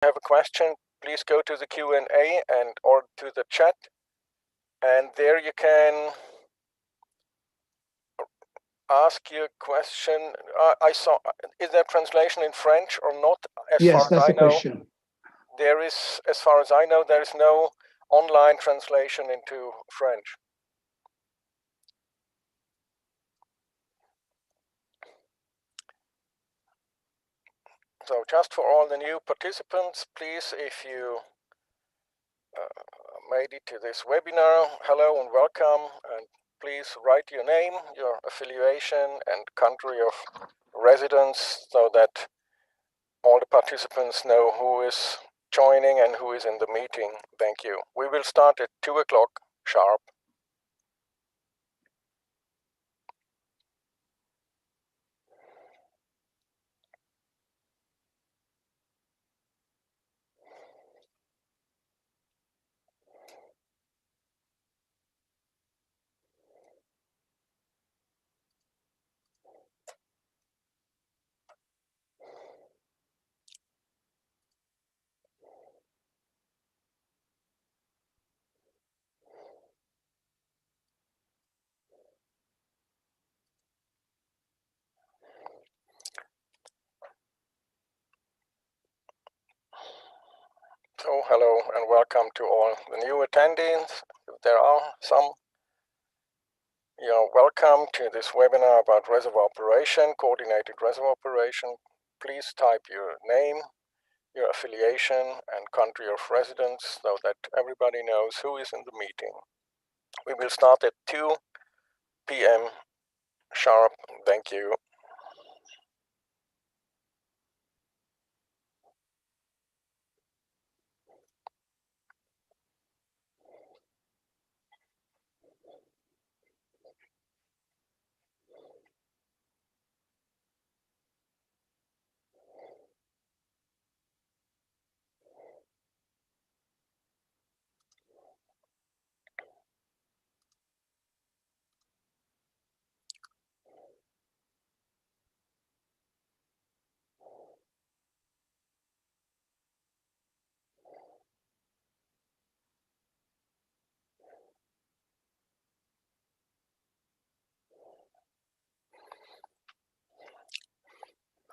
have a question, please go to the Q&A and or to the chat, and there you can ask your question. I saw, is there translation in French or not? Yes, that's the question. There is, as far as I know, there is no online translation into French. So just for all the new participants, please, if you made it to this webinar, hello and welcome, and please write your name, your affiliation and country of residence so that all the participants know who is joining and who is in the meeting. Thank you. We will start at 2 o'clock sharp. So hello and welcome to all the new attendees. If there are some, you're welcome to this webinar about reservoir operation, coordinated reservoir operation. Please type your name, your affiliation and country of residence so that everybody knows who is in the meeting. We will start at 2 p.m. sharp. Thank you.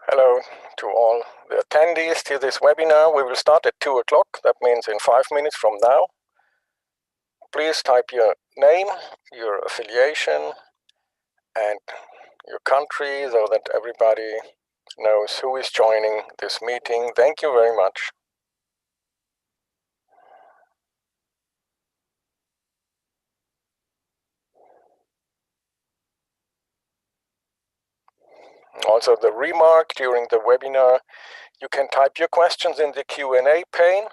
Hello to all the attendees to this webinar. We will start at 2 o'clock. That means in 5 minutes from now. Please type your name, your affiliation, and your country so that everybody knows who is joining this meeting. Thank you very much. Also, the remark during the webinar, you can type your questions in the Q&A pane.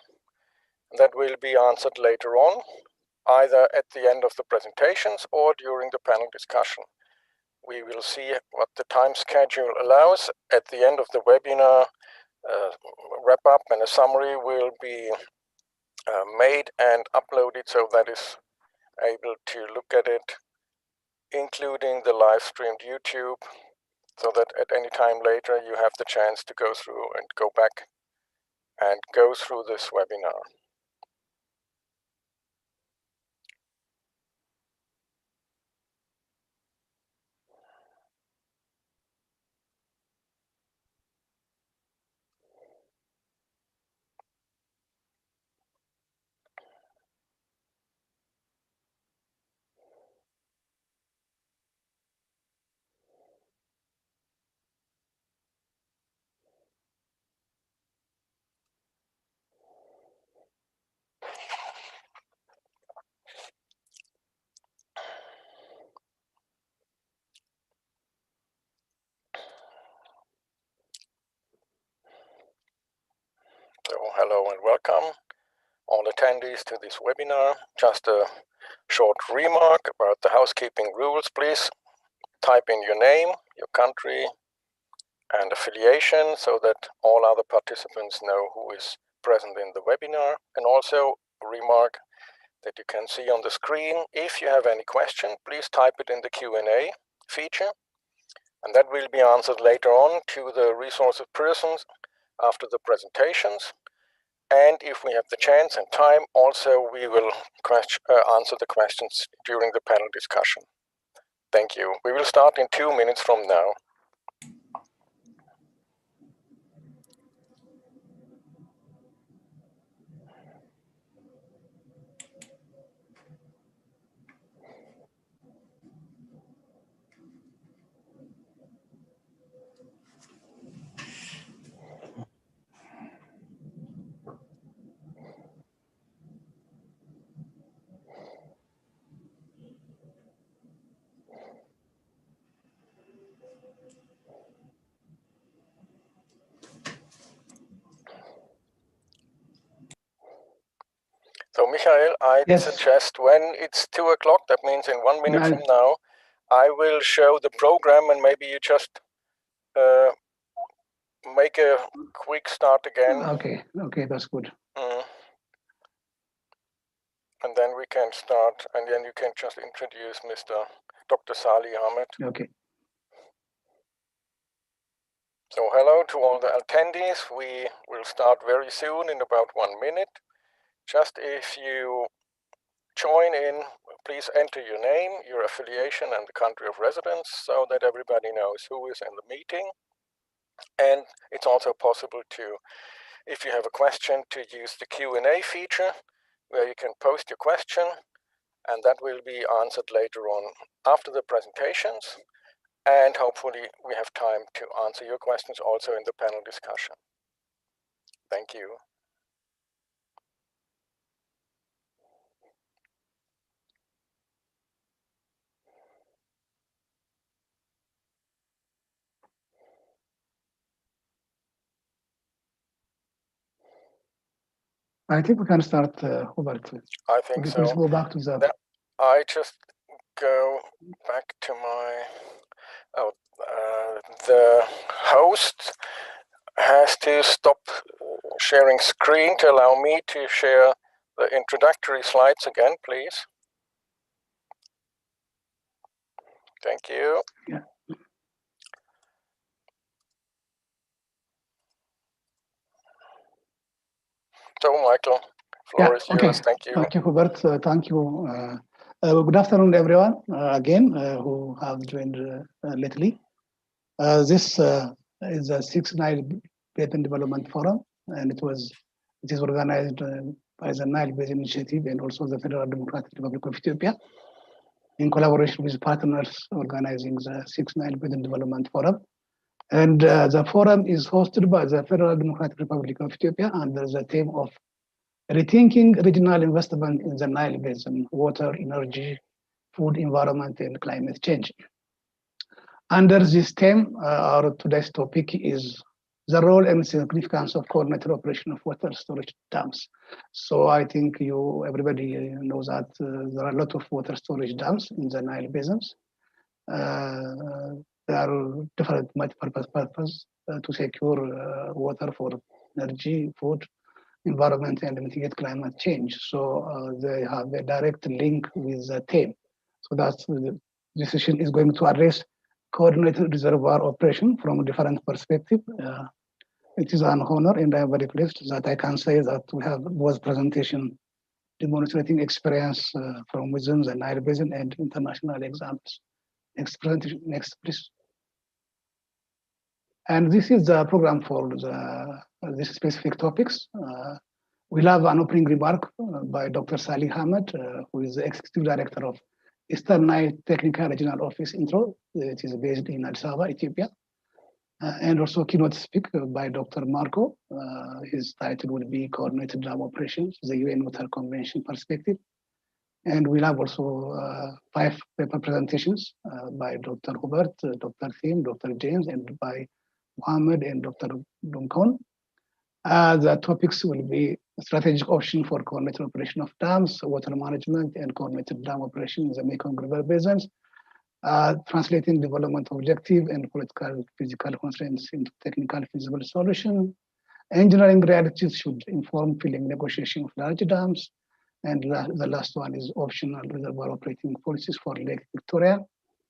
That will be answered later on, either at the end of the presentations or during the panel discussion. We will see what the time schedule allows. At the end of the webinar, wrap up and a summary will be made and uploaded so that is able to look at it, including the live streamed YouTube, so that at any time later you have the chance to go through and go back and go through this webinar. So hello and welcome all attendees to this webinar. Just a short remark about the housekeeping rules. Please type in your name, your country, and affiliation so that all other participants know who is present in the webinar. And also a remark that you can see on the screen. If you have any question, please type it in the Q&A feature, and that will be answered later on to the resource persons after the presentations. And if we have the chance and time, also we will answer the questions during the panel discussion. Thank you. We will start in 2 minutes from now. So, Michael, I suggest when it's 2 o'clock, that means in 1 minute from now, I will show the program and maybe you just make a quick start again. Okay, that's good. And then we can start, and then you can just introduce Dr. Salih Ahmed. Okay. So hello to all the attendees. We will start very soon in about 1 minute. Just if you join in, please enter your name, your affiliation, and the country of residence so that everybody knows who is in the meeting. And it's also possible to, if you have a question, to use the Q&A feature where you can post your question, and that will be answered later on after the presentations. And hopefully we have time to answer your questions also in the panel discussion. Thank you. I think we can start, Hubert. I think so. Please go back to the... I just go back to my... the host has to stop sharing screen to allow me to share the introductory slides again, please. Thank you. Yeah. So, Michael, floor is yours. Thank you. Thank you, Hubert. Thank you. Good afternoon, everyone, again, who have joined lately. This is a 6th Nile Basin Development Forum, and it is organized by the Nile Basin Initiative and also the Federal Democratic Republic of Ethiopia in collaboration with partners organizing the 6th Nile Basin Development Forum. And the forum is hosted by the Federal Democratic Republic of Ethiopia under the theme of rethinking regional investment in the Nile Basin, water, energy, food, environment, and climate change. Under this theme, our today's topic is the role and significance of coordinated operation of water storage dams. So I think everybody knows that there are a lot of water storage dams in the Nile basins. There are different multi-purpose purposes to secure water for energy, food, environment, and mitigate climate change. So they have a direct link with the theme. So that's the session is going to address coordinated reservoir operation from a different perspective. It is an honor, and I'm very pleased that I can say that we have both presentation demonstrating experience from within the Nile Basin and international examples. Next presentation, next please. And this is the program for these specific topics. We'll have an opening remark by Dr. Salih Ahmed, who is the Executive Director of Eastern Nile Technical Regional Office Intro. It is based in Addis Ababa, Ethiopia. And also keynote speak by Dr. Marco. His title will be Coordinated Dam Operations, the UN Water Convention Perspective. And we'll have also 5 paper presentations by Dr. Hubert, Dr. Thiem, Dr. James, and by Mohammed and Dr. Dunkon. The topics will be strategic option for coordinated operation of dams, water management, and coordinated dam operation in the Mekong River basins, translating development objective and political physical constraints into technical feasible solution. Engineering realities should inform filling negotiation of large dams. And the last one is optional reservoir operating policies for Lake Victoria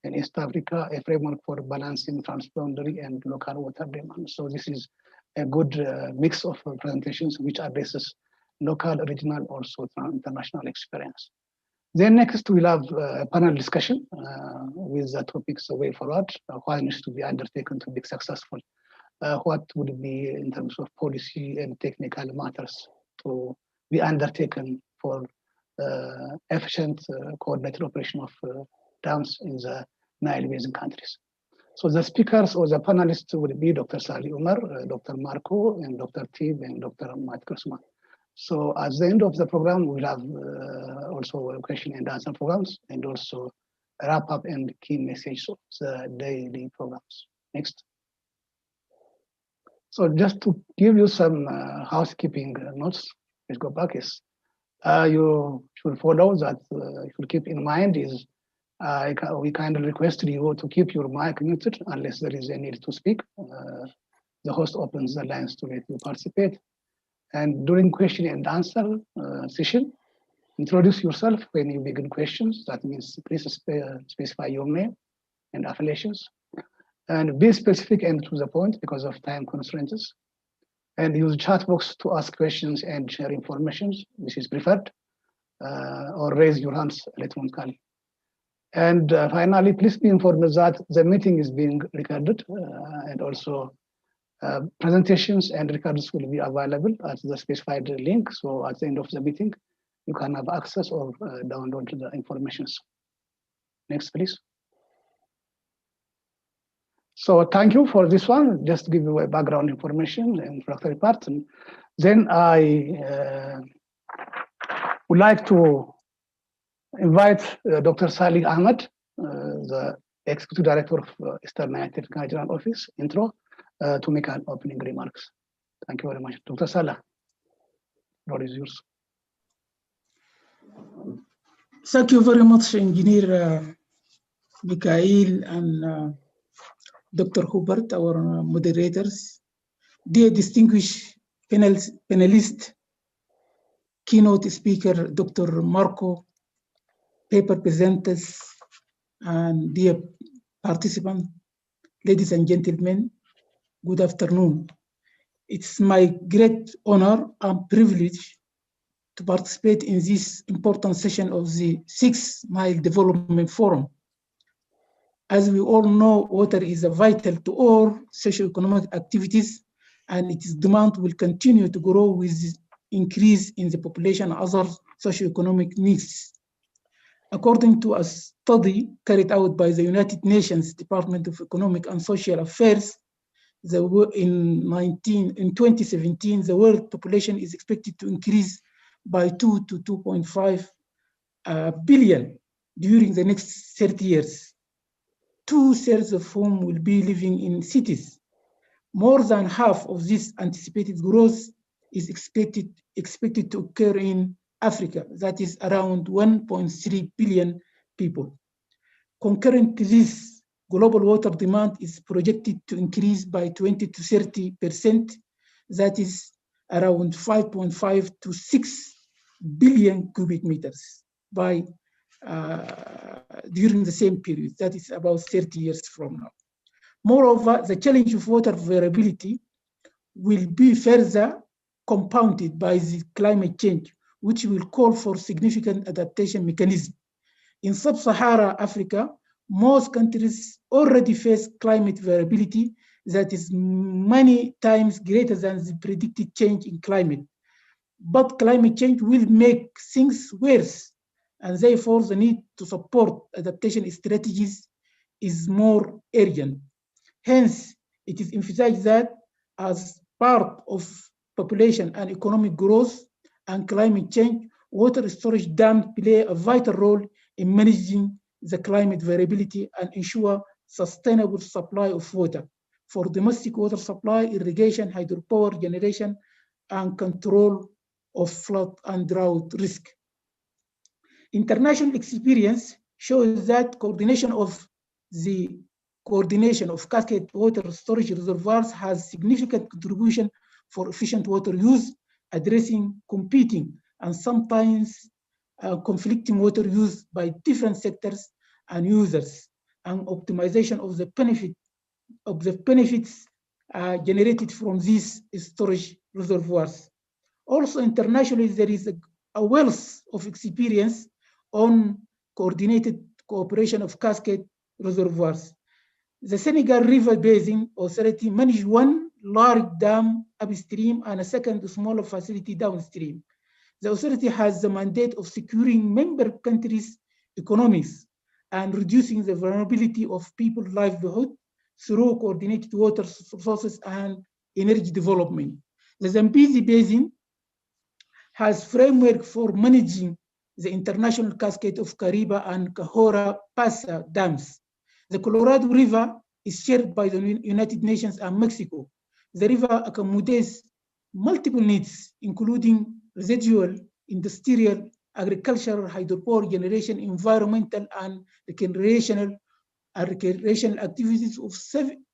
and East Africa, a framework for balancing transboundary and local water demand. So this is a good mix of presentations which addresses local, regional, also international experience. Then next we'll have a panel discussion with the topics way forward, what needs to be undertaken to be successful, what would be in terms of policy and technical matters to be undertaken for efficient coordinated operation of dams in the Nile Basin countries. So the speakers or the panelists would be Dr. Salih Umar, Dr. Marco, and Dr. Tib, and Dr. Matt Kursman. So at the end of the program, we'll have also a question and answer programs, and also a wrap up and key message of the daily programs. Next. So just to give you some housekeeping notes, let's go back. Is you should follow that. You should keep in mind is we kindly request you to keep your mic muted unless there is a need to speak. The host opens the lines to let you participate. And during question and answer session, introduce yourself when you begin questions. That means please specify your name and affiliations. And be specific and to the point because of time constraints. And use chat box to ask questions and share information. This is preferred. Or raise your hands electronically. And finally, please be informed that the meeting is being recorded and also presentations and records will be available at the specified link. So at the end of the meeting, you can have access or download the information. Next, please. So thank you for this one. Just give you a background information and introductory part. And then I would like to invite Dr. Salih Ahmed, the Executive Director of Eastern Nile Technical General Office, intro, to make an opening remarks. Thank you very much. Dr. Salih, the floor is yours. Thank you very much, Engineer Mikhail and Dr. Hubert, our moderators. Dear distinguished panelists, keynote speaker, Dr. Marco, paper presenters, and dear participants, ladies and gentlemen, good afternoon. It's my great honor and privilege to participate in this important session of the 6th Nile Development Forum. As we all know, water is vital to all socio-economic activities, and its demand will continue to grow with the increase in the population and other socio-economic needs. According to a study carried out by the United Nations Department of Economic and Social Affairs, in 2017, the world population is expected to increase by 2 to 2.5 billion during the next 30 years. 2/3 of whom will be living in cities. More than half of this anticipated growth is expected to occur in Africa, that is around 1.3 billion people. Concurrent to this, global water demand is projected to increase by 20 to 30%, that is around 5.5 to 6 billion cubic meters by during the same period, that is about 30 years from now. Moreover, the challenge of water availability will be further compounded by the climate change, which will call for significant adaptation mechanism. In sub-Saharan Africa, most countries already face climate variability that is many times greater than the predicted change in climate. But climate change will make things worse, and therefore the need to support adaptation strategies is more urgent. Hence, it is emphasized that as part of population and economic growth and climate change, water storage dams play a vital role in managing the climate variability and ensure sustainable supply of water for domestic water supply, irrigation, hydropower generation, and control of flood and drought risk. International experience shows that coordination of cascade water storage reservoirs has significant contribution for efficient water use, addressing competing and sometimes conflicting water use by different sectors and users, and optimization of the benefits generated from these storage reservoirs. Also internationally, there is a wealth of experience on coordinated cooperation of cascade reservoirs. The Senegal River Basin Authority managed one large dam upstream and a second smaller facility downstream. The authority has the mandate of securing member countries' economies and reducing the vulnerability of people's livelihood through coordinated water resources and energy development. The Zambezi Basin has framework for managing the international cascade of Kariba and Cahora Pasa dams. The Colorado River is shared by the United Nations and Mexico. The river accommodates multiple needs, including residual, industrial, agricultural, hydropower generation, environmental, and recreational activities of seven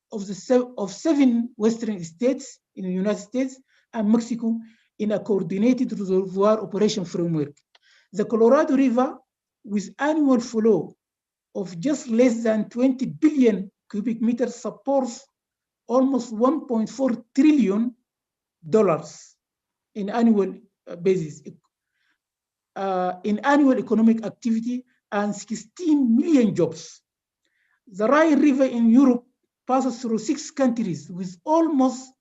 western states in the United States and Mexico in a coordinated reservoir operation framework. The Colorado River, with annual flow of just less than 20 billion cubic meters, supports almost $1.4 trillion in annual basis, in annual economic activity and 16 million jobs. The Rhine River in Europe passes through 6 countries with almost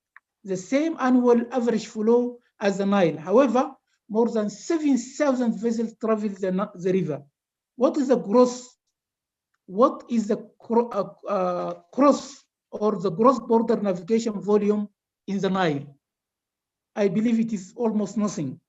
the same annual average flow as the Nile. However, more than 7,000 vessels travel the river. What is the gross? What is the cross or the cross-border navigation volume in the Nile? I believe it is almost nothing.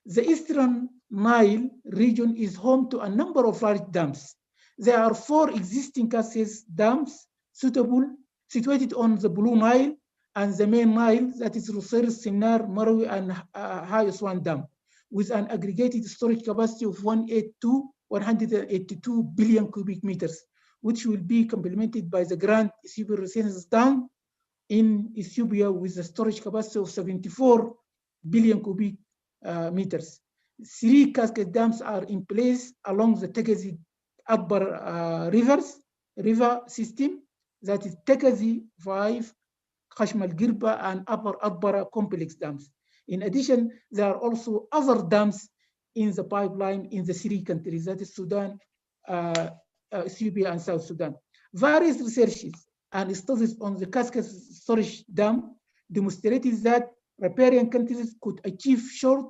The Eastern Nile region is home to a number of large dams. There are 4 existing cascade dams situated on the Blue Nile and the main Nile, that is Rusir, Sinar, Marawi, and High Aswan Dam, with an aggregated storage capacity of 182 billion cubic meters, which will be complemented by the Grand Ethiopian Renaissance Dam in Ethiopia with a storage capacity of 74 billion cubic meters. 3 cascade dams are in place along the Tegazi Adbar river system, that is Tegazi 5, Khashmal Girba, and Upper Adbara complex dams. In addition, there are also other dams in the pipeline in the 3 countries, that is Sudan, Ethiopia, and South Sudan. Various researches and studies on the cascade storage dam demonstrated that riparian countries could achieve short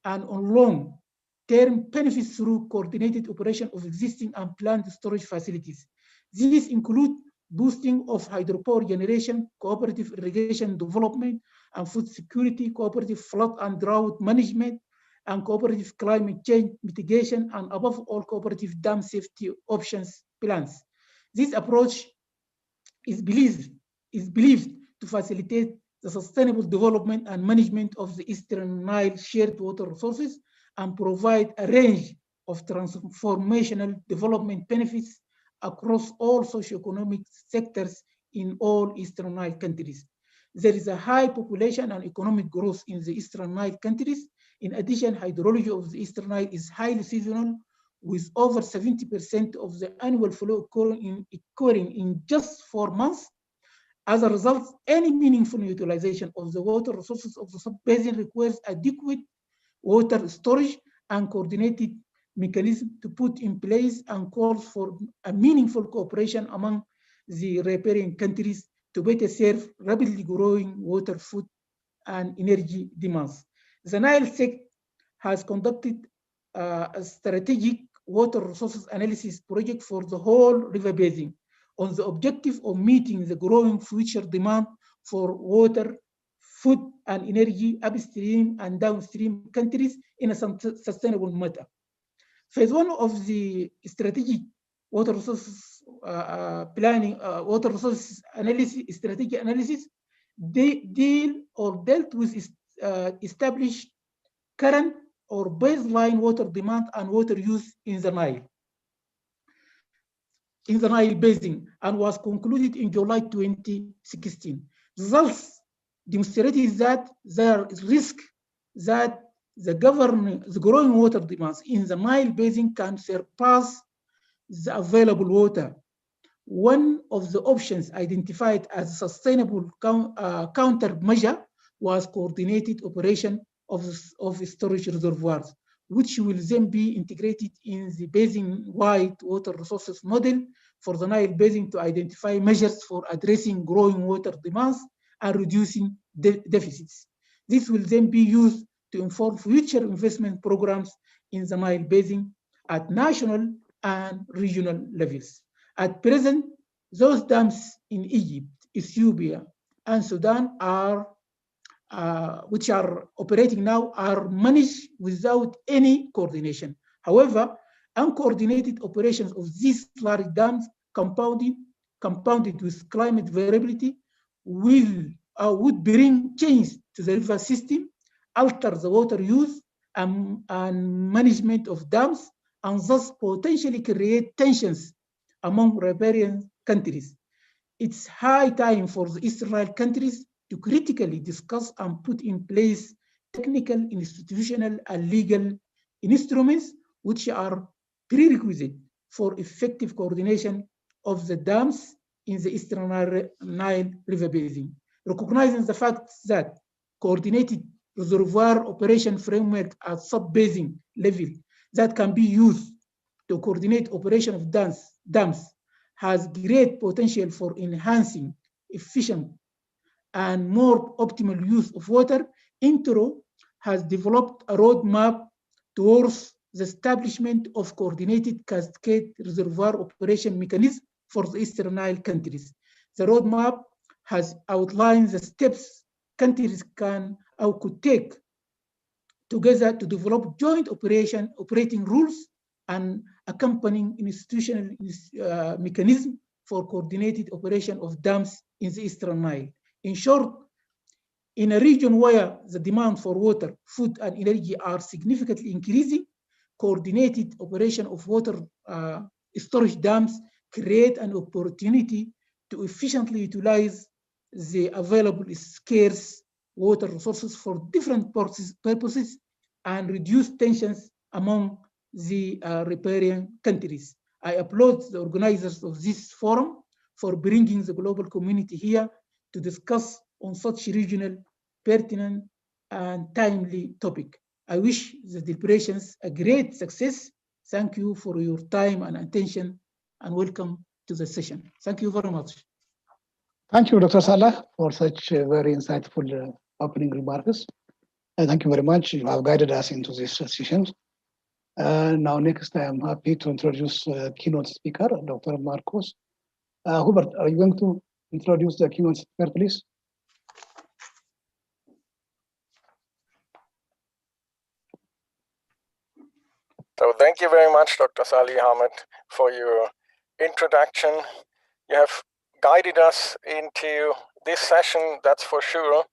and long-term benefits through coordinated operation of existing and planned storage facilities. These include boosting of hydropower generation, cooperative irrigation development and food security, cooperative flood and drought management, and cooperative climate change mitigation, and above all, cooperative dam safety options plans. This approach is believed to facilitate the sustainable development and management of the Eastern Nile shared water resources and provide a range of transformational development benefits across all socioeconomic sectors in all Eastern Nile countries. There is a high population and economic growth in the Eastern Nile countries. In addition, hydrology of the Eastern Nile is highly seasonal, with over 70% of the annual flow occurring in just 4 months. As a result, any meaningful utilization of the water resources of the sub-basin requires adequate water storage and coordinated mechanism to put in place, and calls for a meaningful cooperation among the riparian countries to better serve rapidly growing water, food, and energy demands. The Nile Sec has conducted a strategic water resources analysis project for the whole river basin on the objective of meeting the growing future demand for water, food, and energy upstream and downstream countries in a sustainable manner. Phase 1 of the strategic water resources planning, water resources analysis, strategic analysis, they dealt with established current or baseline water demand and water use in the Nile basin, and was concluded in July 2016. Results demonstrated that there is risk that the growing water demands in the Nile basin can surpass the available water one of the options identified as a sustainable countermeasure was coordinated operation of storage reservoirs, which will then be integrated in the basin-wide water resources model for the Nile Basin to identify measures for addressing growing water demands and reducing deficits. This will then be used to inform future investment programs in the Nile Basin at national and regional levels. At present, those dams in Egypt, Ethiopia, and Sudan which are operating now are managed without any coordination. However, uncoordinated operations of these large dams compounded with climate variability would bring change to the river system, alter the water use and management of dams, and thus potentially create tensions among riparian countries. It's high time for the Eastern Nile countries to critically discuss and put in place technical, institutional, and legal instruments which are prerequisite for effective coordination of the dams in the Eastern Nile River Basin. Recognizing the fact that coordinated reservoir operation framework at sub-basin level that can be used to coordinate operation of dams has great potential for enhancing efficient and more optimal use of water, Intro has developed a roadmap towards the establishment of coordinated cascade reservoir operation mechanism for the Eastern Nile countries. The roadmap has outlined the steps countries can or could take together to develop joint operating rules and accompanying institutional mechanism for coordinated operation of dams in the Eastern Nile. In short, in a region where the demand for water, food, and energy are significantly increasing, coordinated operation of water storage dams create an opportunity to efficiently utilize the available scarce water resources for different purposes and reduce tensions among the riparian countries. I applaud the organizers of this forum for bringing the global community here to discuss on such regional, pertinent, and timely topic. I wish the deliberations a great success. Thank you for your time and attention, and welcome to the session. Thank you very much. Thank you, Dr. Salah, for such very insightful opening remarks. Thank you very much. You have guided us into this session. Now, next, I am happy to introduce keynote speaker, Dr. Marcos. Hubert, are you going to introduce the keynote speaker, please? So thank you very much, Dr. Salih Ahmed, for your introduction. You have guided us into this session, that's for sure.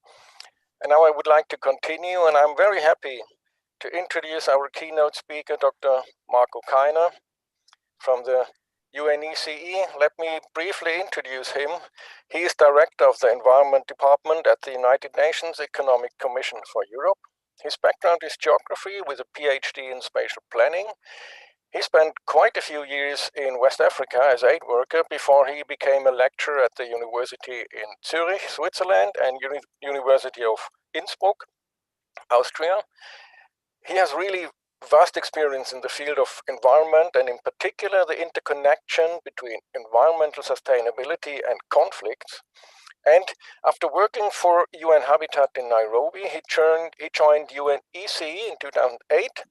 And now I would like to continue, and I'm very happy to introduce our keynote speaker, Dr. Marco Kainer from the UNECE. Let me briefly introduce him. He is Director of the Environment Department at the United Nations Economic Commission for Europe. His background is geography with a PhD in spatial planning. He spent quite a few years in West Africa as aid worker before he became a lecturer at the University in Zurich, Switzerland, and University of Innsbruck, Austria. He has really vast experience in the field of environment, and in particular the interconnection between environmental sustainability and conflicts. And after working for UN Habitat in Nairobi, he joined UNECE in 2008,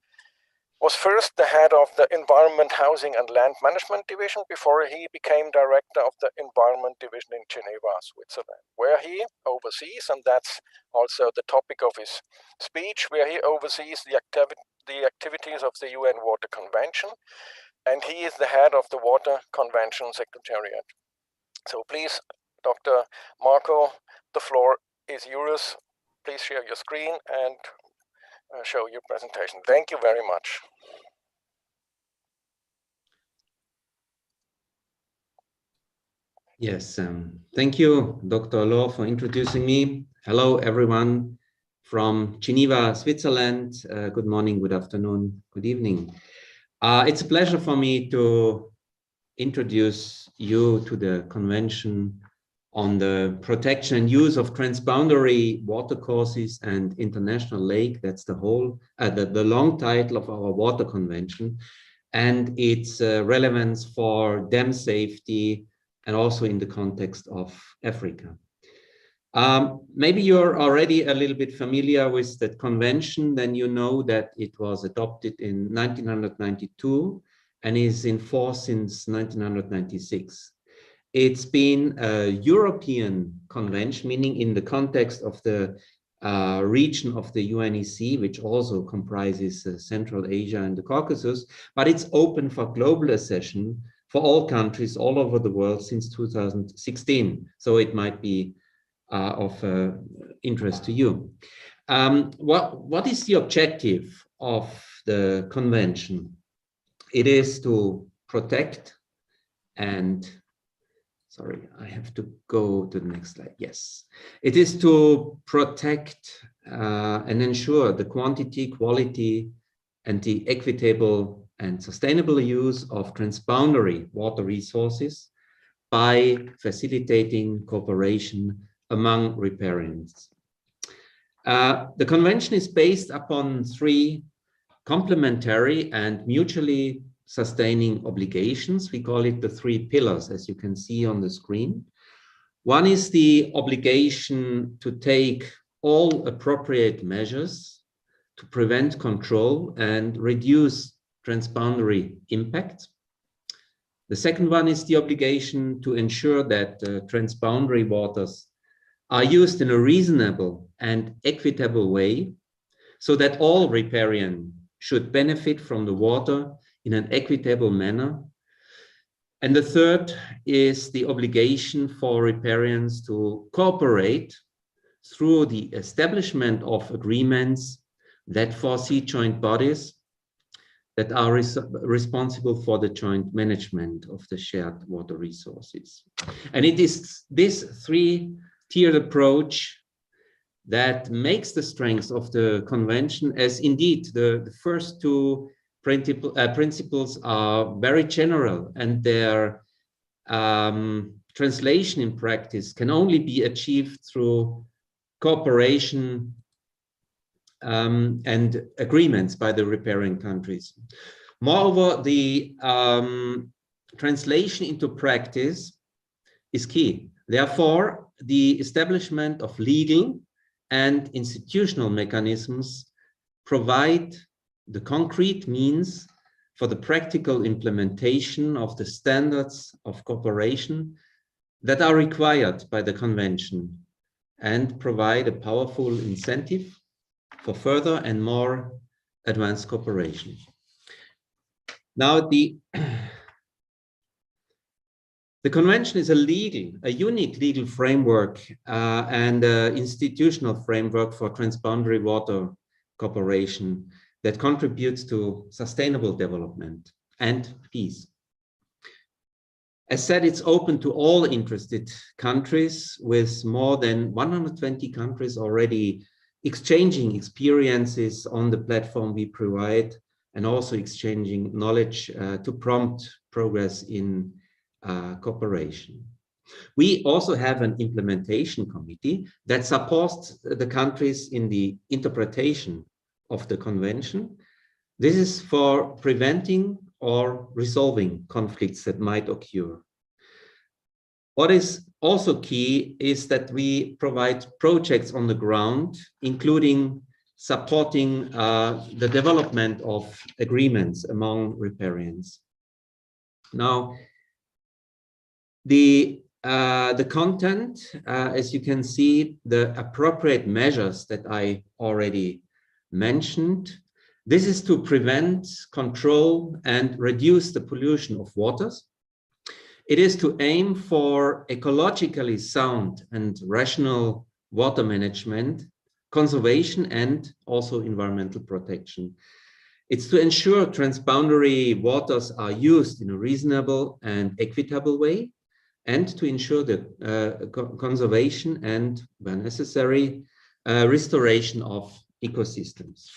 was first the head of the Environment, Housing and Land Management Division before he became director of the Environment Division in Geneva, Switzerland, where he oversees, and that's also the topic of his speech, where he oversees the activities of the UN Water Convention, and he is the head of the Water Convention Secretariat. So please, Dr. Marco, the floor is yours. Please share your screen and show your presentation. Thank you very much. Yes, thank you, Dr. Loh, for introducing me. Hello, everyone from Geneva, Switzerland. Good morning, good afternoon, good evening. It's a pleasure for me to introduce you to the Convention on the Protection and Use of Transboundary Watercourses and International Lake. That's the whole, the long title of our Water Convention, and its relevance for dam safety and also in the context of Africa. Maybe you're already a little bit familiar with that convention, then you know that it was adopted in 1992 and is in force since 1996. It's been a European convention, meaning in the context of the region of the UNEC, which also comprises Central Asia and the Caucasus, but it's open for global accession for all countries all over the world since 2016. So it might be of interest to you. What is the objective of the convention? It is to protect and, sorry, I have to go to the next slide. Yes, it is to protect and ensure the quantity, quality, and the equitable and sustainable use of transboundary water resources by facilitating cooperation among riparians. The convention is based upon three complementary and mutually sustaining obligations. We call it the three pillars, as you can see on the screen. One is the obligation to take all appropriate measures to prevent, control, and reduce transboundary impact. The second one is the obligation to ensure that transboundary waters are used in a reasonable and equitable way so that all riparians should benefit from the water in an equitable manner. And the third is the obligation for riparians to cooperate through the establishment of agreements that foresee joint bodies that are responsible for the joint management of the shared water resources. And it is this three-tiered approach that makes the strength of the convention, as indeed the first two principles are very general, and their translation in practice can only be achieved through cooperation and agreements by the riparian countries. Moreover, the translation into practice is key. Therefore, the establishment of legal and institutional mechanisms provide the concrete means for the practical implementation of the standards of cooperation that are required by the convention and provide a powerful incentive for further and more advanced cooperation. Now, the convention is a unique legal framework and institutional framework for transboundary water cooperation that contributes to sustainable development and peace. As said, it's open to all interested countries, with more than 120 countries already exchanging experiences on the platform we provide, and also exchanging knowledge to prompt progress in cooperation. We also have an implementation committee that supports the countries in the interpretation of the convention. This is for preventing or resolving conflicts that might occur. What is also key is that we provide projects on the ground, including supporting the development of agreements among riparians. Now, the content, as you can see, the appropriate measures that I already mentioned. This is to prevent, control, and reduce the pollution of waters. It is to aim for ecologically sound and rational water management, conservation, and also environmental protection. It's to ensure transboundary waters are used in a reasonable and equitable way, and to ensure the conservation and, when necessary, restoration of ecosystems.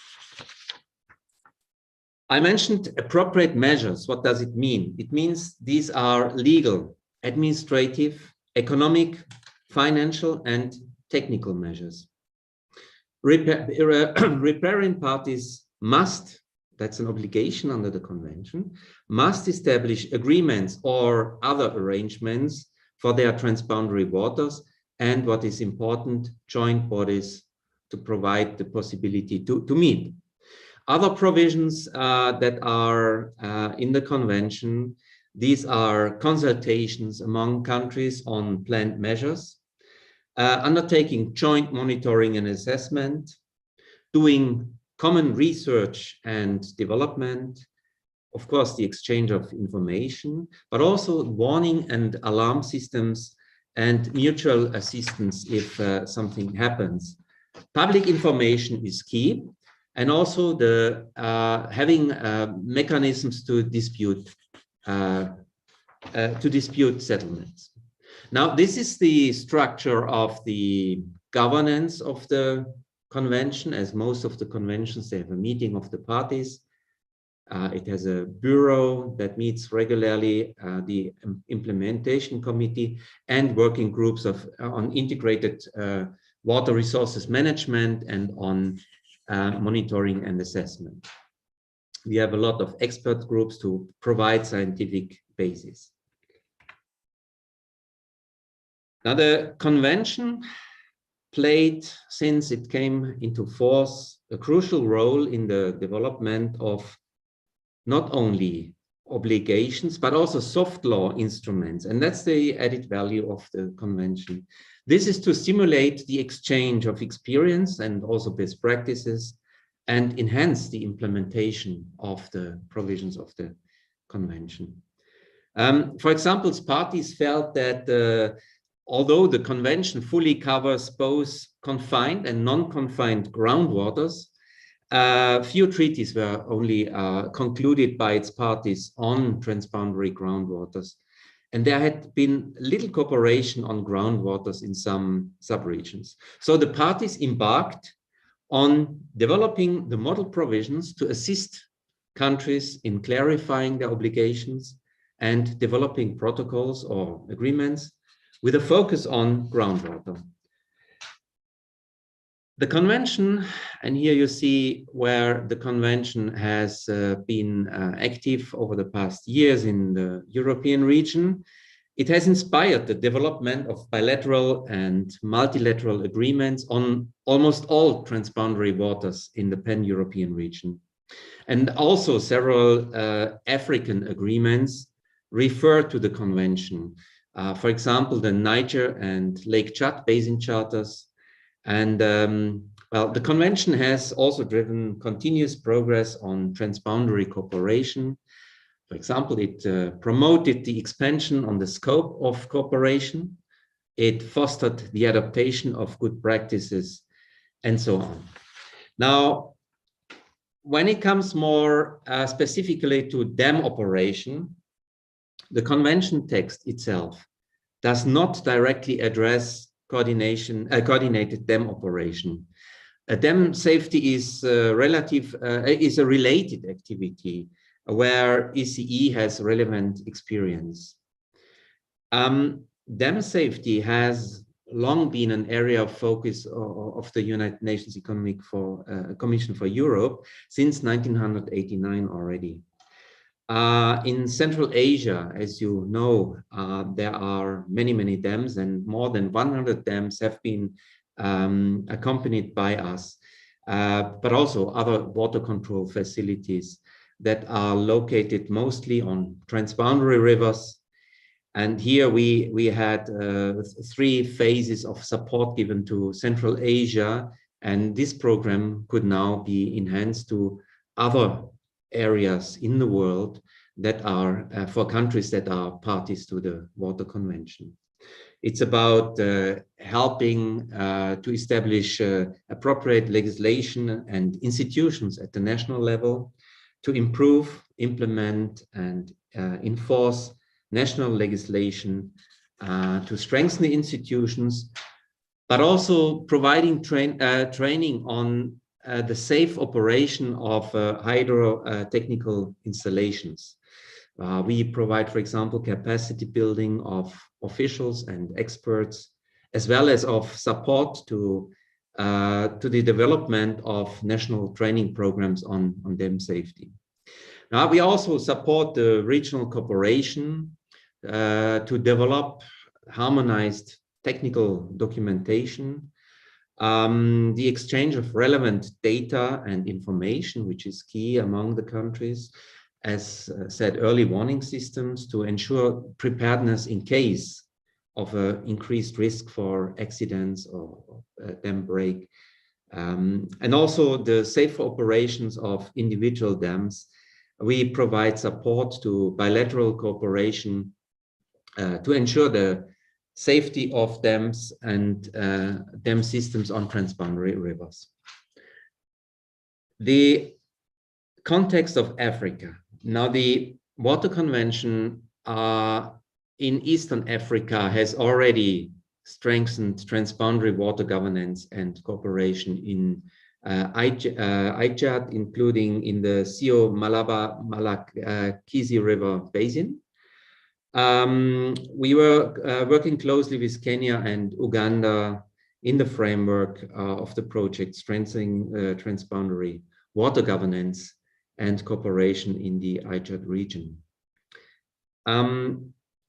I mentioned appropriate measures. What does it mean? It means these are legal, administrative, economic, financial, and technical measures. Riparian parties must, that's an obligation under the convention, must establish agreements or other arrangements for their transboundary waters, and what is important, joint bodies to provide the possibility to meet. Other provisions that are in the convention, these are consultations among countries on planned measures, undertaking joint monitoring and assessment, doing common research and development, of course, the exchange of information, but also warning and alarm systems and mutual assistance if something happens. Public information is key, and also the having mechanisms to dispute settlements. Now, this is the structure of the governance of the convention. As most of the conventions, they have a meeting of the parties. It has a bureau that meets regularly, the implementation committee, and working groups on integrated water resources management and on monitoring and assessment. We have a lot of expert groups to provide scientific basis. Now, the convention played, since it came into force, a crucial role in the development of not only obligations, but also soft law instruments. And that's the added value of the convention. This is to stimulate the exchange of experience and also best practices and enhance the implementation of the provisions of the convention. For example, parties felt that although the convention fully covers both confined and non-confined groundwaters, few treaties were only concluded by its parties on transboundary groundwaters. And there had been little cooperation on groundwaters in some subregions. So the parties embarked on developing the model provisions to assist countries in clarifying their obligations and developing protocols or agreements with a focus on groundwater. The convention, and here you see where the convention has been active over the past years in the European region. It has inspired the development of bilateral and multilateral agreements on almost all transboundary waters in the pan-European region. And also several African agreements refer to the convention. For example, the Niger and Lake Chad Basin Charters. And well, the convention has also driven continuous progress on transboundary cooperation. For example, it promoted the expansion on the scope of cooperation. It fostered the adaptation of good practices and so on. Now, when it comes more specifically to dam operation, the convention text itself does not directly address coordinated dam operation. Dam safety is a related activity where ECE has relevant experience. Dam safety has long been an area of focus of the United Nations Economic Commission for Europe since 1989 already. In Central Asia, as you know, there are many dams, and more than 100 dams have been accompanied by us, but also other water control facilities that are located mostly on transboundary rivers. And here we had 3 phases of support given to Central Asia, and this program could now be enhanced to other areas in the world that are for countries that are parties to the Water Convention. It's about helping to establish appropriate legislation and institutions at the national level to improve, implement, and enforce national legislation to strengthen the institutions, but also providing training on the safe operation of hydro-technical installations. We provide, for example, capacity building of officials and experts, as well as of support to the development of national training programs on dam safety. Now, we also support the regional cooperation to develop harmonized technical documentation, the exchange of relevant data and information, which is key among the countries, as said, early warning systems to ensure preparedness in case of an increased risk for accidents or dam break, and also the safe operations of individual dams. We provide support to bilateral cooperation to ensure the safety of dams and dam systems on transboundary rivers. The context of Africa. Now, the Water Convention in Eastern Africa has already strengthened transboundary water governance and cooperation in ICHAD, including in the Sio Malaba-Malakizi River Basin. We were working closely with Kenya and Uganda in the framework of the project strengthening transboundary water governance and cooperation in the ICHAD region.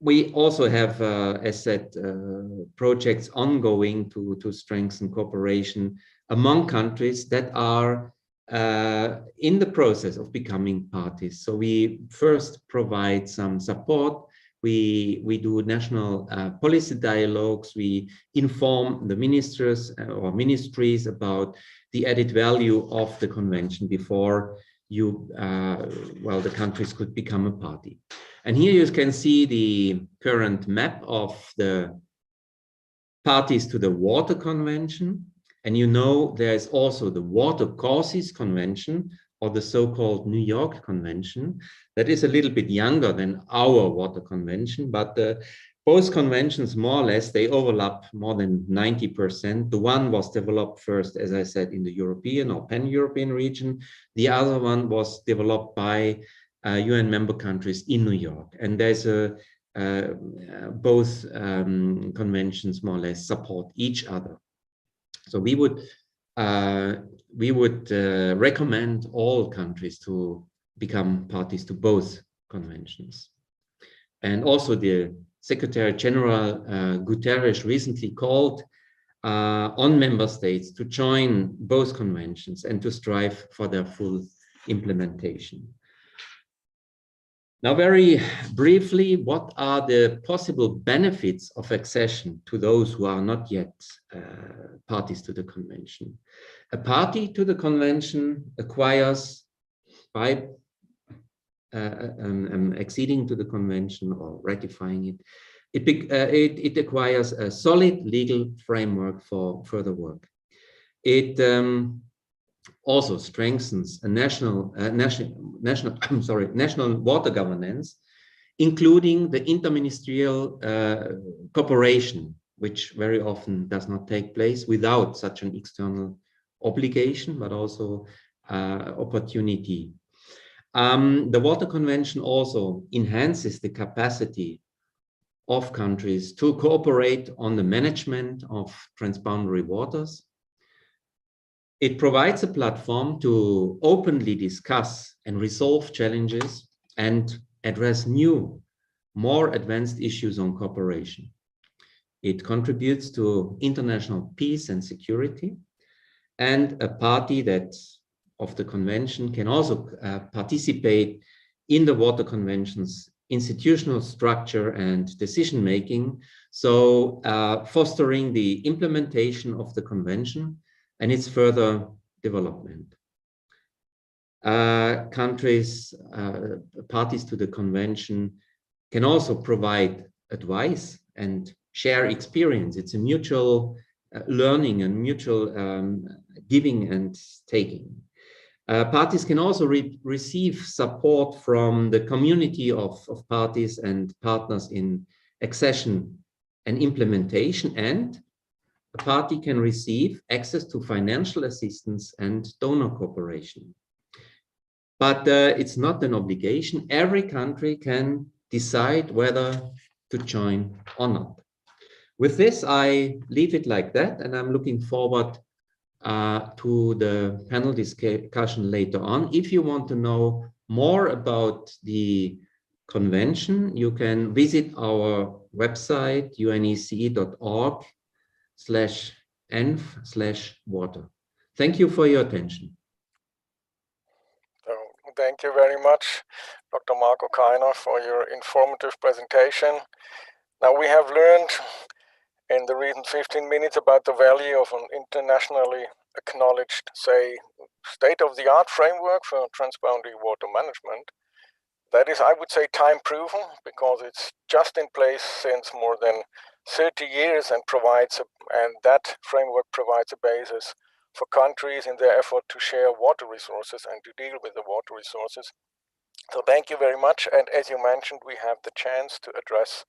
We also have, as said, projects ongoing to strengthen cooperation among countries that are in the process of becoming parties. So we first provide some support. We do national policy dialogues. We inform the ministers or ministries about the added value of the convention before the countries could become a party. And here you can see the current map of the parties to the Water Convention. And you know there's also the Water Causes Convention, or the so-called New York Convention, that is a little bit younger than our Water Convention, but both conventions, more or less, they overlap more than 90%. The one was developed first, as I said, in the European or pan-European region. The other one was developed by UN member countries in New York. And there's both conventions more or less support each other. So we would recommend all countries to become parties to both conventions. And also the Secretary General Guterres recently called on member states to join both conventions and to strive for their full implementation. Now, very briefly, what are the possible benefits of accession to those who are not yet parties to the convention? A party to the convention acquires, by acceding to the convention or ratifying it, it acquires a solid legal framework for further work. It also strengthens a national water governance, including the interministerial cooperation, which very often does not take place without such an external obligation, but also opportunity. The Water Convention also enhances the capacity of countries to cooperate on the management of transboundary waters. It provides a platform to openly discuss and resolve challenges and address new, more advanced issues on cooperation. It contributes to international peace and security, and a party of the convention can also participate in the Water Convention's institutional structure and decision-making, so fostering the implementation of the convention and its further development. Countries, parties to the convention, can also provide advice and share experience. It's a mutual learning and mutual giving and taking. Parties can also receive support from the community of parties and partners in accession and implementation, and a party can receive access to financial assistance and donor cooperation. But it's not an obligation. Every country can decide whether to join or not. With this, I leave it like that, and I'm looking forward to the panel discussion later on. If you want to know more about the convention, you can visit our website, unec.org/env/water. Thank you for your attention. So, thank you very much, Dr. Marco Keiner, for your informative presentation. Now, we have learned in the recent 15 minutes about the value of an internationally acknowledged, say, state-of-the-art framework for transboundary water management. That is, I would say, time-proven, because it's just in place since more than 30 years and that framework provides a basis for countries in their effort to share water resources and to deal with the water resources. So thank you very much. And as you mentioned, we have the chance to address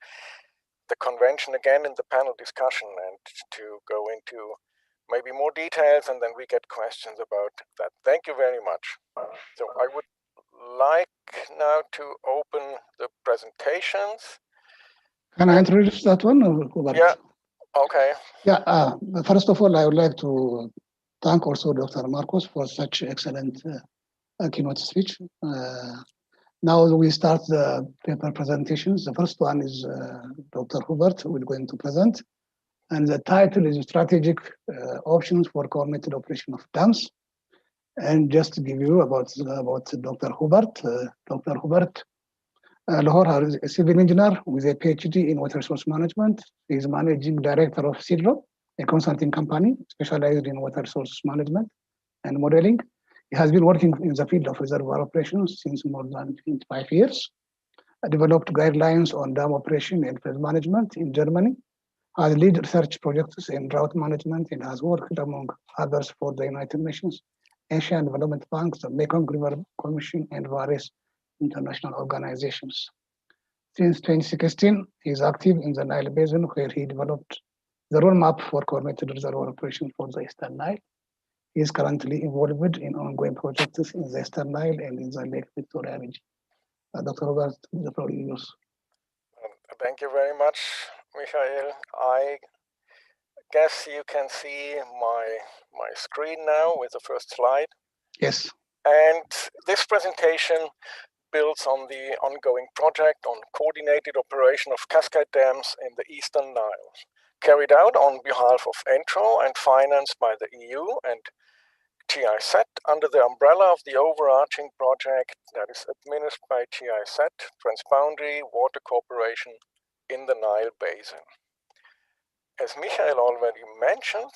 the convention again in the panel discussion and to go into maybe more details, and then we get questions about that. Thank you very much. So I would like now to open the presentations. Can I introduce that one? Or yeah, okay. Yeah, first of all, I would like to thank also Dr. Marcos for such excellent keynote speech. Now we start the paper presentations. The first one is Dr. Hubert who is going to present. And the title is Strategic Options for Coordinated Operation of Dams. And just to give you about Dr. Hubert, Dr. Hubert Lahore is a civil engineer with a PhD in water resource management. He is managing director of CIDRO, a consulting company specialized in water resource management and modeling. He has been working in the field of reservoir operations since more than 25 years. Developed guidelines on dam operation and flood management in Germany. Has led research projects in drought management and has worked among others for the United Nations, Asian Development Bank, the Mekong River Commission, and various international organizations. Since 2016, he is active in the Nile Basin, where he developed the roadmap for coordinated reservoir operation for the Eastern Nile. He is currently involved in ongoing projects in the Eastern Nile and in the Lake Victoria region. Dr. Robert, the floor is yours. Thank you very much, Michael. I guess you can see my screen now with the first slide. Yes. And this presentation builds on the ongoing project on coordinated operation of cascade dams in the Eastern Nile, carried out on behalf of ENTRO and financed by the EU and GIZ under the umbrella of the overarching project that is administered by GIZ, Transboundary Water Cooperation in the Nile Basin. As Michael already mentioned,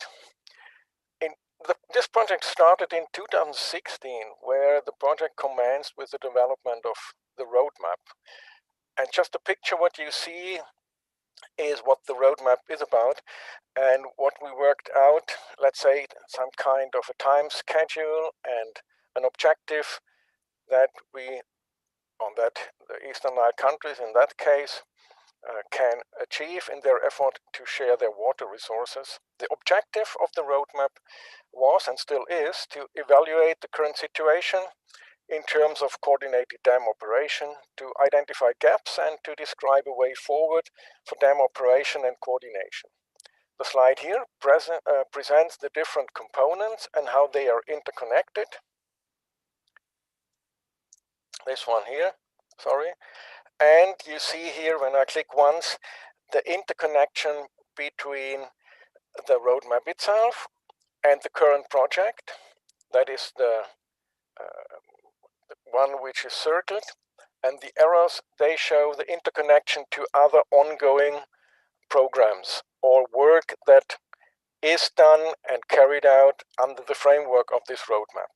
this project started in 2016, where the project commenced with the development of the roadmap. And just to picture what you see is what the roadmap is about, and what we worked out, let's say, some kind of a time schedule and an objective that the Eastern Nile countries in that case can achieve in their effort to share their water resources. The objective of the roadmap was and still is to evaluate the current situation in terms of coordinated dam operation, to identify gaps and to describe a way forward for dam operation and coordination. The slide here presents the different components and how they are interconnected. This one here, sorry. And you see here, when I click once, the interconnection between the roadmap itself and the current project. That is the one which is circled. And the arrows, they show the interconnection to other ongoing programs or work that is done and carried out under the framework of this roadmap.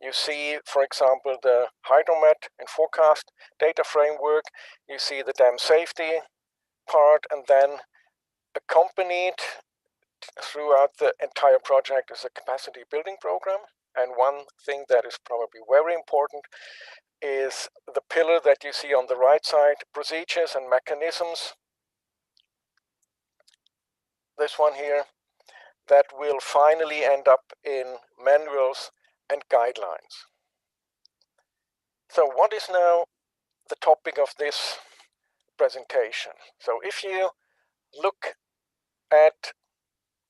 You see, for example, the hydromet and forecast data framework. You see the dam safety part, and then accompanied throughout the entire project is a capacity building program. And one thing that is probably very important is the pillar that you see on the right side, procedures and mechanisms. This one here. that will finally end up in manuals and guidelines. So what is now the topic of this presentation? So if you look at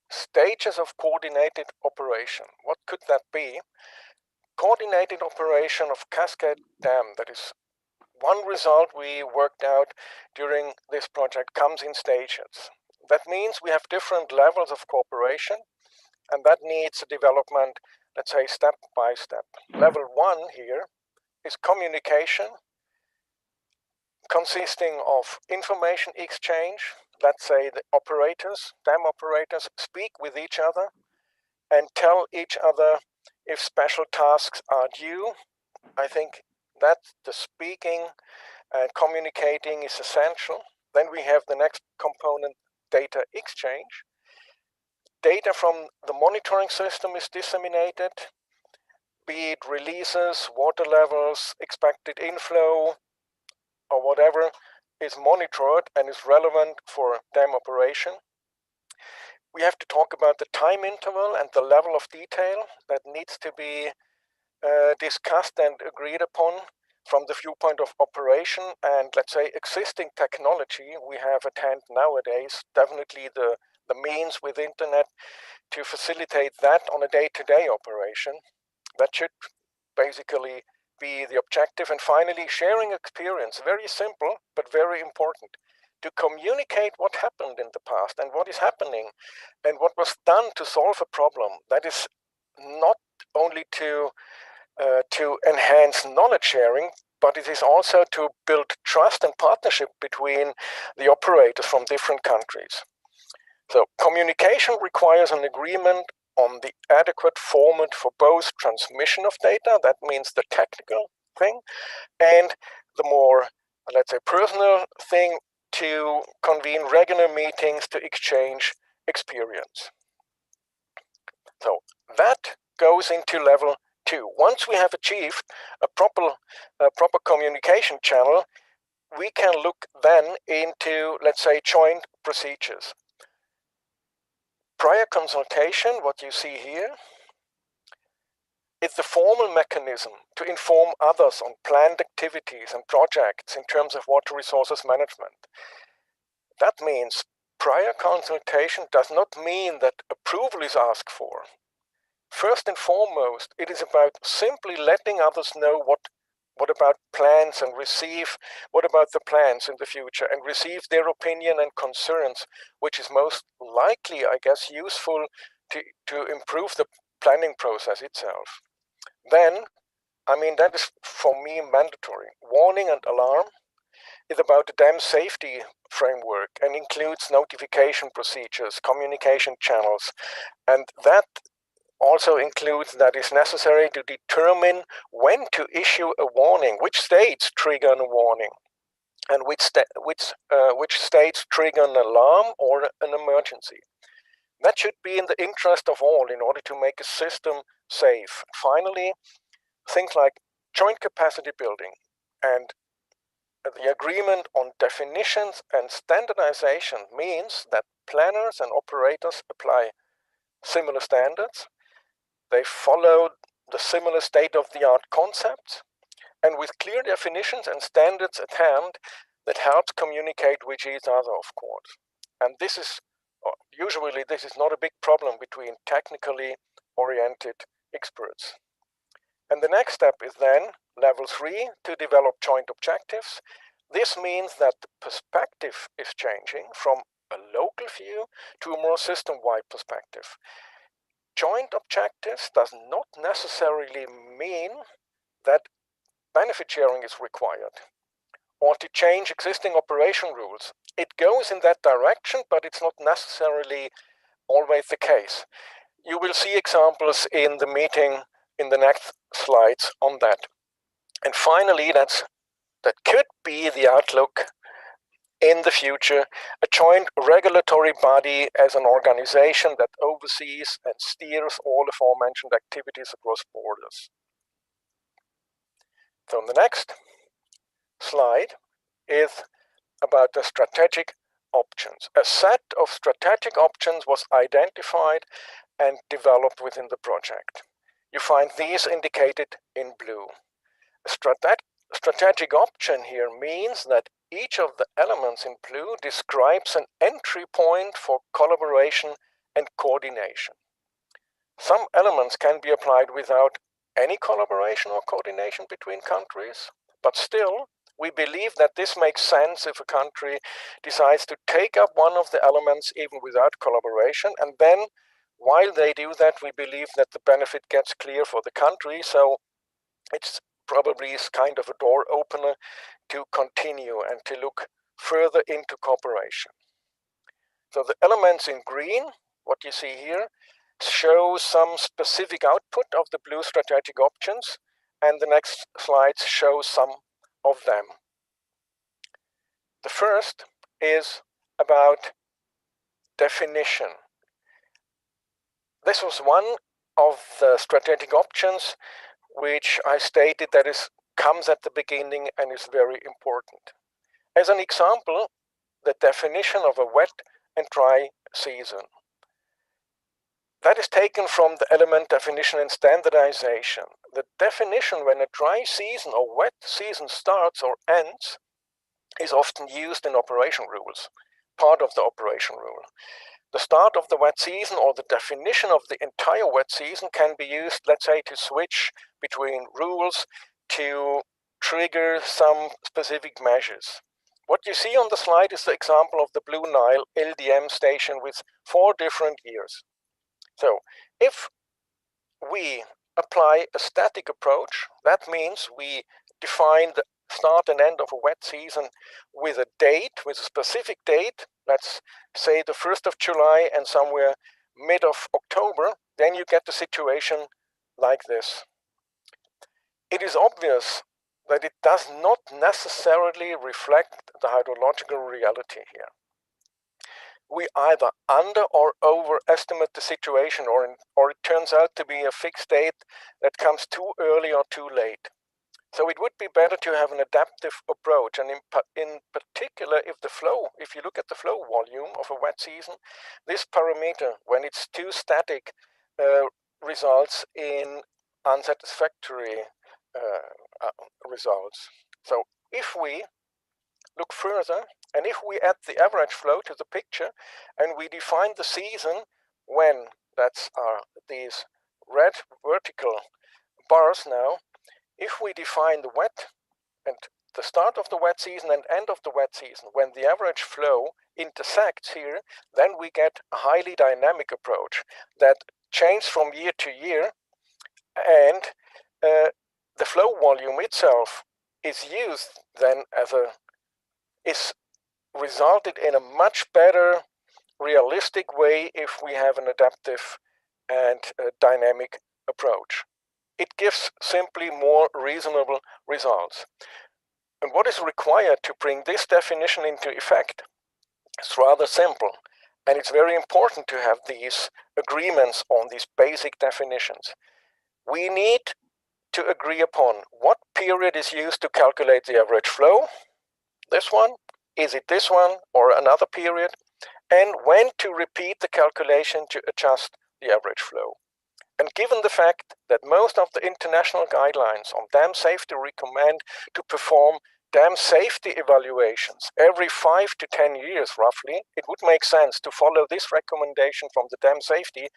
stages of coordinated operation, what could that be? Coordinated operation of Cascade Dam, that is one result we worked out during this project, comes in stages. That means we have different levels of cooperation, and that needs a development, let's say, step by step. Level 1 here is communication, consisting of information exchange. Let's say the operators, dam operators, speak with each other and tell each other if special tasks are due. I think that the speaking and communicating is essential. Then we have the next component, data exchange. Data from the monitoring system is disseminated, be it releases, water levels, expected inflow, or whatever is monitored and is relevant for dam operation. We have to talk about the time interval and the level of detail that needs to be discussed and agreed upon from the viewpoint of operation and, let's say, existing technology we have at hand nowadays. Definitely the means with internet to facilitate that on a day-to-day operation. That should basically be the objective. And finally, sharing experience, very simple but very important, to communicate what happened in the past and what is happening and what was done to solve a problem. That is not only to enhance knowledge sharing, but it is also to build trust and partnership between the operators from different countries. So communication requires an agreement on the adequate format for both transmission of data, that means the technical thing, and the more, let's say, personal thing, to convene regular meetings to exchange experience. So that goes into level 2. Once we have achieved a proper communication channel, we can look then into, let's say, joint procedures. Prior consultation, what you see here, is the formal mechanism to inform others on planned activities and projects in terms of water resources management. That means prior consultation does not mean that approval is asked for. First and foremost, it is about simply letting others know what about plans and what about the plans in the future, and receive their opinion and concerns, which is most likely, I guess, useful to improve the planning process itself. Then, I mean, that is for me mandatory. Warning and alarm is about the dam safety framework and includes notification procedures, communication channels, and that also includes that it's necessary to determine when to issue a warning, which states trigger a warning, and which states trigger an alarm or an emergency. That should be in the interest of all in order to make a system safe. Finally, things like joint capacity building and the agreement on definitions and standardization means that planners and operators apply similar standards. They follow the similar state-of-the-art concepts, and with clear definitions and standards at hand, that helps communicate with each other, of course. And this is, usually this is not a big problem between technically oriented experts. And the next step is then level 3, to develop joint objectives. This means that the perspective is changing from a local view to a more system-wide perspective. Joint objectives does not necessarily mean that benefit sharing is required or to change existing operation rules. It goes in that direction, but it's not necessarily always the case. You will see examples in the meeting in the next slides on that. And finally, that could be the outlook in the future, a joint regulatory body as an organization that oversees and steers all aforementioned activities across borders. So the next slide is about the strategic options. A set of strategic options was identified and developed within the project. You find these indicated in blue. A strategic option here means that each of the elements in blue describes an entry point for collaboration and coordination. Some elements can be applied without any collaboration or coordination between countries, but still, we believe that this makes sense if a country decides to take up one of the elements even without collaboration, and then while they do that, we believe that the benefit gets clear for the country, so it's probably is kind of a door opener to continue and to look further into cooperation. So the elements in green, what you see here, show some specific output of the blue strategic options, and the next slides show some of them. The first is about definition. This was one of the strategic options which I stated that comes at the beginning and is very important. As an example, the definition of a wet and dry season. That is taken from the element definition and standardization. The definition when a dry season or wet season starts or ends is often used in operation rules, part of the operation rule. The start of the wet season or the definition of the entire wet season can be used, let's say, to switch between rules to trigger some specific measures. What you see on the slide is the example of the Blue Nile LDM station with 4 different years. So if we apply a static approach, that means we define the start and end of a wet season with a date, with a specific date, let's say the 1st of July and somewhere mid of October, then you get the situation like this. It is obvious that it does not necessarily reflect the hydrological reality here. We either under or overestimate the situation, or it turns out to be a fixed date that comes too early or too late. So it would be better to have an adaptive approach, and in particular if you look at the flow volume of a wet season, this parameter, when it's too static, results in unsatisfactory results. So if we look further, and if we add the average flow to the picture, and we define the season when, that's these red vertical bars now, if we define the wet and the start of the wet season and end of the wet season, when the average flow intersects here, then we get a highly dynamic approach that changes from year to year, and the flow volume itself is used then is resulted in a much better realistic way if we have an adaptive and dynamic approach. It gives simply more reasonable results. And what is required to bring this definition into effect is rather simple, and it's very important to have these agreements on these basic definitions. We need to agree upon what period is used to calculate the average flow. This one, is it this one or another period, and when to repeat the calculation to adjust the average flow. And given the fact that most of the international guidelines on dam safety recommend to perform dam safety evaluations every 5 to 10 years roughly, it would make sense to follow this recommendation from the dam safety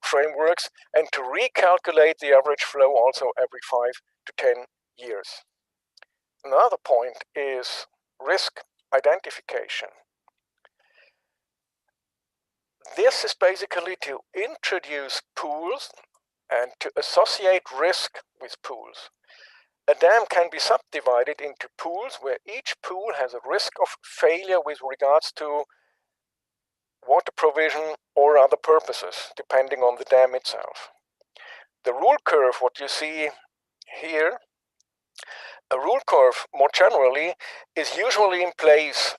frameworks and to recalculate the average flow also every 5 to 10 years. Another point is risk identification. This is basically to introduce pools and to associate risk with pools. A dam can be subdivided into pools where each pool has a risk of failure with regards to water provision or other purposes, depending on the dam itself. The rule curve, what you see here, a rule curve more generally is usually in place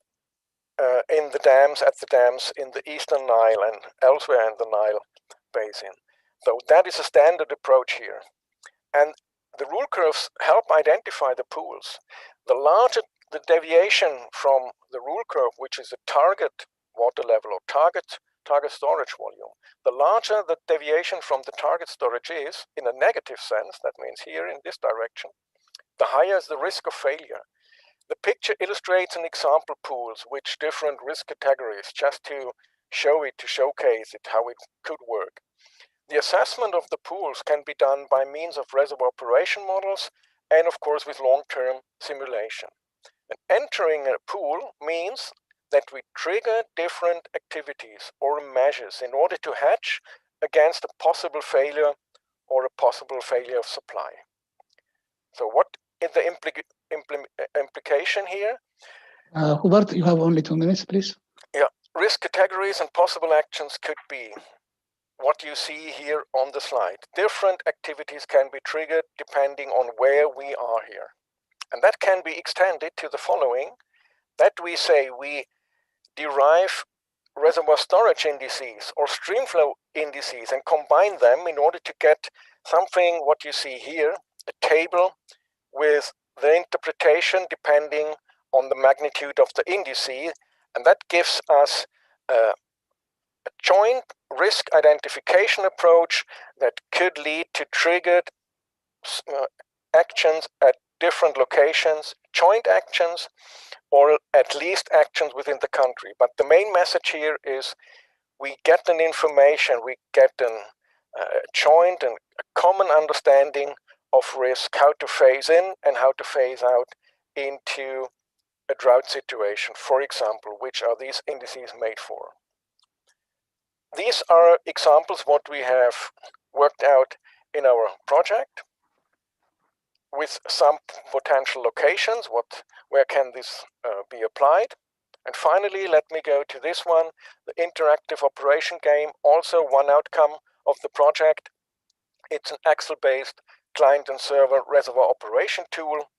in the dams, at the dams in the Eastern Nile and elsewhere in the Nile Basin. So that is a standard approach here. And the rule curves help identify the pools. The larger the deviation from the rule curve, which is a target water level or target storage volume, the larger the deviation from the target storage is, in a negative sense, that means here in this direction, the higher is the risk of failure. The picture illustrates an example pools which different risk categories, just to show it, to showcase it, how it could work. The assessment of the pools can be done by means of reservoir operation models and of course with long-term simulation. And entering a pool means that we trigger different activities or measures in order to hedge against a possible failure or a possible failure of supply. So what is the implication here? Hubert, you have only 2 minutes, please. Yeah, risk categories and possible actions could be what you see here on the slide. Different activities can be triggered depending on where we are here. And that can be extended to the following, that we say we derive reservoir storage indices or streamflow indices and combine them in order to get something, what you see here, a table with the interpretation depending on the magnitude of the indice, and that gives us a joint risk identification approach that could lead to triggered actions at different locations, joint actions, or at least actions within the country. But the main message here is we get an information, we get a joint and a common understanding of risk, how to phase in and how to phase out into a drought situation, for example, which are these indices made for. These are examples what we have worked out in our project with some potential locations, where can this be applied. And finally, let me go to this one, the interactive operation game, also one outcome of the project. It's an Excel-based client and server reservoir operation tool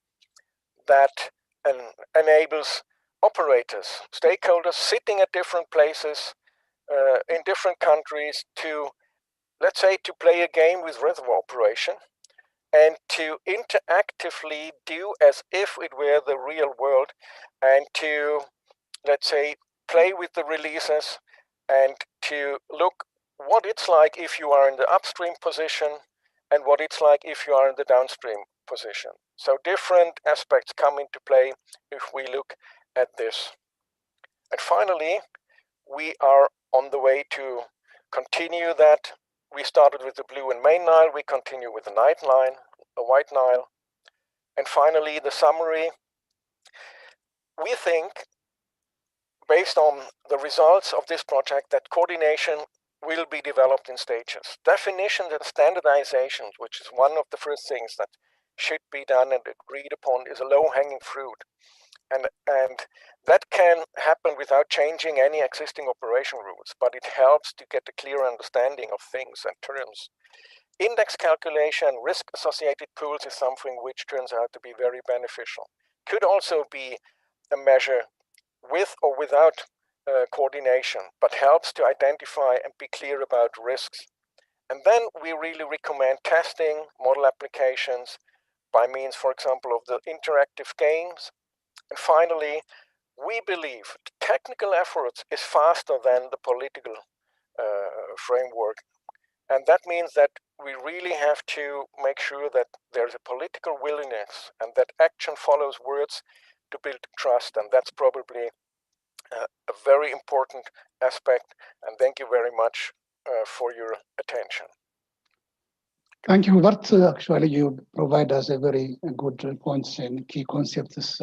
that enables operators, stakeholders sitting at different places in different countries to, let's say, to play a game with reservoir operation and to interactively do as if it were the real world and to, let's say, play with the releases and to look what it's like if you are in the upstream position and what it's like if you are in the downstream position. So different aspects come into play if we look at this. And finally, we are on the way to continue that. We started with the Blue and Main Nile, we continue with the White Nile. And finally, the summary. We think, based on the results of this project, that coordination will be developed in stages. Definition and standardization, which is one of the first things that should be done and agreed upon, is a low-hanging fruit. And that can happen without changing any existing operation rules, but it helps to get a clear understanding of things and terms. Index calculation, risk-associated pools is something which turns out to be very beneficial. Could also be a measure with or without coordination, but helps to identify and be clear about risks. And then we really recommend testing model applications by means, for example, of the interactive games. And finally, we believe technical efforts is faster than the political framework. And that means that we really have to make sure that there's a political willingness and that action follows words to build trust. And that's probably a very important aspect. And thank you very much for your attention. Thank you, Hubert. Actually, you provide us a very good points and key concepts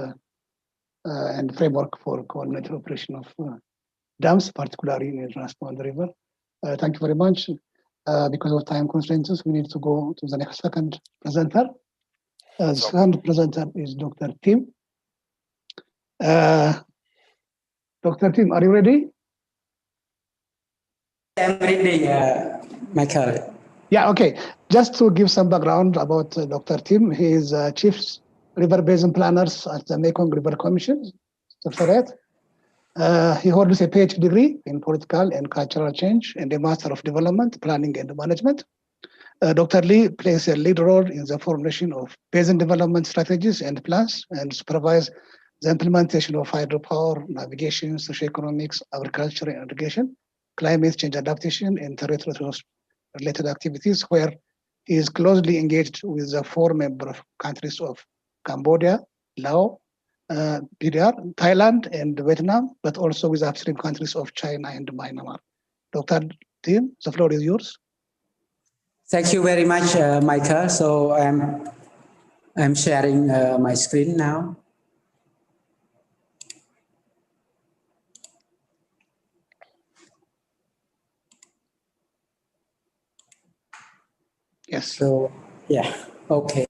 and framework for coordinated operation of dams, particularly in the Transponder River. Thank you very much. Because of time constraints, we need to go to the next second presenter. The second presenter is Dr. Tim. Dr. Tim, are you ready? I'm ready, Michael. Yeah, okay. Just to give some background about Dr. Tim, he is Chief River Basin Planners at the Mekong River Commission, Secretariat. He holds a PhD degree in political and cultural change and a Master of Development, Planning and Management. Dr. Lee plays a lead role in the formulation of basin development strategies and plans and supervise the implementation of hydropower, navigation, socioeconomics, agriculture and irrigation, climate change adaptation, and territory-related activities, where he is closely engaged with the 4 member countries of Cambodia, Laos, PDR, Thailand, and Vietnam, but also with upstream countries of China and Myanmar. Dr. Tim, the floor is yours. Thank you very much, Michael. So I'm sharing my screen now. Yes. So yeah, okay.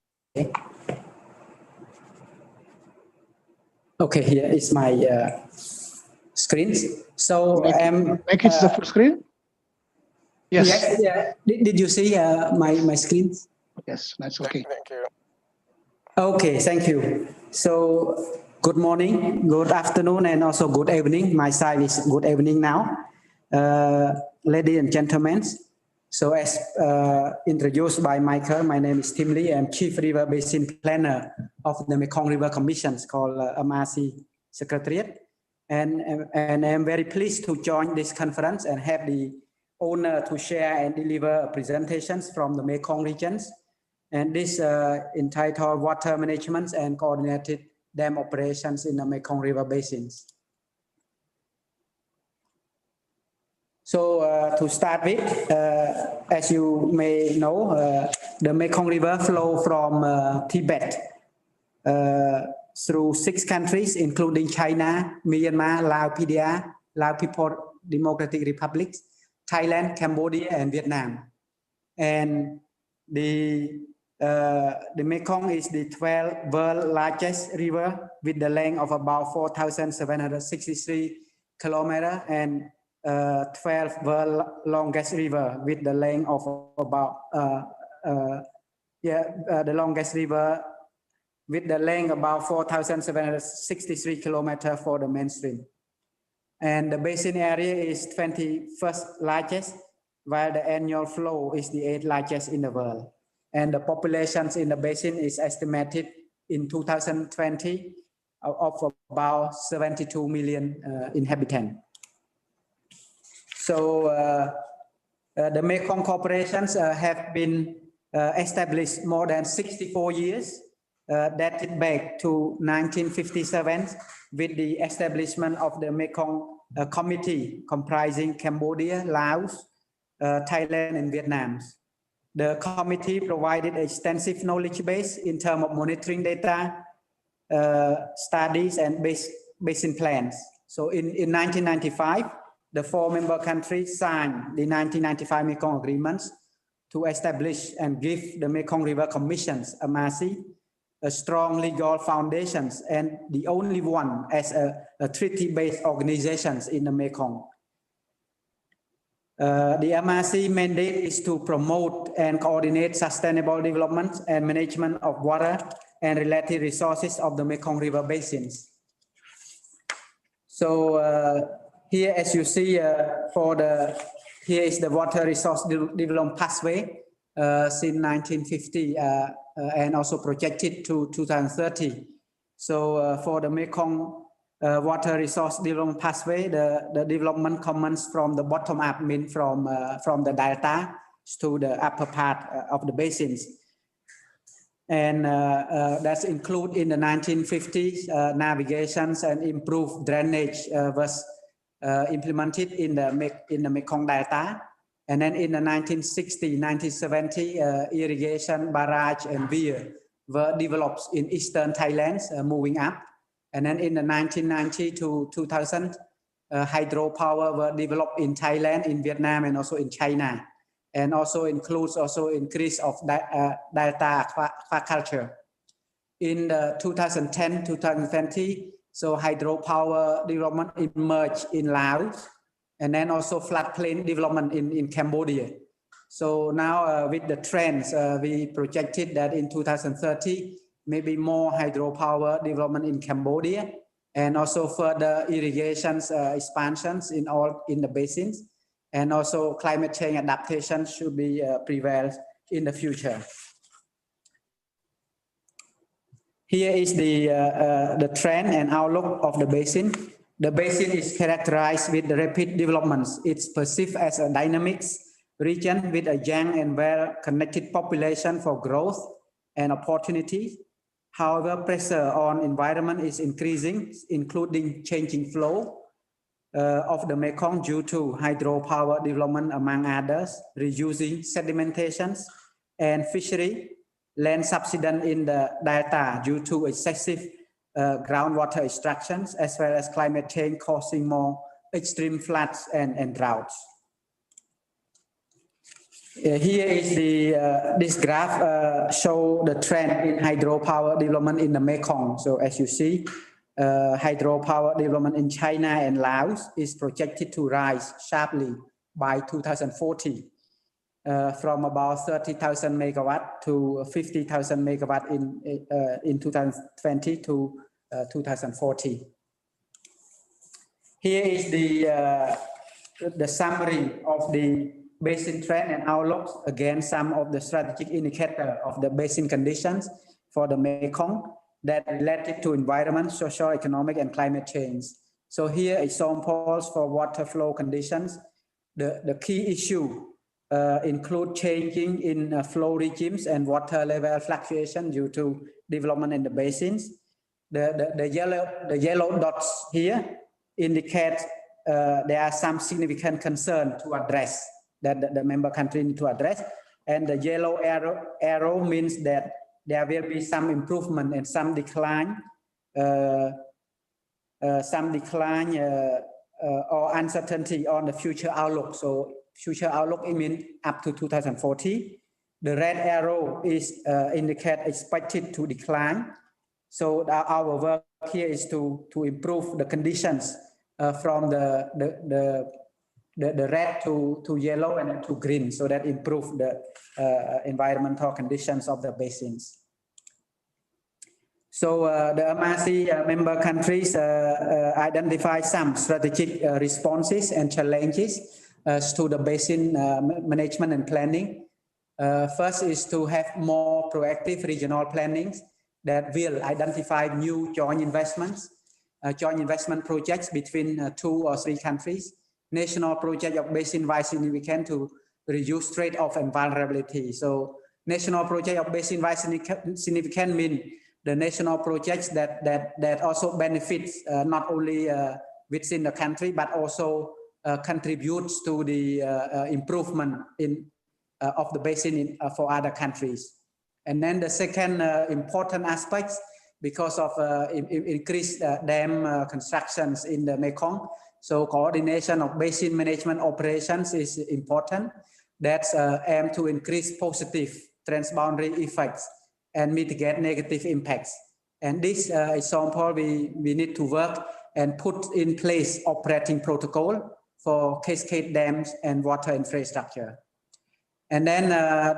Okay, here is my screen. So make it the full screen. Yes. Yes. Yeah. Did you see my screen? Yes, that's okay. Thank you. Okay, thank you. So good morning, good afternoon, and also good evening. My side is good evening now. Ladies and gentlemen, so as introduced by Michael, my name is Tim Lee. I'm Chief River Basin Planner of the Mekong River Commission called MRC Secretariat. And I'm very pleased to join this conference and have the honor to share and deliver presentations from the Mekong regions. And this entitled Water Management and Coordinated Dam Operations in the Mekong River Basins. So to start with, as you may know, the Mekong River flows from Tibet through 6 countries, including China, Myanmar, Laos, PDR, Laos People's Democratic Republic, Thailand, Cambodia, and Vietnam. And the Mekong is the 12th world largest river with the length of about 4,763 kilometers and 12th world longest river with the length of about the longest river with the length about 4,763 kilometers for the mainstream. And the basin area is 21st largest, while the annual flow is the 8th largest in the world. And the populations in the basin is estimated in 2020 of about 72 million inhabitants. So the Mekong corporations have been established more than 64 years, dated back to 1957 with the establishment of the Mekong Committee comprising Cambodia, Laos, Thailand, and Vietnam. The committee provided extensive knowledge base in terms of monitoring data, studies, and basin plans. So in 1995, the 4 member countries signed the 1995 Mekong Agreements to establish and give the Mekong River Commissions, MRC, a strong legal foundations and the only one as a treaty-based organizations in the Mekong. The MRC mandate is to promote and coordinate sustainable development and management of water and related resources of the Mekong River basins. So here, as you see, here is the water resource development pathway since 1950 and also projected to 2030. So for the Mekong water resource development pathway, the development commences from the bottom up, means from the delta to the upper part of the basins. And that's included in the 1950s navigations and improved drainage was implemented in the Mekong Delta. And then in the 1960, 1970, irrigation, barrage, and weir were developed in eastern Thailand, moving up. And then in the 1990 to 2000, hydropower were developed in Thailand, in Vietnam, and also in China. And also includes also increase of delta aquaculture. In the 2010, 2020, so hydropower development emerged in Laos, and then also floodplain development in Cambodia. So now with the trends, we projected that in 2030, maybe more hydropower development in Cambodia, and also further irrigations expansions in the basins, and also climate change adaptation should be prevailed in the future. Here is the trend and outlook of the basin. The basin is characterized with the rapid developments. It's perceived as a dynamic region with a young and well-connected population for growth and opportunity. However, pressure on environment is increasing, including changing flow of the Mekong due to hydropower development, among others, reducing sedimentations and fishery, land subsidence in the delta due to excessive groundwater extractions, as well as climate change causing more extreme floods and droughts. Here is this graph show the trend in hydropower development in the Mekong. So as you see, hydropower development in China and Laos is projected to rise sharply by 2040, from about 30,000 megawatt to 50,000 megawatt in 2020 to 2040. Here is the summary of the basin trend and outlooks. Again, some of the strategic indicators of the basin conditions for the Mekong that related to environment, social, economic, and climate change. So here examples for water flow conditions. The key issue include changing in flow regimes and water level fluctuation due to development in the basins. The yellow dots here indicate there are some significant concern to address that the member country need to address, and the yellow arrow means that there will be some improvement and some decline or uncertainty on the future outlook. So future outlook, it means up to 2040. The red arrow is indicate expected to decline. So our work here is to improve the conditions from the red to yellow and then to green, so that improve the environmental conditions of the basins. So the MRC member countries identify some strategic responses and challenges to the basin management and planning. First is to have more proactive regional plannings that will identify new joint investment projects between 2 or 3 countries. National project of basin-wide significance to reduce trade-off and vulnerability. So national project of basin-wide significance mean the national projects that also benefits not only within the country, but also contributes to the improvement of the basin for other countries. And then the second important aspect, because of increased dam constructions in the Mekong, so coordination of basin management operations is important. That's aim to increase positive transboundary effects and mitigate negative impacts. And this example, we need to work and put in place operating protocol for cascade dams and water infrastructure. And then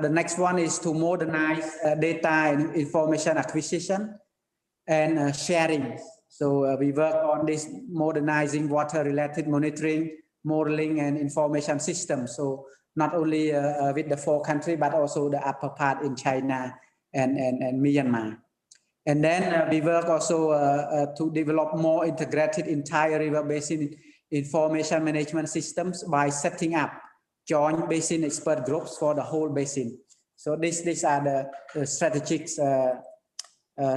the next one is to modernize data and information acquisition and sharing. So we work on this modernizing water-related monitoring, modeling, and information systems. So not only with the 4 countries, but also the upper part in China and Myanmar. And then we work also to develop more integrated entire river basin information management systems by setting up joint basin expert groups for the whole basin. So these are the strategic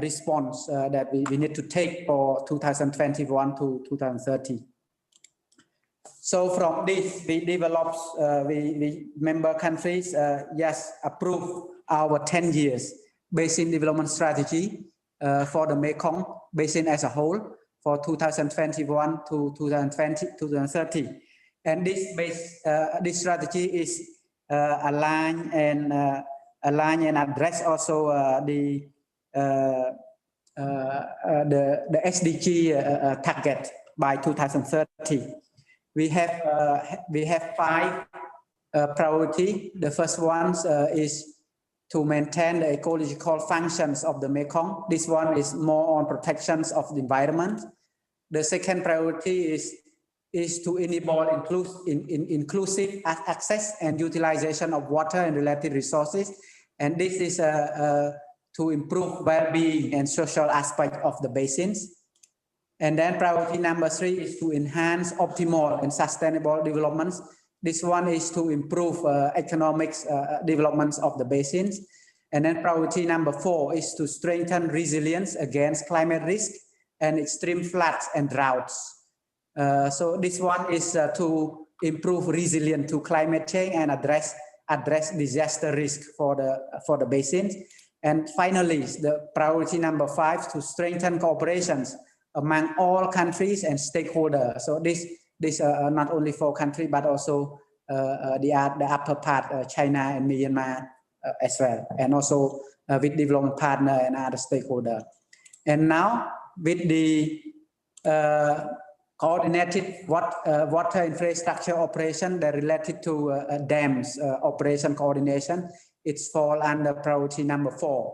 response that we need to take for 2021 to 2030. So from this, we developed, we member countries, yes, approve our 10 years basin development strategy for the Mekong basin as a whole for 2021 to 2030. And this strategy is aligned and address also the SDG target by 2030. We have 5 priority. The first one is to maintain the ecological functions of the Mekong. This one is more on protections of the environment. The second priority is to enable inclusive access and utilization of water and related resources. And this is to improve well-being and social aspect of the basins. And then priority number 3 is to enhance optimal and sustainable developments. This one is to improve economic developments of the basins. And then priority number 4 is to strengthen resilience against climate risk and extreme floods and droughts. So this one is to improve resilience to climate change and address disaster risk for the basins. And finally, the priority number 5 to strengthen cooperations among all countries and stakeholders. So this not only for country but also the upper part, China and Myanmar as well, and also with development partner and other stakeholders. And now with the coordinated water infrastructure operation that related to dams operation coordination, it's fall under priority number 4,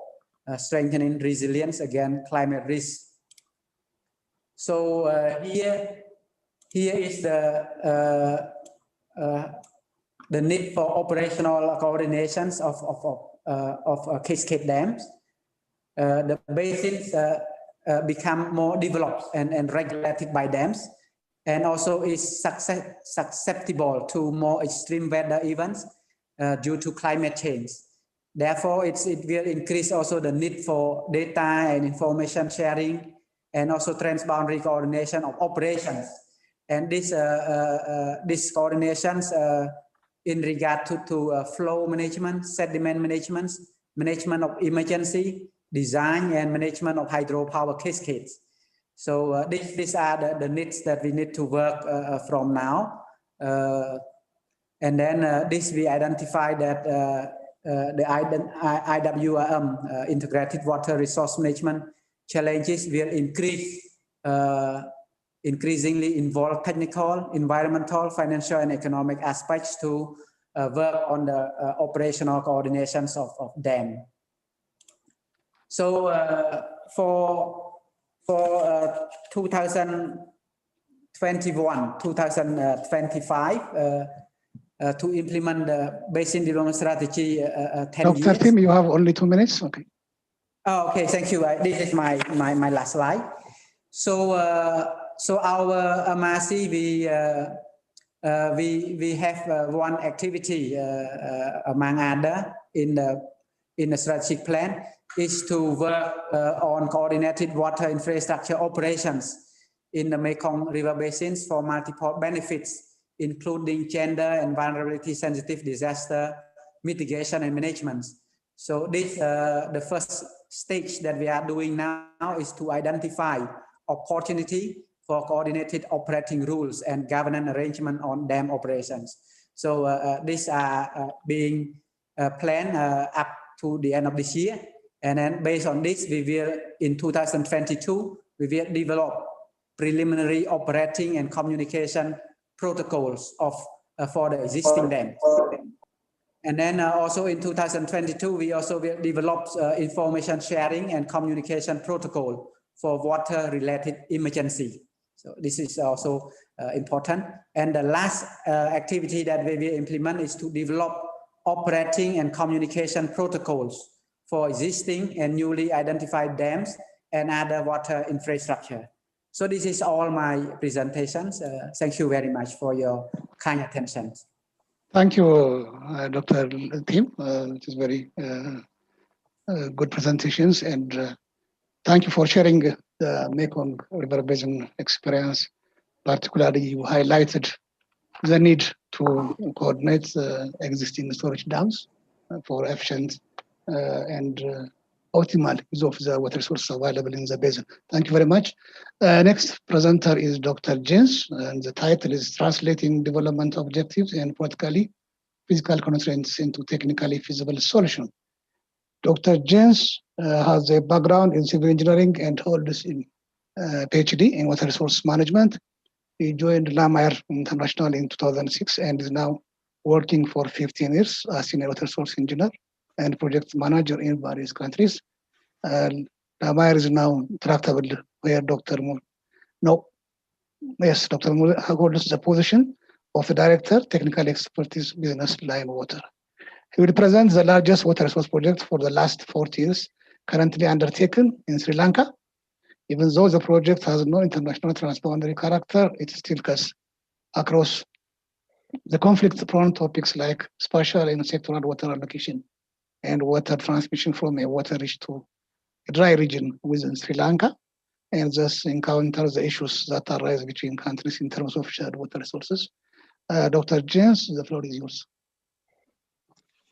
strengthening resilience against climate risk. So here is the need for operational coordinations of cascade dams. The basins become more developed and regulated by dams, and also is susceptible to more extreme weather events due to climate change. Therefore, it will increase also the need for data and information sharing, and also transboundary coordination of operations. And these coordinations in regard to flow management, sediment management, management of emergency, design and management of hydropower cascades. So these are the needs that we need to work from now. And then this we identify that the IWRM, integrated water resource management challenges will increasingly involve technical, environmental, financial, and economic aspects to work on the operational coordinations of dam. So for 2021-2025, to implement the basin development strategy 10 years. Dr. Tim, you have only 2 minutes. Okay. Oh, okay, thank you. This is my last slide. So so our MRC, we have one activity among other in the strategic plan is to work on coordinated water infrastructure operations in the Mekong River basins for multiple benefits, including gender and vulnerability sensitive disaster mitigation and management. So this the first stage that we are doing now is to identify opportunity for coordinated operating rules and governance arrangement on dam operations. So these are being planned up to the end of this year. And then based on this, we will, in 2022, we will develop preliminary operating and communication protocols for the existing dams. And then also in 2022, we also will develop information sharing and communication protocol for water-related emergency. So this is also important. And the last activity that we will implement is to develop operating and communication protocols for existing and newly identified dams and other water infrastructure. So this is all my presentations. Thank you very much for your kind attention. Thank you, Dr. Tim. It is very good presentations, and thank you for sharing the Mekong River Basin experience. Particularly, you highlighted the need to coordinate existing storage dams for efficient and optimal use of the water source available in the basin. Thank you very much. Next presenter is Dr. Jens, and the title is Translating Development Objectives and Politically Physical Constraints into Technically Feasible Solution. Dr. Jens has a background in civil engineering and holds a PhD in water resource management. He joined Lamar International in 2006 and is now working for 15 years as senior water resource engineer and project manager in various countries. Lamar is now tractable where Dr. Moore holds the position of the Director, Technical Expertise Business Line Water. He will present the largest water resource project for the last 40 years currently undertaken in Sri Lanka. Even though the project has no international transboundary character, it still cuts across the conflict-prone topics like spatial and sectoral water allocation and water transmission from a water-rich to a dry region within Sri Lanka, and thus encounter the issues that arise between countries in terms of shared water resources. Dr. James, the floor is yours.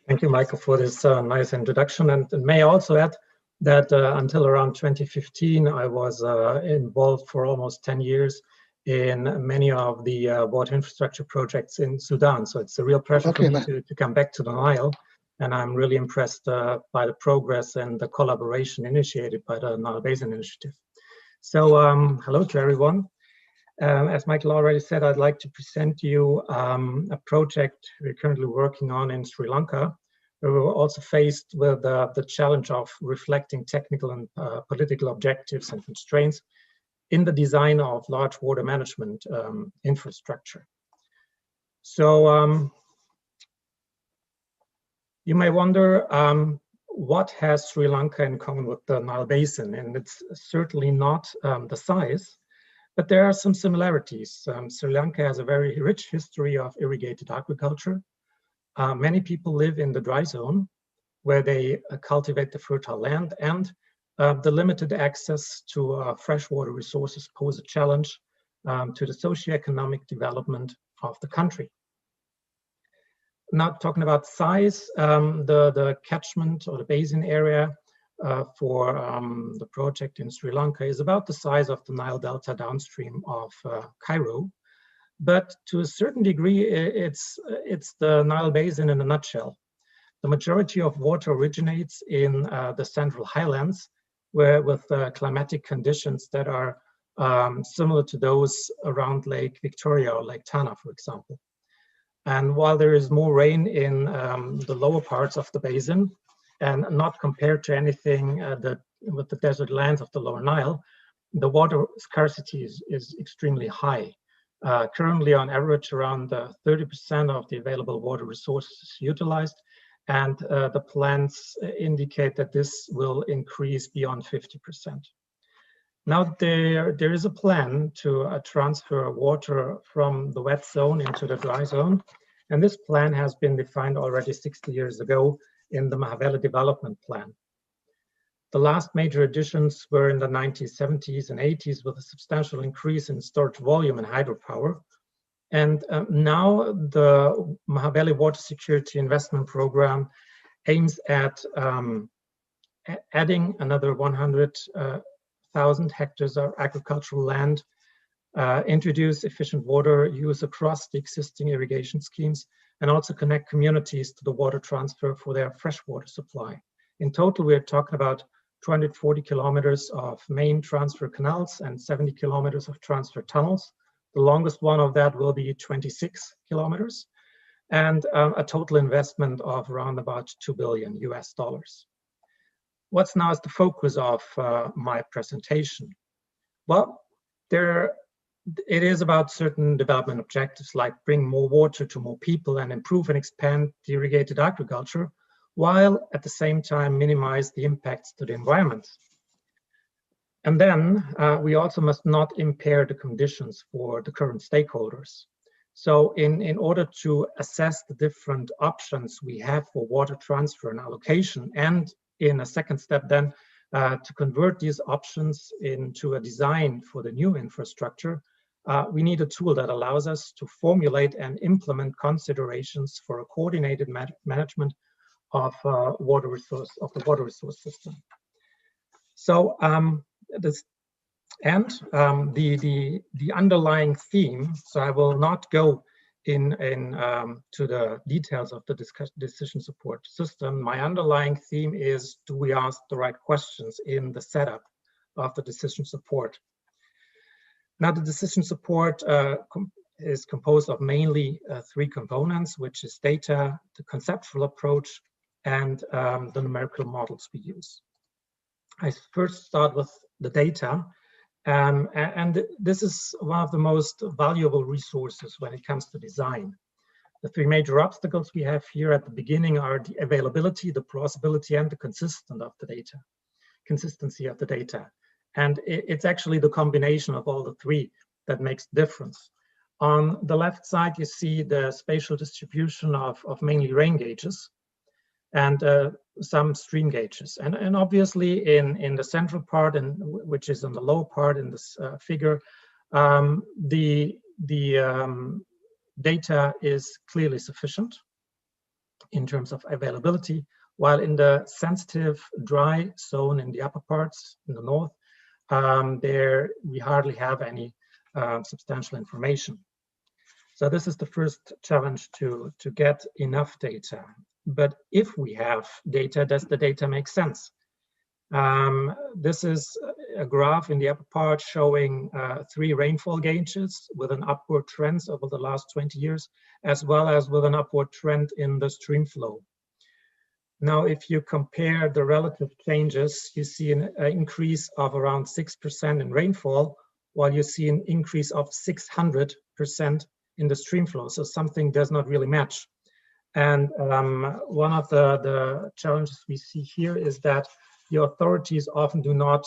Thank you, Michael, for this nice introduction. And may I also add that until around 2015, I was involved for almost 10 years in many of the water infrastructure projects in Sudan. So it's a real pleasure for me to come back to the Nile. And I'm really impressed by the progress and the collaboration initiated by the Nile Basin Initiative. So hello to everyone. As Michael already said, I'd like to present you a project we're currently working on in Sri Lanka, where we were also faced with the challenge of reflecting technical and political objectives and constraints in the design of large water management infrastructure. So you may wonder, what has Sri Lanka in common with the Nile Basin? And it's certainly not the size, but there are some similarities. Sri Lanka has a very rich history of irrigated agriculture. Many people live in the dry zone, where they cultivate the fertile land, and the limited access to freshwater resources pose a challenge to the socioeconomic development of the country. Now, talking about size, the catchment or the basin area for the project in Sri Lanka is about the size of the Nile Delta downstream of Cairo. But to a certain degree, it's the Nile Basin in a nutshell. The majority of water originates in the central highlands, where with climatic conditions that are similar to those around Lake Victoria or Lake Tana, for example. And while there is more rain in the lower parts of the basin, and not compared to anything with the desert lands of the lower Nile, the water scarcity is extremely high. Currently, on average, around 30% of the available water resources is utilized, and the plans indicate that this will increase beyond 50%. Now, there is a plan to transfer water from the wet zone into the dry zone, and this plan has been defined already 60 years ago in the Mahaveli Development Plan. The last major additions were in the 1970s and 80s with a substantial increase in storage volume and hydropower. And now the Mahaveli Water Security Investment Program aims at adding another 100,000 hectares of agricultural land, introduce efficient water use across the existing irrigation schemes, and also connect communities to the water transfer for their freshwater supply. In total, we're talking about 240 kilometers of main transfer canals and 70 kilometers of transfer tunnels. The longest one of that will be 26 kilometers, and a total investment of around about $2 billion US. What's now is the focus of my presentation? Well, it is about certain development objectives like bring more water to more people and improve and expand the irrigated agriculture, while at the same time minimize the impacts to the environment. And then we also must not impair the conditions for the current stakeholders. So in order to assess the different options we have for water transfer and allocation, and in a second step then to convert these options into a design for the new infrastructure, we need a tool that allows us to formulate and implement considerations for a coordinated management of the water resource system. So the underlying theme. So I will not go to the details of the decision support system. My underlying theme is: do we ask the right questions in the setup of the decision support? Now, the decision support is composed of mainly three components, which is data, the conceptual approach, and the numerical models we use. I first start with the data, and this is one of the most valuable resources when it comes to design. The three major obstacles we have here at the beginning are the availability, the plausibility, and the consistency of the data. consistency of the data. And it's actually the combination of all the three that makes the difference. On the left side, you see the spatial distribution of mainly rain gauges and some stream gauges. And obviously in the central part, and which is on the low part in this figure, the data is clearly sufficient in terms of availability, while in the sensitive dry zone in the upper parts in the north, there we hardly have any substantial information. So this is the first challenge, to get enough data. But if we have data, does the data make sense? This is a graph in the upper part showing 3 rainfall gauges with an upward trend over the last 20 years, as well as with an upward trend in the stream flow. Now, if you compare the relative changes, you see an increase of around 6% in rainfall, while you see an increase of 600% in the stream flow. So something does not really match. And one of the challenges we see here is that the authorities often do not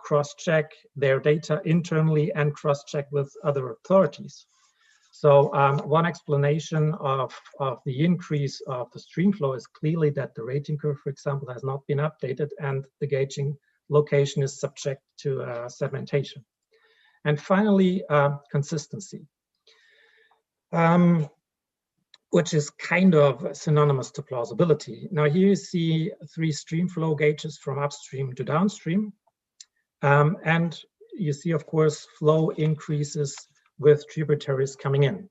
cross-check their data internally and cross-check with other authorities. So one explanation of the increase of the stream flow is clearly that the rating curve, for example, has not been updated and the gauging location is subject to sedimentation. And finally, consistency, which is kind of synonymous to plausibility. Now here you see 3 stream flow gauges from upstream to downstream. And you see, of course, flow increases with tributaries coming in.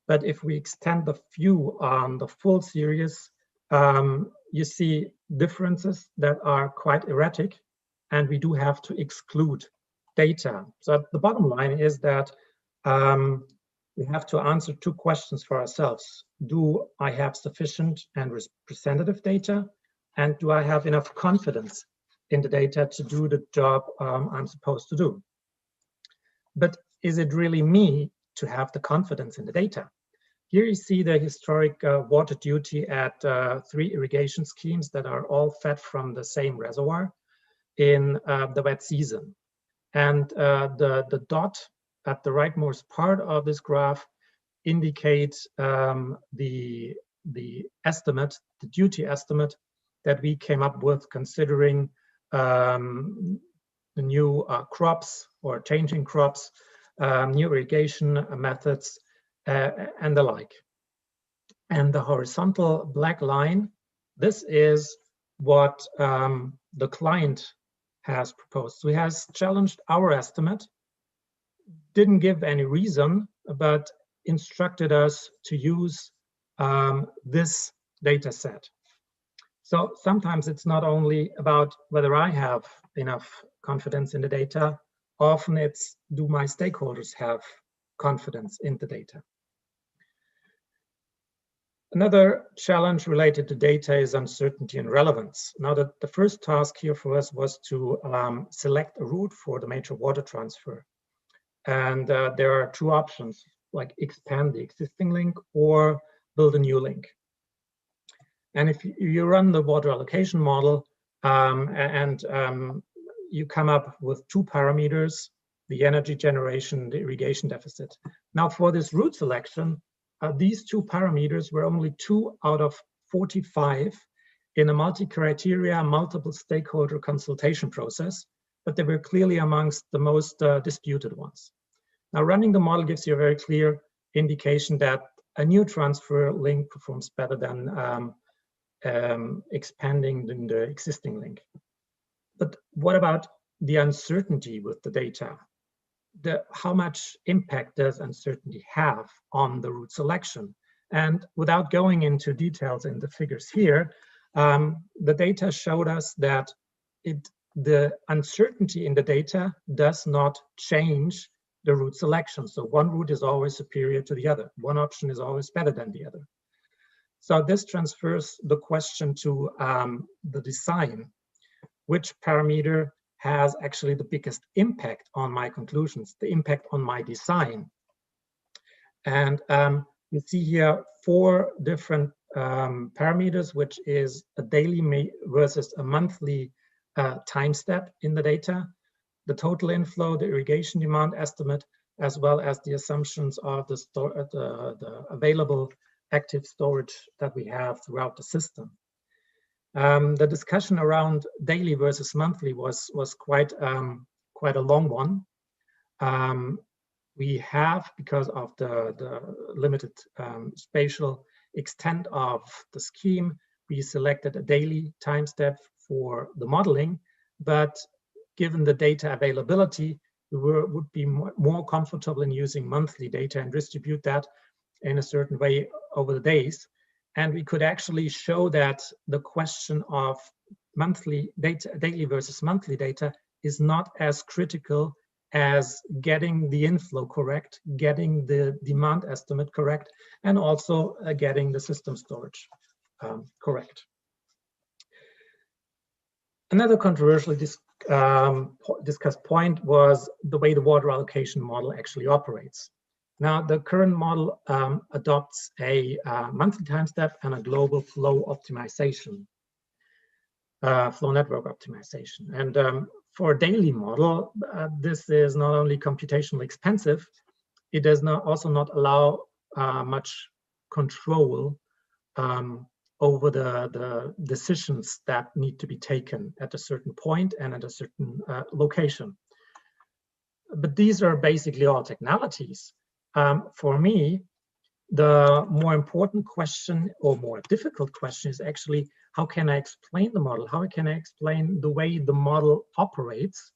But if we extend the view on the full series, you see differences that are quite erratic, and we do have to exclude data. So the bottom line is that we have to answer 2 questions for ourselves. Do I have sufficient and representative data? And do I have enough confidence in the data to do the job I'm supposed to do? But is it really me to have the confidence in the data? Here you see the historic water duty at 3 irrigation schemes that are all fed from the same reservoir in the wet season. And the dot at the rightmost part of this graph indicates the estimate, the duty estimate that we came up with considering the new crops or changing crops, new irrigation methods, and the like. And the horizontal black line, this is what the client has proposed. So he has challenged our estimate, didn't give any reason, but instructed us to use this data set. So sometimes it's not only about whether I have enough confidence in the data, often it's, do my stakeholders have confidence in the data? Another challenge related to data is uncertainty and relevance. Now, the first task here for us was to select a route for the major water transfer. And there are 2 options, like expand the existing link or build a new link. And if you run the water allocation model you come up with 2 parameters, the energy generation, the irrigation deficit. Now for this route selection, these 2 parameters were only 2 out of 45 in a multi-criteria, multiple stakeholder consultation process, but they were clearly amongst the most disputed ones. Now running the model gives you a very clear indication that a new transfer link performs better than expanding the existing link. But what about the uncertainty with the data? How much impact does uncertainty have on the route selection? And without going into details in the figures here, the data showed us that the uncertainty in the data does not change the route selection. So one route is always superior to the other. One option is always better than the other. So this transfers the question to the design. Which parameter has actually the biggest impact on my conclusions, the impact on my design? And you see here 4 different parameters, which is a daily versus a monthly time step in the data, the total inflow, the irrigation demand estimate, as well as the assumptions of the available active storage that we have throughout the system. The discussion around daily versus monthly was quite a long one. We have, because of the limited spatial extent of the scheme, we selected a daily time step for the modeling, but given the data availability, we would be more comfortable in using monthly data and distribute that in a certain way over the days. And we could actually show that the question of monthly data, daily versus monthly data, is not as critical as getting the inflow correct, getting the demand estimate correct, and also getting the system storage correct. Another controversially discussed point was the way the water allocation model actually operates. Now, the current model adopts a monthly time step and a global flow optimization, flow network optimization. And for a daily model, this is not only computationally expensive, it does also not allow much control over the decisions that need to be taken at a certain point and at a certain location. But these are basically all technicalities. For me, the more important question or more difficult question is actually, how can I explain the model? How can I explain the way the model operates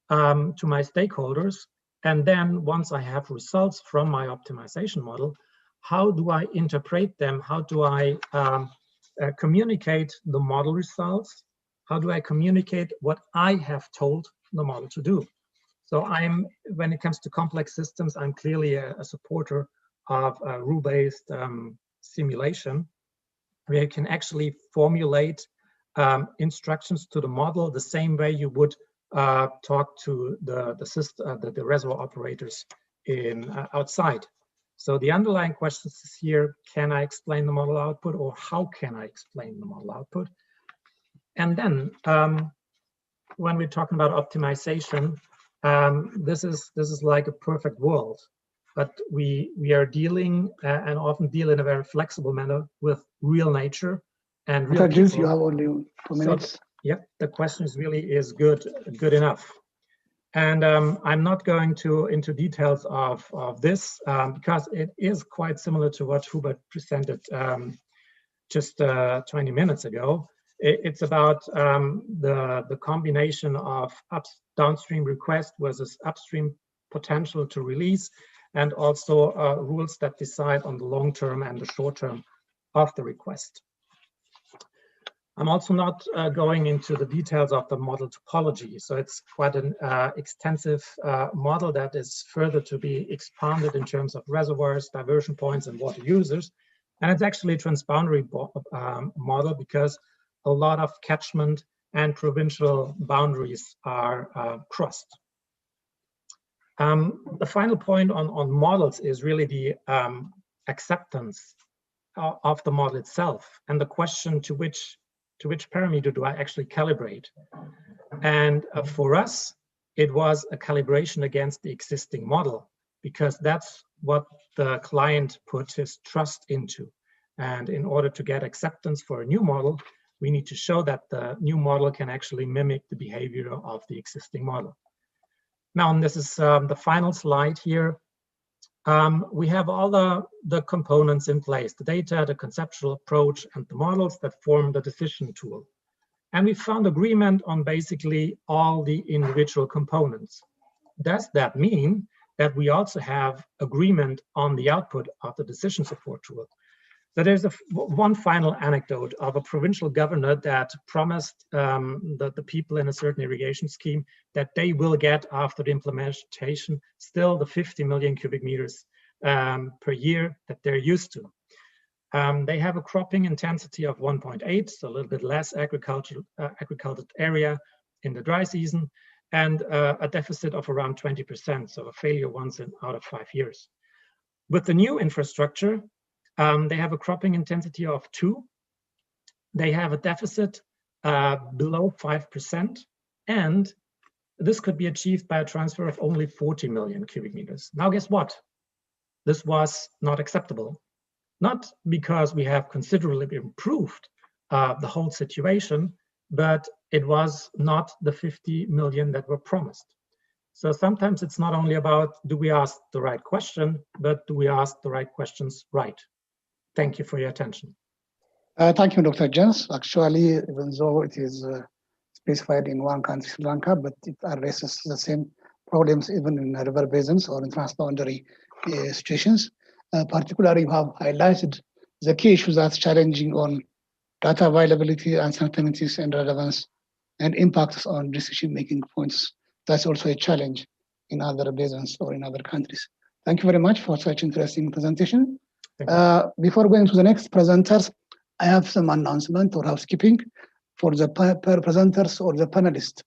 to my stakeholders? And then once I have results from my optimization model, how do I interpret them? How do I communicate the model results? How do I communicate what I have told the model to do? So when it comes to complex systems, I'm clearly a supporter of rule-based simulation, where you can actually formulate instructions to the model the same way you would talk to the reservoir operators outside. So the underlying questions is here: can I explain the model output, or how can I explain the model output? And then when we're talking about optimization, this is like a perfect world, but we are dealing and often deal in a very flexible manner with real nature and real people. You have only 2 minutes. So, yeah, the question is good enough. And I'm not going into details of this because it is quite similar to what Hubert presented just 20 minutes ago. It's about the combination of downstream request versus upstream potential to release, and also rules that decide on the long term and the short term of the request. I'm also not going into the details of the model topology. So it's quite an extensive model that is further to be expanded in terms of reservoirs, diversion points, and water users. And it's actually a transboundary model because a lot of catchment and provincial boundaries are crossed. The final point on models is really the acceptance of the model itself, and the question to which parameter do I actually calibrate? And for us, it was a calibration against the existing model, because that's what the client put his trust into. And in order to get acceptance for a new model, we need to show that the new model can actually mimic the behavior of the existing model. Now, and this is the final slide here. We have all the components in place: the data, the conceptual approach, and the models that form the decision tool. And we found agreement on basically all the individual components. Does that mean that we also have agreement on the output of the decision support tool? So there's one final anecdote of a provincial governor that promised the people in a certain irrigation scheme that they will get, after the implementation, still the 50 million cubic meters per year that they're used to. They have a cropping intensity of 1.8, so a little bit less agricultural area in the dry season, and a deficit of around 20%, so a failure once out of 5 years. With the new infrastructure, they have a cropping intensity of 2. They have a deficit below 5%, And this could be achieved by a transfer of only 40 million cubic meters. Now, guess what? This was not acceptable. Not because we have considerably improved the whole situation, but it was not the 50 million that were promised. So sometimes it's not only about do we ask the right question, but do we ask the right questions right? Thank you for your attention. Thank you, Dr. Jens. Actually, even though it is specified in one country, Sri Lanka, but it addresses the same problems even in river basins or in transboundary situations. Particularly, you have highlighted the key issues that's challenging on data availability, uncertainties, and relevance, and impacts on decision-making points. That's also a challenge in other basins or in other countries. Thank you very much for such interesting presentation. Before going to the next presenters, I have some announcement or housekeeping for the presenters or the panelists.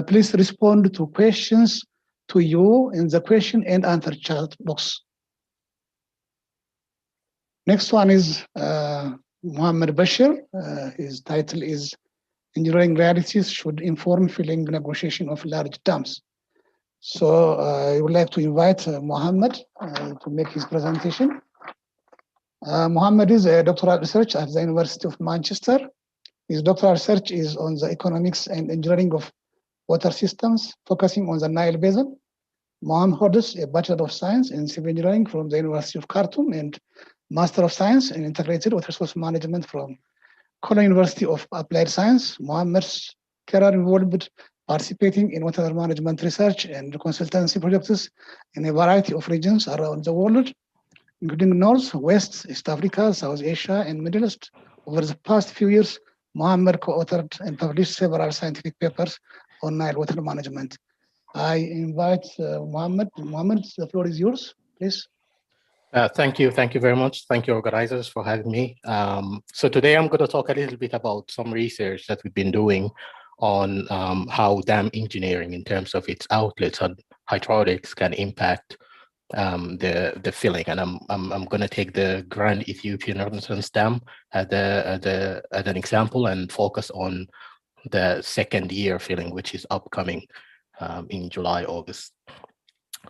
Please respond to questions to you in the question and answer chat box. Next one is Mohammed Bashir. His title is Engineering Realities Should Inform Filling Negotiation of Large Dams. So I would like to invite Mohammed to make his presentation. Mohammed is a doctoral research at the University of Manchester. His doctoral research is on the economics and engineering of water systems, focusing on the Nile Basin. Mohammed holds a Bachelor of Science in Civil Engineering from the University of Khartoum and Master of Science in Integrated Water Resource Management from Cologne University of Applied Science. Mohammed's career involved participating in water management research and consultancy projects in a variety of regions around the world, including North, West, East Africa, South Asia, and Middle East. Over the past few years, Mohammed co-authored and published several scientific papers on Nile water management. I invite Mohammed. Mohammed, the floor is yours, please. Thank you very much. Thank you, organizers, for having me. So today I'm going to talk a little bit about some research that we've been doing on how dam engineering in terms of its outlets and hydraulics can impact the filling. And I'm going to take the Grand Ethiopian Renaissance Dam as an example and focus on the second year filling, which is upcoming in July, August.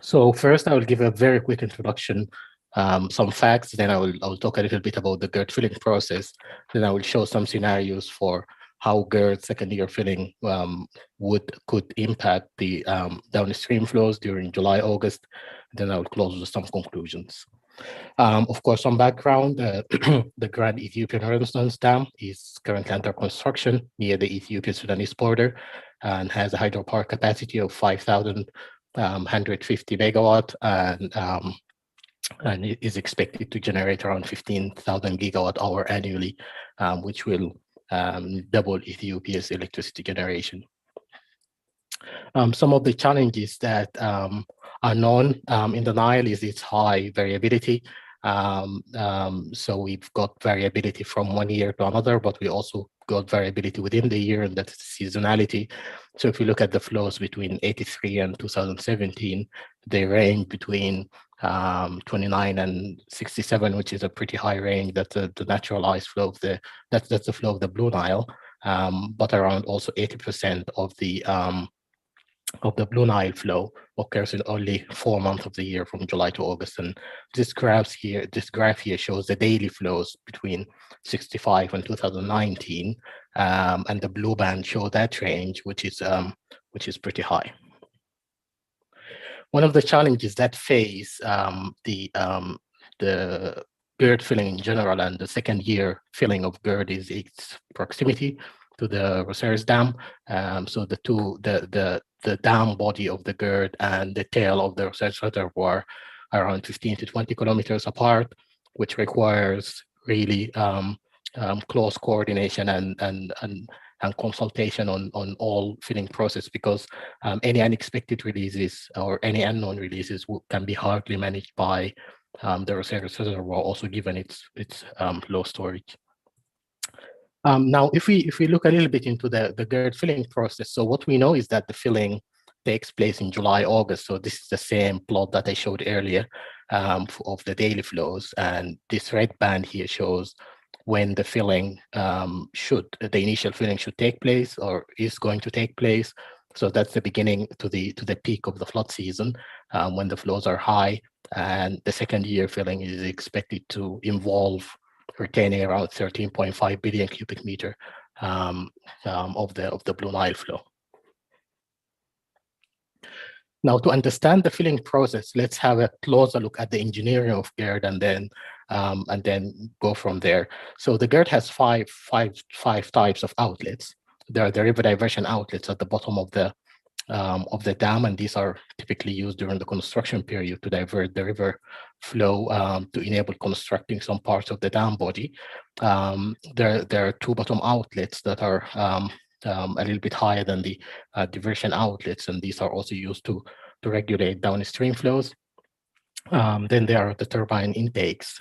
So first, I will give a very quick introduction, some facts, then I'll talk a little bit about the GERD filling process, then I will show some scenarios for how GERD second year filling could impact the downstream flows during July, August, then I will close with some conclusions. Of course, some background, the Grand Ethiopian Renaissance Dam is currently under construction near the Ethiopian-Sudanese border and has a hydropower capacity of 5,150 megawatt and it is expected to generate around 15,000 gigawatt hour annually, which will double Ethiopia's electricity generation. Some of the challenges that are known in the Nile is its high variability. So we've got variability from one year to another, but we also got variability within the year, and that's seasonality. So if you look at the flows between 83 and 2017, they range between 29 and 67, which is a pretty high range. That's the natural ice flow of that's the flow of the Blue Nile, but around also 80% of the Blue Nile flow occurs in only 4 months of the year, from July to August. And this graph here shows the daily flows between 65 and 2019, and the blue band show that range, which is pretty high. One of the challenges that face the GERD filling in general and the second year filling of GERD is its proximity to the reservoirs dam. So the dam body of the GERD and the tail of the reservoir are around 15 to 20 kilometers apart, which requires really close coordination and consultation on all filling process, because any unexpected releases or any unknown releases can be hardly managed by the reservoir, also given its low storage. Now, if we look a little bit into the GERD filling process, so what we know is that the filling takes place in July, August. So this is the same plot that I showed earlier of the daily flows, and this red band here shows when the filling the initial filling should take place or is going to take place. So that's the beginning to the peak of the flood season when the flows are high, and the second year filling is expected to involve retaining around 13.5 billion cubic meter of the Blue Nile flow. Now, to understand the filling process, let's have a closer look at the engineering of GERD and then go from there. So the GERD has five types of outlets. There are the river diversion outlets at the bottom of the dam, and these are typically used during the construction period to divert the river flow to enable constructing some parts of the dam body. There are two bottom outlets that are a little bit higher than the diversion outlets, and these are also used to regulate downstream flows. Then there are the turbine intakes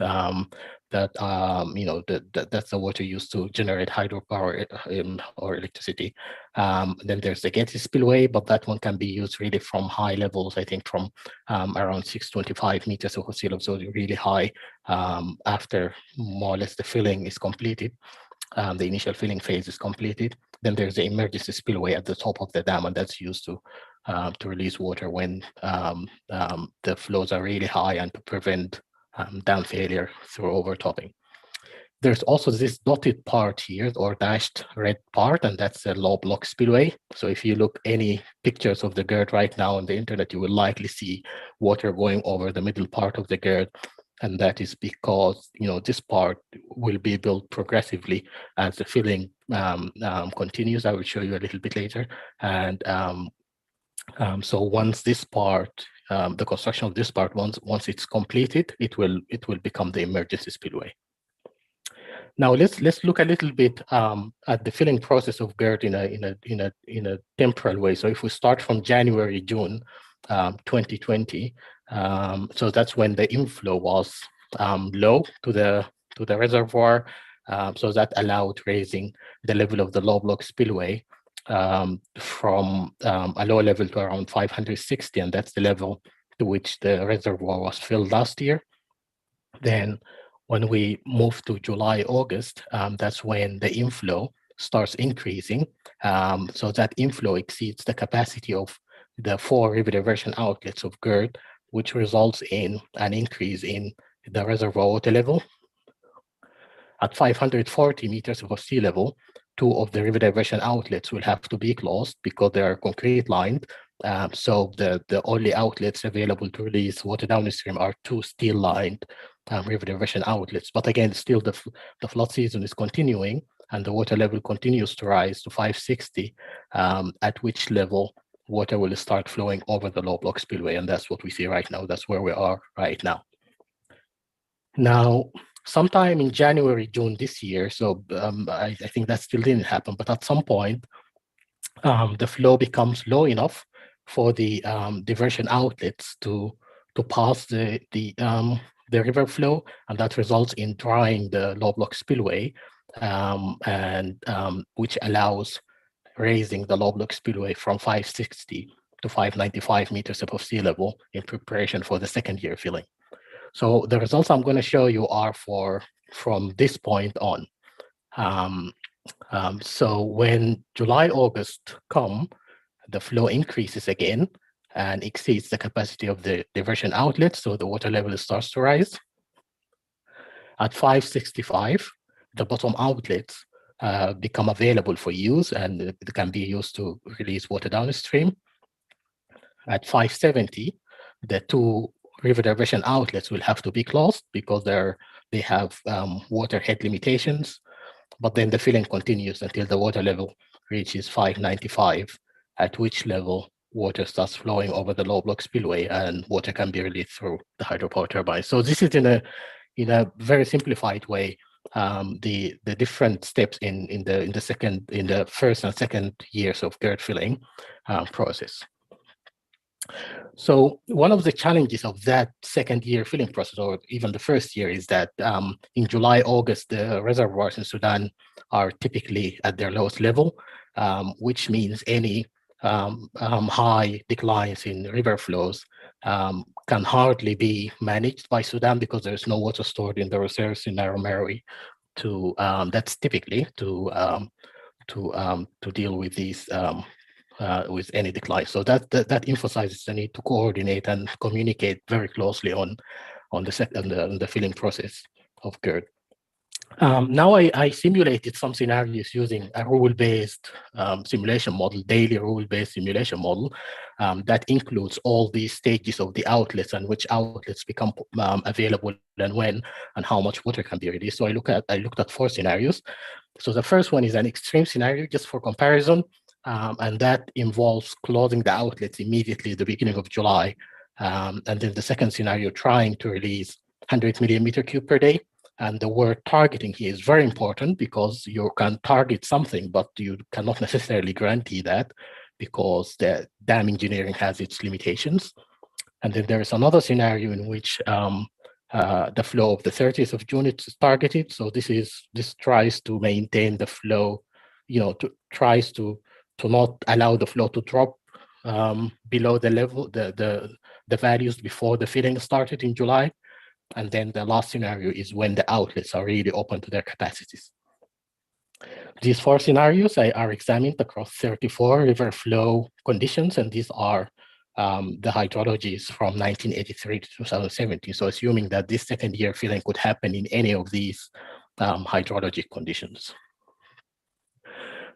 that's the water used to generate hydropower or electricity. Then there's the Getty spillway, but that one can be used really from high levels, I think from around 625 meters of sea level, so really high after more or less the filling is completed. The initial filling phase is completed. Then there's the emergency spillway at the top of the dam, and that's used to release water when the flows are really high and to prevent dam failure through overtopping. There's also this dotted part here, or dashed red part, and that's a low block spillway. So if you look any pictures of the GERD right now on the internet, you will likely see water going over the middle part of the GERD. And that is because this part will be built progressively as the filling continues. I will show you a little bit later. And so once this part, the construction of this part, once it's completed, it will become the emergency spillway. Now let's look a little bit at the filling process of GERD in a temporal way. So if we start from January, June 2020, so that's when the inflow was low to the reservoir, so that allowed raising the level of the low block spillway from a low level to around 560, and that's the level to which the reservoir was filled last year. Then when we move to July, August, that's when the inflow starts increasing. So that inflow exceeds the capacity of the 4 river diversion outlets of GERD, which results in an increase in the reservoir water level. At 540 meters above sea level, 2 of the river diversion outlets will have to be closed because they are concrete lined. So the only outlets available to release water downstream are 2 steel lined river diversion outlets. But again, still the flood season is continuing and the water level continues to rise to 560, at which level water will start flowing over the low block spillway. And that's what we see right now. That's where we are right now. Now, sometime in January, June this year, so I think that still didn't happen, but at some point, the flow becomes low enough for the diversion outlets to pass the river flow, and that results in drying the low block spillway, which allows raising the low block spillway from 560 to 595 meters above sea level in preparation for the second year filling. So the results I'm going to show you are from this point on. So when July, August come, the flow increases again and exceeds the capacity of the diversion outlets, so the water level starts to rise. At 565, the bottom outlets become available for use and it can be used to release water downstream. At 570, the 2 river diversion outlets will have to be closed because they have water head limitations, but then the filling continues until the water level reaches 595, at which level water starts flowing over the low block spillway and water can be released through the hydropower turbine. So this is in a very simplified way the different steps in the first and second years of GERD filling process. So one of the challenges of that second year filling process, or even the first year, is that in July, August, the reservoirs in Sudan are typically at their lowest level, which means any high declines in river flows can hardly be managed by Sudan because there's no water stored in the reserves in Narumeri that's typically to deal with these with any decline. So that emphasizes the need to coordinate and communicate very closely on the filling process of GERD. Now I simulated some scenarios using a rule-based simulation model, daily rule-based simulation model that includes all these stages of the outlets and which outlets become available and when, and how much water can be released. So I looked at 4 scenarios. So the first one is an extreme scenario, just for comparison, and that involves closing the outlets immediately at the beginning of July. And then the second scenario, trying to release 100 millimeter cube per day. And the word targeting here is very important because you can target something, but you cannot necessarily guarantee that because the dam engineering has its limitations. And then there is another scenario in which the flow of the 30th of June is targeted. So this tries to maintain the flow, tries to not allow the flow to drop below the level, the values before the filling started in July. And then the last scenario is when the outlets are really open to their capacities. These 4 scenarios are examined across 34 river flow conditions, and these are the hydrologies from 1983 to 2017. So assuming that this second year filling could happen in any of these hydrologic conditions.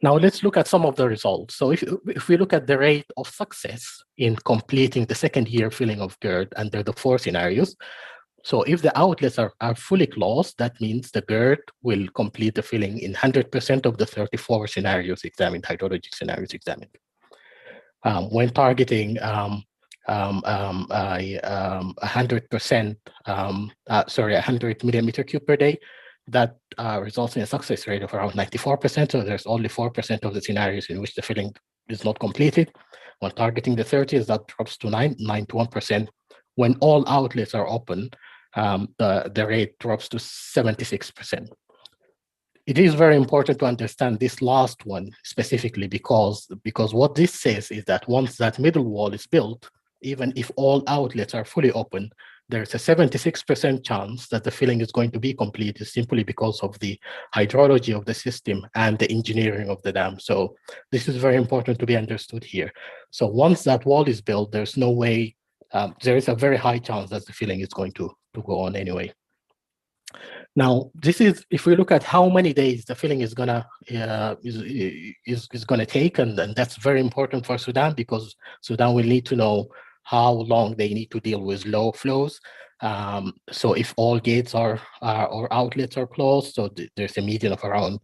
Now let's look at some of the results. So if we look at the rate of success in completing the second year filling of GERD under the 4 scenarios, so if the outlets are fully closed, that means the GERD will complete the filling in 100% of the 34 scenarios examined, hydrologic scenarios examined. When targeting 100 millimeter cube per day, that results in a success rate of around 94%. So there's only 4% of the scenarios in which the filling is not completed. When targeting the 30s, that drops to 91%. When all outlets are open, the rate drops to 76%. It is very important to understand this last one specifically because what this says is that once that middle wall is built, even if all outlets are fully open, there's a 76% chance that the filling is going to be completed simply because of the hydrology of the system and the engineering of the dam. So this is very important to be understood here. So once that wall is built, there's no way, there is a very high chance that the filling is going to go on anyway. Now, this is if we look at how many days the filling is gonna take, and that's very important for Sudan because Sudan will need to know how long they need to deal with low flows. So if all gates or outlets are closed, so there's a median of around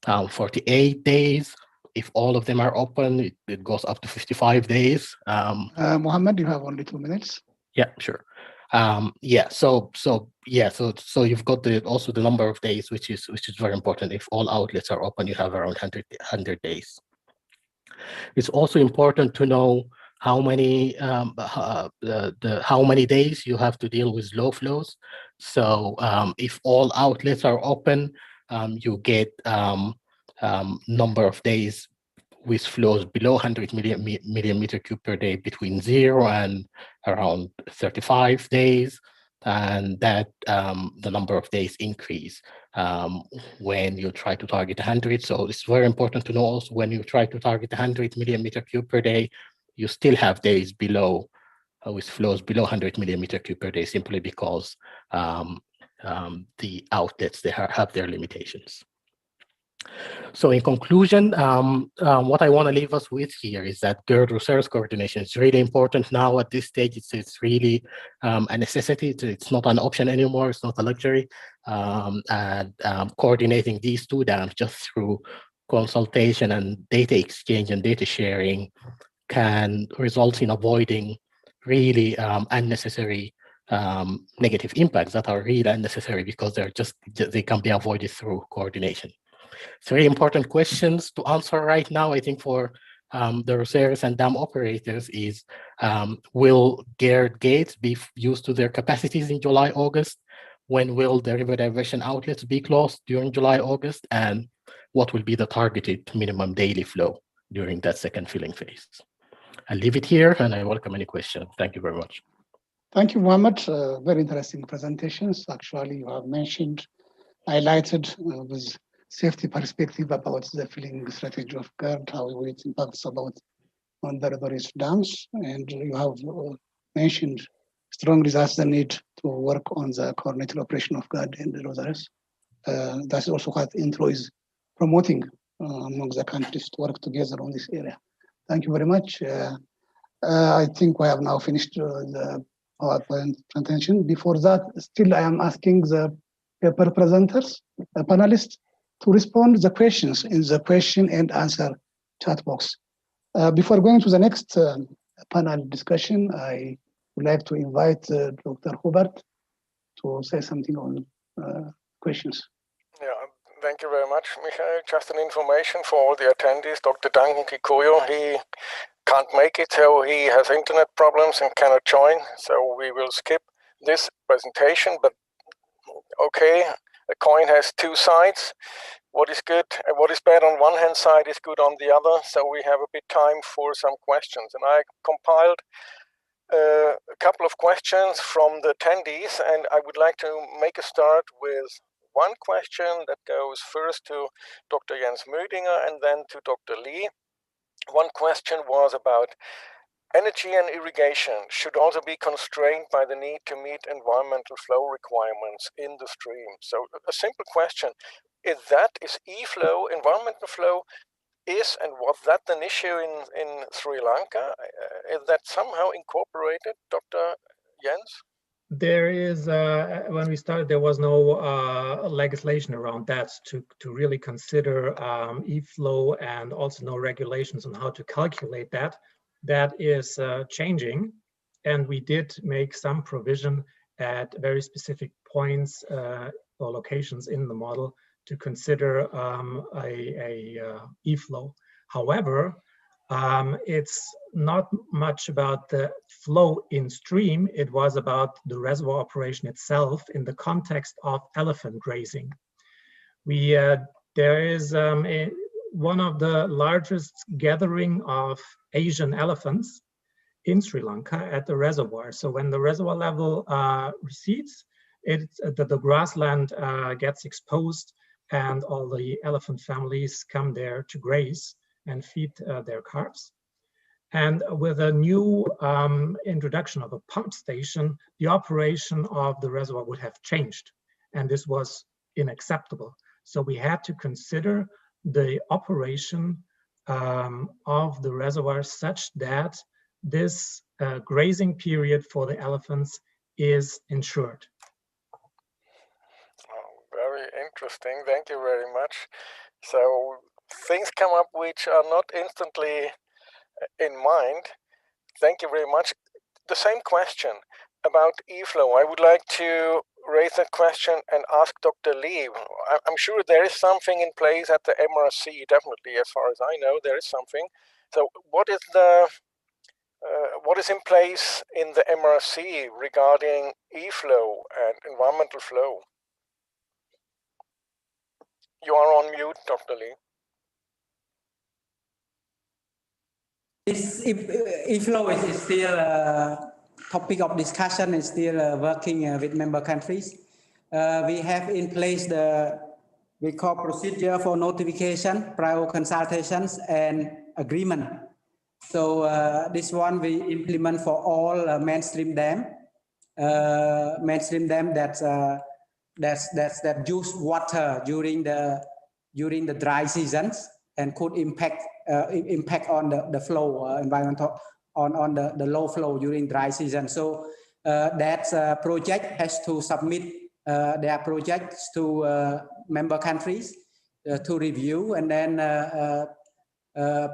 48 days. If all of them are open, it goes up to 55 days. Mohammed, you have only 2 minutes. Yeah, sure. So you've got also the number of days, which is very important. If all outlets are open, you have around 100 days. It's also important to know how many how many days you have to deal with low flows. So if all outlets are open, you get number of days with flows below 100 millimeter cube per day between 0 and around 35 days, and that the number of days increase when you try to target 100. So it's very important to know also when you try to target 100 millimeter cube per day, you still have days below with flows below 100 millimeter cube per day simply because the outlets, they have their limitations. So in conclusion, what I want to leave us with here is that GERD resource coordination is really important now at this stage. It's really a necessity. It's not an option anymore. It's not a luxury. And coordinating these 2 dams just through consultation and data exchange and data sharing can result in avoiding really unnecessary negative impacts that are really unnecessary because they can be avoided through coordination. 3 important questions to answer right now, I think, for the reservoirs and dam operators is, will GERD gates be used to their capacities in July, August? When will the river diversion outlets be closed during July, August? And what will be the targeted minimum daily flow during that second filling phase? I'll leave it here and I welcome any questions. Thank you very much. Thank you, Mohammed. Very interesting presentations. Actually, you have mentioned highlighted with safety perspective about the filling strategy of GERD, how it impacts about on the reservoirs dams, and you have mentioned strongly that's the need to work on the coordinated operation of GERD and the reservoirs. That's also what intro is promoting among the countries to work together on this area. Thank you very much. I think we have now finished the PowerPoint presentation. Before that, still I am asking the paper presenters, panelists, to respond to the questions in the question and answer chat box. Before going to the next panel discussion, I would like to invite Dr. Hubert to say something on questions. Yeah, thank you very much, Michael. Just an information for all the attendees. Dr. Duncan Kikuyo, he can't make it, so he has internet problems and cannot join. So we will skip this presentation, but okay, a coin has two sides. What is good and what is bad on one hand side is good on the other. So we have a bit time for some questions. And I compiled a couple of questions from the attendees, and I would like to make a start with one question that goes first to Dr. Jens Mödinger and then to Dr. Lee. One question was about energy and irrigation should also be constrained by the need to meet environmental flow requirements in the stream. So a simple question, is E-flow, environmental flow, and was that an issue in Sri Lanka? Is that somehow incorporated, Dr. Jens? There is, when we started, there was no legislation around that to really consider E-flow, and also no regulations on how to calculate that. That is changing, and we did make some provision at very specific points or locations in the model to consider a E-flow. However, it's not much about the flow in stream. It was about the reservoir operation itself in the context of elephant grazing. There is one of the largest gathering of Asian elephants in Sri Lanka at the reservoir. So when the reservoir level recedes, the grassland gets exposed, and all the elephant families come there to graze and feed their calves. And with a new introduction of a pump station, the operation of the reservoir would have changed, and this was unacceptable. So we had to consider the operation of the reservoir such that this grazing period for the elephants is ensured. Very interesting, thank you very much. So things come up which are not instantly in mind. Thank you very much. The same question about E-flow. I would like to raise that question and ask Dr. Lee. I'm sure there is something in place at the MRC, definitely, as far as I know, there is something. So what is in place in the MRC regarding E-flow and environmental flow? You are on mute, Dr. Lee. E-flow is still a topic of discussion, is still working with member countries. We have in place we call procedure for notification, prior consultations, and agreement. So this one we implement for all mainstream dam that use water during the dry seasons and could impact on the flow, environmental on the low flow during dry season. So that project has to submit their projects to member countries to review, and then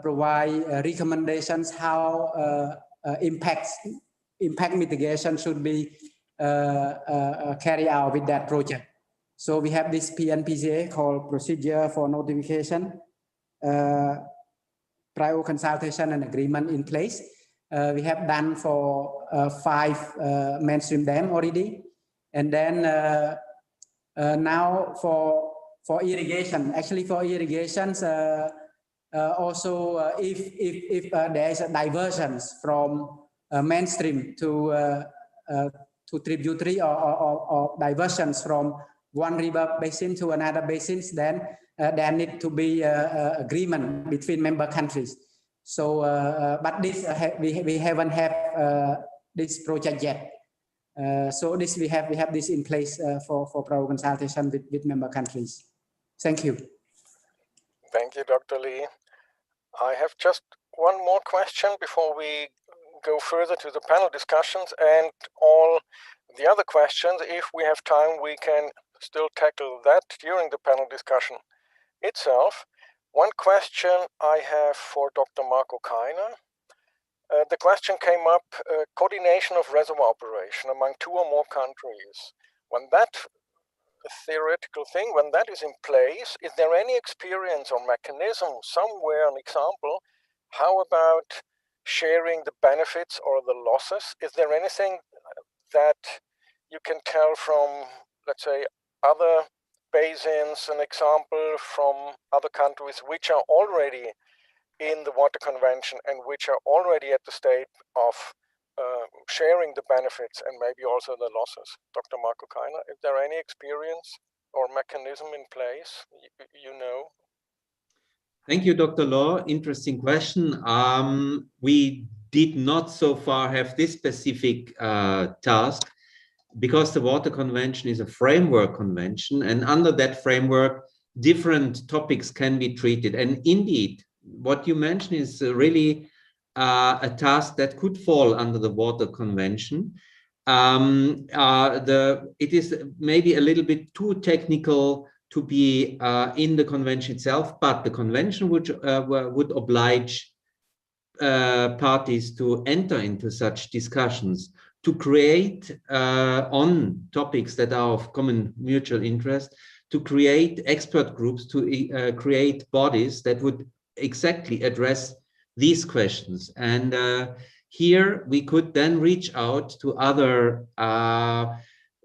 provide recommendations how impact mitigation should be carried out with that project. So we have this PNPCA called Procedure for Notification, prior consultation and agreement in place. We have done for 5 mainstream dam already, and then now for irrigation. Actually, for irrigations, also if there is a diversions from mainstream to tributary or diversions from one river basin to another basins, then there need to be agreement between member countries. So, but this we haven't have this project yet. So this we have this in place for consultation with member countries. Thank you. Thank you, Dr. Lee. I have just one more question before we go further to the panel discussions, and all the other questions, if we have time, we can still tackle that during the panel discussion itself. One question I have for Dr. Marco Kainer. The question came up, coordination of reservoir operation among 2 or more countries. When that theoretical thing, when that is in place, is there any experience or mechanism somewhere, an example, how about sharing the benefits or the losses? Is there anything that you can tell from, let's say, other basins, an example from other countries which are already in the Water Convention and which are already at the state of sharing the benefits and maybe also the losses? Dr. Marco Kainer, is there any experience or mechanism in place, you know? Thank you, Dr. Law. Interesting question. We did not so far have this specific task, because the Water Convention is a framework convention, and under that framework, different topics can be treated. And indeed, what you mentioned is really a task that could fall under the Water Convention. It is maybe a little bit too technical to be in the convention itself, but the convention would oblige parties to enter into such discussions, to create on topics that are of common mutual interest, to create expert groups, to create bodies that would exactly address these questions. And here we could then reach out to other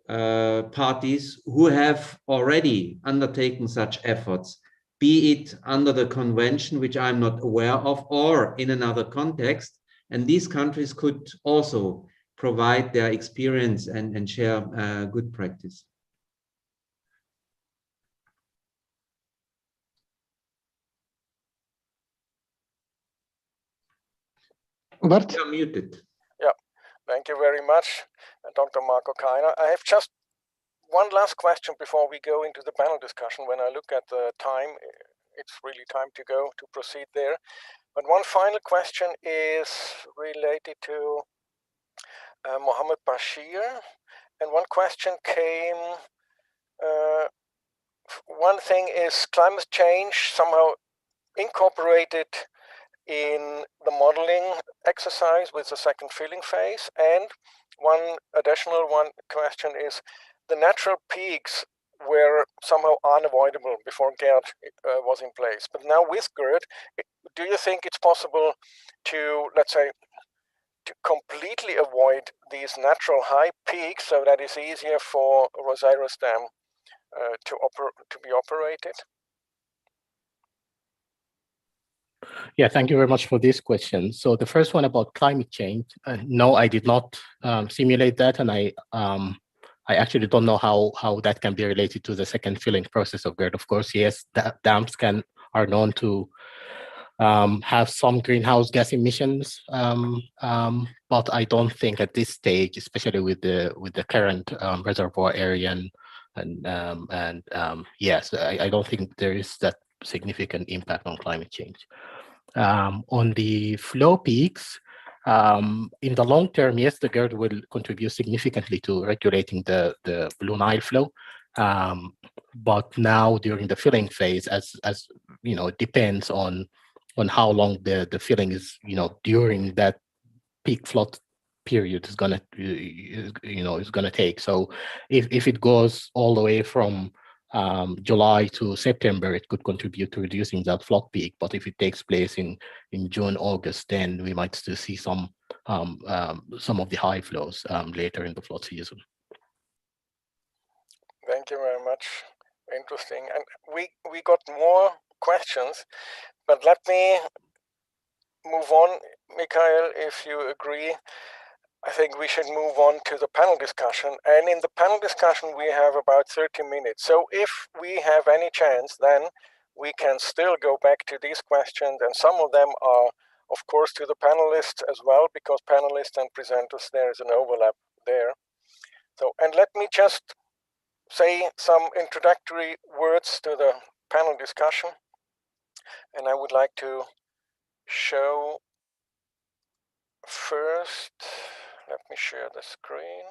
parties who have already undertaken such efforts, be it under the convention, which I'm not aware of, or in another context. And these countries could also provide their experience and share good practice. Hubert? You're muted. Yeah, thank you very much, Dr. Marco Kainer. I have just one last question before we go into the panel discussion. When I look at the time, it's really time to go to proceed there. But one final question is related to Mohammed Bashir. And one question came, one thing is climate change somehow incorporated in the modeling exercise with the second filling phase. And one additional question is, the natural peaks were somehow unavoidable before GERD was in place. But now with GERD, do you think it's possible to, let's say, to completely avoid these natural high peaks so that it's easier for Roseros Dam to be operated? Yeah, thank you very much for this question. So the first one about climate change, no, I did not simulate that, and I actually don't know how that can be related to the second filling process of GERD. Of course, yes, dams are known to have some greenhouse gas emissions, but I don't think at this stage, especially with the current reservoir area and yes, I don't think there is that significant impact on climate change. On the flow peaks, in the long term, yes, the GERD will contribute significantly to regulating the Blue Nile flow. But now during the filling phase, as you know, it depends on how long the filling is, you know, during that peak flood period is gonna take. So if it goes all the way from July to September, it could contribute to reducing that flood peak. But if it takes place in June, August, then we might still see some of the high flows later in the flood season. Thank you very much. Interesting. And we got more questions, but let me move on, Mikhail, if you agree. I think we should move on to the panel discussion. And in the panel discussion, we have about 30 minutes. So if we have any chance, then we can still go back to these questions. And some of them are, of course, to the panelists as well, because panelists and presenters, there is an overlap there. So, and let me just say some introductory words to the panel discussion. And I would like to show first, let me share the screen.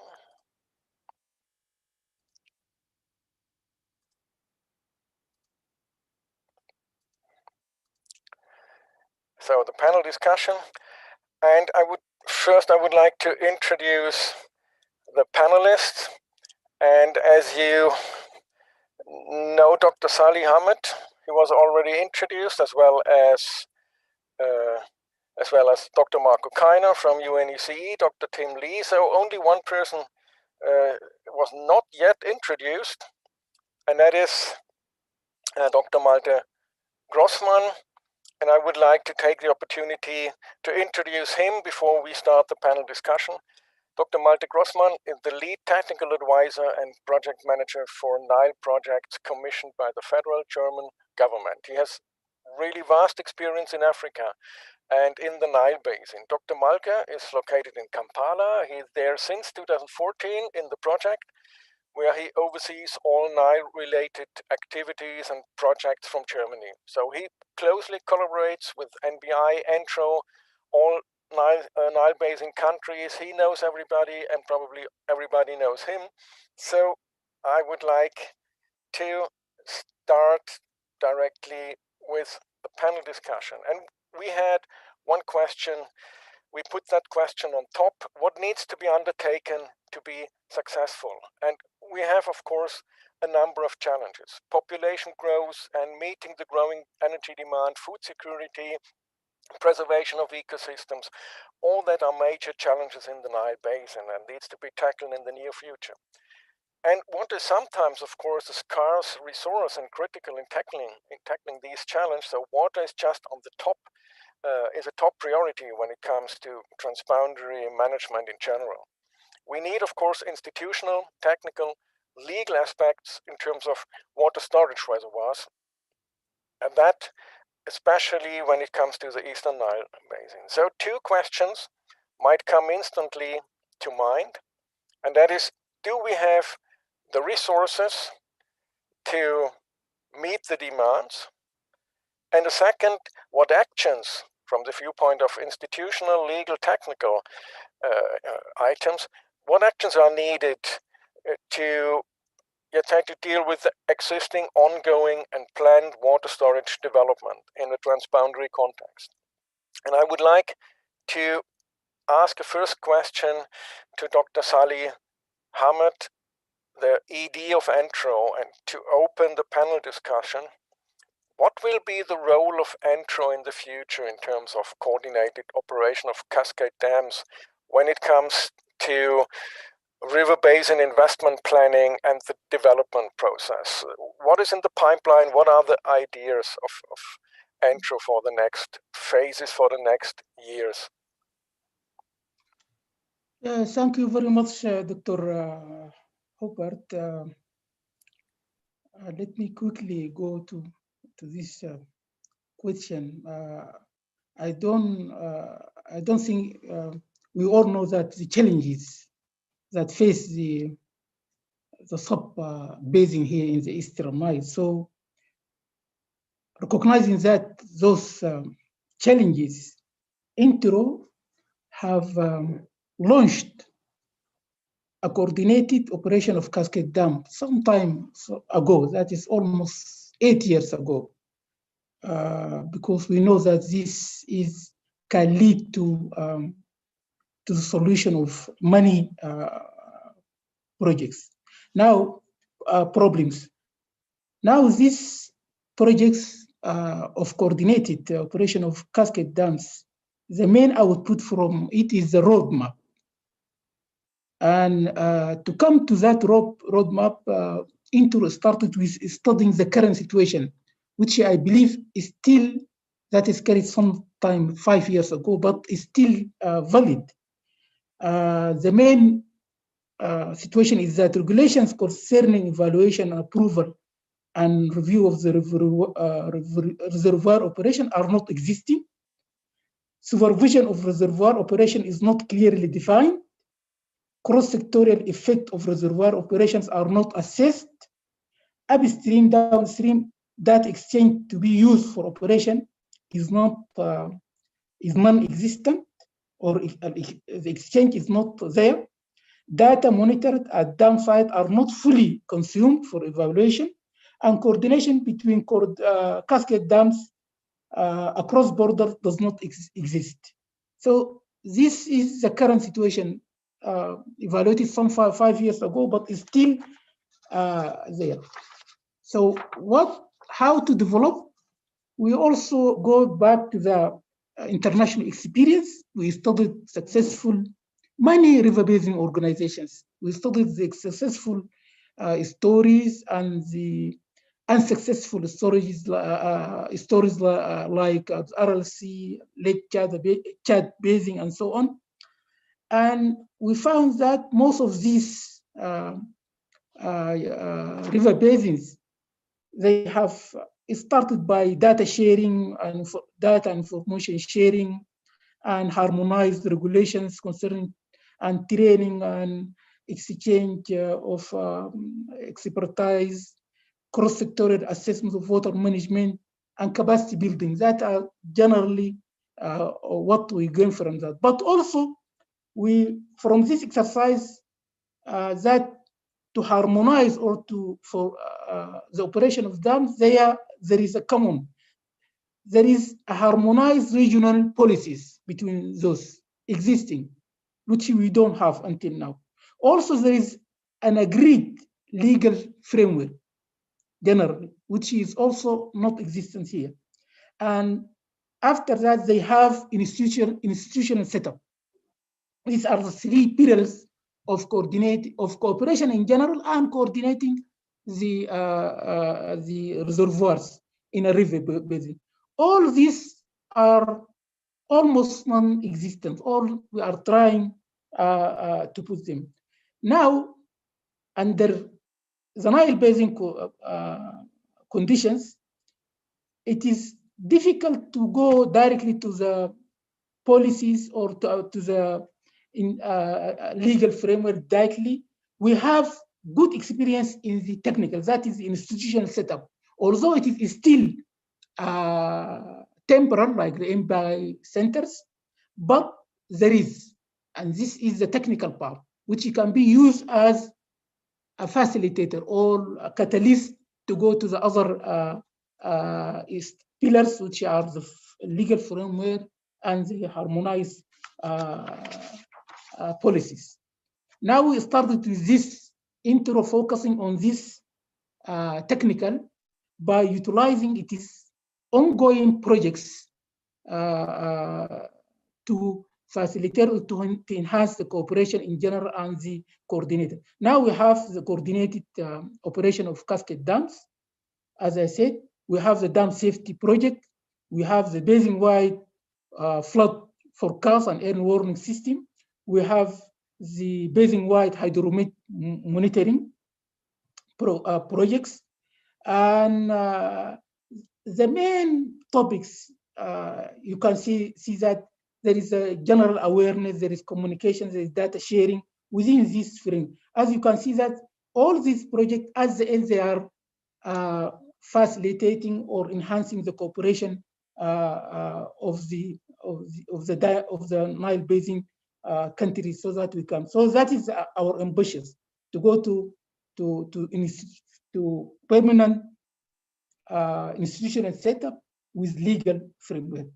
So the panel discussion, and I would like to introduce the panelists. And as you know, Dr. Salih Ahmed, he was already introduced, as well as Dr. Marco Keiner from UNECE, Dr. Tim Lee. So only one person was not yet introduced, and that is Dr. Malte Grossmann. And I would like to take the opportunity to introduce him before we start the panel discussion. Dr. Malte Grossmann is the lead technical advisor and project manager for Nile projects commissioned by the federal German government. He has really vast experience in Africa and in the Nile basin. Dr. Malte is located in Kampala. He's there since 2014 in the project, where he oversees all Nile-related activities and projects from Germany. So he closely collaborates with NBI, ENTRO, all Nile basin countries. He knows everybody, and probably everybody knows him. So I would like to start directly with the panel discussion. And we had one question. We put that question on top. What needs to be undertaken to be successful? And we have, of course, a number of challenges. Population growth and meeting the growing energy demand, food security, preservation of ecosystems, all that are major challenges in the Nile basin and needs to be tackled in the near future. And what is sometimes, of course, a scarce resource and critical in tackling these challenges. So water is just on the top, is a top priority when it comes to transboundary management in general. We need, of course, institutional, technical, legal aspects in terms of water storage reservoirs, and that especially when it comes to the Eastern Nile basin. So two questions might come instantly to mind, and that is, do we have the resources to meet the demands? And the second, what actions from the viewpoint of institutional, legal, technical items, what actions are needed to deal with the existing, ongoing, and planned water storage development in a transboundary context? And I would like to ask a first question to Dr. Salih Ahmed, the ED of ENTRO, and to open the panel discussion. What will be the role of ENTRO in the future in terms of coordinated operation of cascade dams when it comes to river basin investment planning and the development process? What is in the pipeline? What are the ideas of ENTRO for the next phases, for the next years? Thank you very much, Dr. Hubert. Let me quickly go to this question. I don't think we all know that the challenges that face the sub basin here in the Eastern Nile. So recognizing that those challenges, ENTRO have launched a coordinated operation of Cascade Dam some time ago, that is almost 8 years ago, because we know that this can lead to the solution of many projects. Now, problems. Now, these projects of coordinated operation of Cascade Dams, the main output from it is the roadmap. And to come to that roadmap, ENTRO started with studying the current situation, which I believe is still, that is carried sometime 5 years ago, but is still valid. The main situation is that regulations concerning evaluation and approval and review of the reservoir operation are not existing. Supervision of reservoir operation is not clearly defined. Cross-sectorial effect of reservoir operations are not assessed. Upstream, downstream data exchange to be used for operation is non-existent, or the exchange is not there. Data monitored at dam site are not fully consumed for evaluation, and coordination between cascade dams across borders does not exist. So this is the current situation, evaluated some five years ago, but is still there. So how to develop? We also go back to the international experience. We studied many river basin organizations. We studied the successful stories and the unsuccessful stories like RLC, Lake Chad Basin, and so on. And we found that most of these river basins, they have started by data sharing and data information sharing and harmonized regulations concerning and training and exchange of expertise, cross-sectorial assessment of water management, and capacity building. That are generally what we gain from that. But also, from this exercise, that to harmonize or for the operation of dams, there is a common. There is a harmonized regional policies between those existing, which we don't have until now. Also, there is an agreed legal framework generally, which is also not existent here. And after that, they have institutional setup. These are the three pillars of cooperation in general and coordinating the reservoirs in a river basin. All these are almost non-existent. All we are trying to put them. Now, under the Nile Basin conditions, it is difficult to go directly to the policies or to the legal framework directly. We have good experience in the technical, that is the institutional setup. Although it is still temporal, like the MBI centers, but there is, and this is the technical part, which can be used as a facilitator or a catalyst to go to the other pillars, which are the legal framework and the harmonized policies. Now we started with this intro focusing on this technical by utilizing its ongoing projects to facilitate or to enhance the cooperation in general and the coordinator. Now we have the coordinated operation of cascade dams. As I said, we have the dam safety project. We have the basin-wide flood forecast and early warning system. We have the basin-wide hydrometeorology monitoring projects. And the main topics, you can see that there is a general awareness, there is communication, there is data sharing within this frame. As you can see that all these projects, at the end, they are facilitating or enhancing the cooperation of the Nile Basin countries, so that we can. So that is our ambition, to go to permanent institutional setup with legal framework.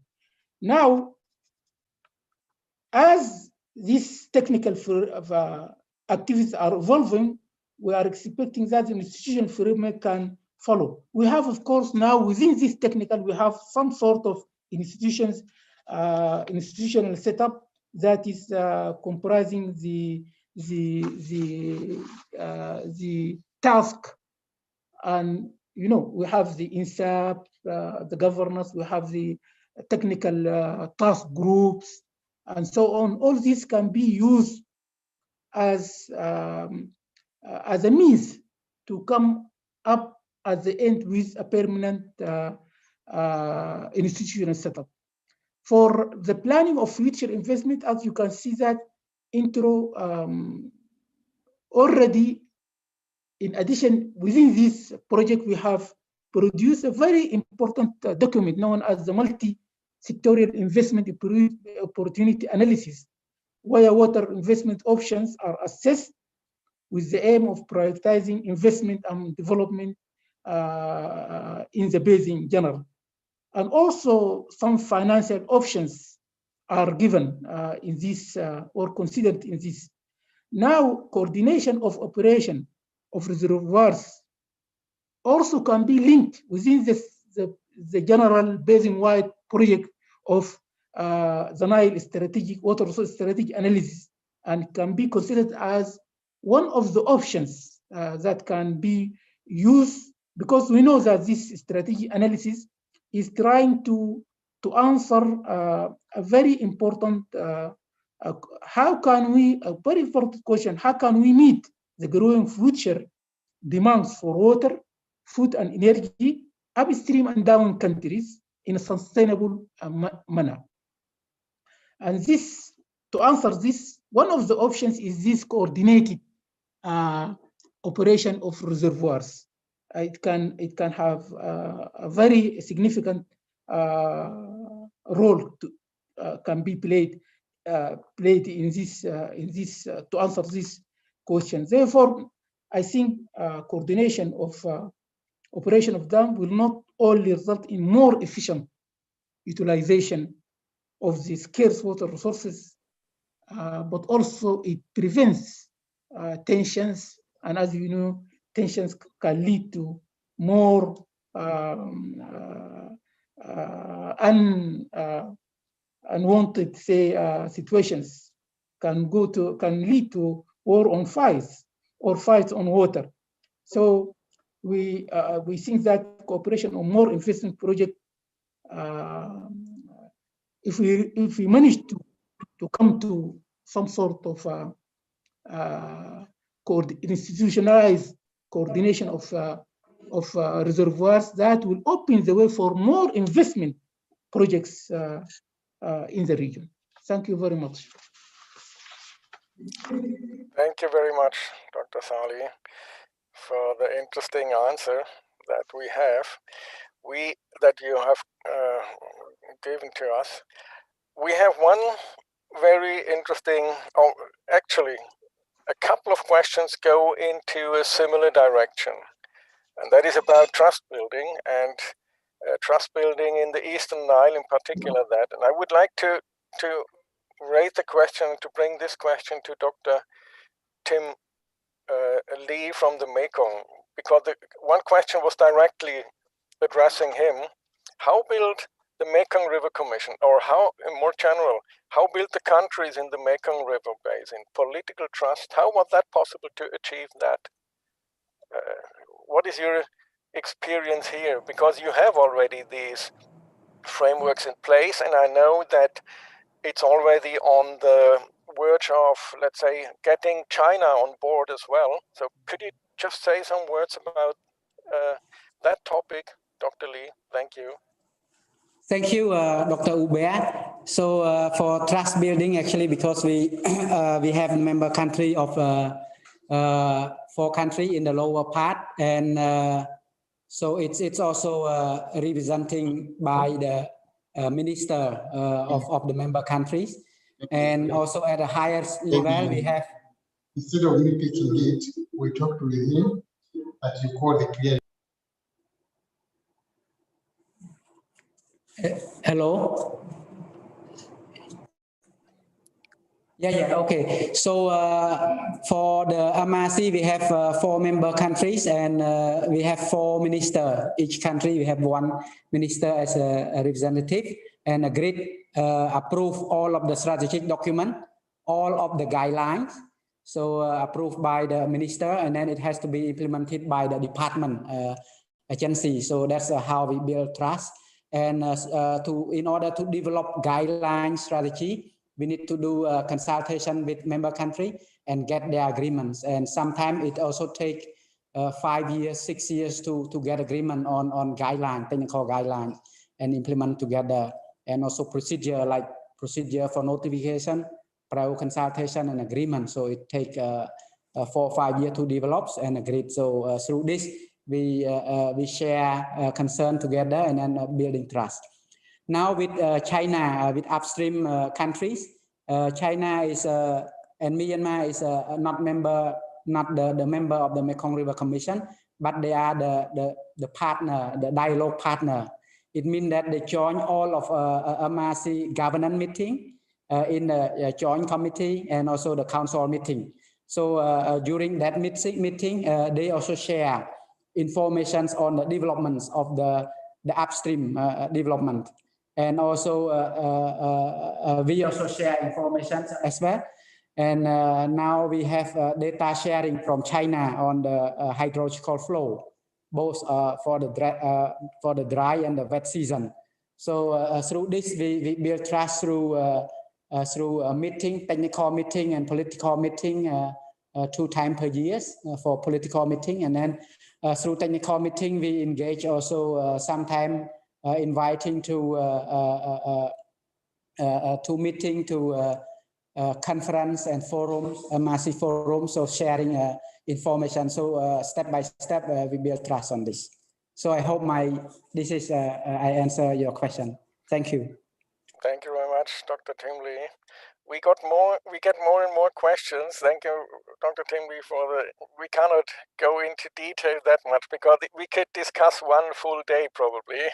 Now, as these technical activities are evolving, we are expecting that the institutional framework can follow. We have, of course, now within this technical, we have some sort of institutional setup that is comprising the task, and we have the INSAP, the governance, we have the technical task groups, and so on. All this can be used as a means to come up at the end with a permanent institutional setup. For the planning of future investment, as you can see that intro already, in addition, within this project, we have produced a very important document known as the Multi-Sectorial Investment Opportunity Analysis, where water investment options are assessed with the aim of prioritizing investment and development in the basin in general. And also some financial options are given in this or considered in this. Now, coordination of operation of reservoirs also can be linked within the general basin-wide project of the Nile strategic water resource strategic analysis, and can be considered as one of the options that can be used, because we know that this strategic analysis is trying to answer a very important how can we, a very important question, how can we meet the growing future demands for water, food and energy upstream and down countries in a sustainable manner. And this, to answer this, one of the options is this coordinated operation of reservoirs. It can have a very significant role can be played in this to answer this question. Therefore, I think coordination of operation of dam will not only result in more efficient utilization of the scarce water resources, but also it prevents tensions, and as you know, tensions can lead to more unwanted, situations, can lead to war on fights or fights on water. So we think that cooperation on more investment project, if we manage to come to some sort of institutionalized coordination of reservoirs, that will open the way for more investment projects in the region. Thank you very much. Thank you very much, Dr. Salih, for the interesting answer that we have, that you have given to us. We have one very interesting, actually, a couple of questions go into a similar direction, and that is about trust building, and trust building in the Eastern Nile in particular. That, and I would like to raise the question, to bring this question to Dr. Tim Lee from the Mekong, because one question was directly addressing him. How build the Mekong River Commission, or how, more general, how build the countries in the Mekong River Basin political trust? How was that possible to achieve that? What is your experience here? Because you have already these frameworks in place, and I know that it's already on the verge of, let's say, getting China on board as well. So could you just say some words about that topic, Dr. Lee? Thank you. Thank you, Dr. Hubert. So for trust building, actually, because we have a member country of 4 countries in the lower part, and so it's also representing by the minister of the member countries, and also at a higher level we have. Instead of me picking it, we talked with him, but you call the clear. Hello. Yeah, okay. So for the MRC, we have 4 member countries, and we have 4 ministers. Each country we have 1 minister as a representative, and agreed approve all of the strategic document, all of the guidelines. So approved by the minister, and then it has to be implemented by the department agency. So that's how we build trust. And in order to develop guideline strategy, we need to do a consultation with member country and get their agreements. And sometimes it also take 5 years, 6 years to get agreement on guideline, technical guidelines, and implement together. And also procedure like procedure for notification, prior consultation, and agreement. So it take 4 or 5 years to develop and agree. So through this, we share concern together and then building trust. Now with China, with upstream countries, China is and Myanmar is not the member of the Mekong River Commission, but they are the partner, the dialogue partner. It means that they join all of MRC governance meeting in the joint committee and also the council meeting. So during that meeting, they also share information on the developments of the upstream development. And also we also share information as well. And now we have data sharing from China on the hydrological flow, both for the dry and the wet season. So through this, we build trust through a meeting, technical meeting and political meeting 2 times per year for political meeting. And then through technical meeting, we engage also sometimes inviting to meeting, to conference and forums, MRC forums, so sharing information. So step by step, we build trust on this. So I hope I answer your question. Thank you. Thank you very much, Dr. Tim Lee. We get more and more questions. Thank you, Dr. Tim Lee, we cannot go into detail that much because we could discuss 1 full day probably.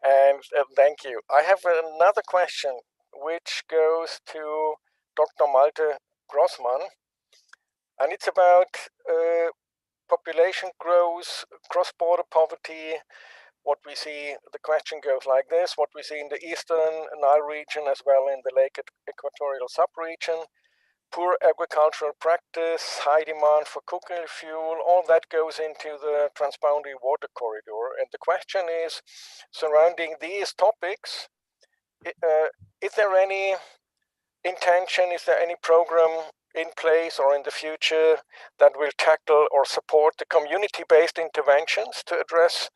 And thank you. I have another question which goes to Dr. Malte Grossman, and it's about population growth, cross-border poverty. What we see, the question goes like this: what we see in the Eastern Nile region as well in the Lake Equatorial subregion, poor agricultural practice, high demand for cooking fuel, all that goes into the transboundary water corridor. And the question is, surrounding these topics, is there any intention, is there any program in place or in the future that will tackle or support the community-based interventions to address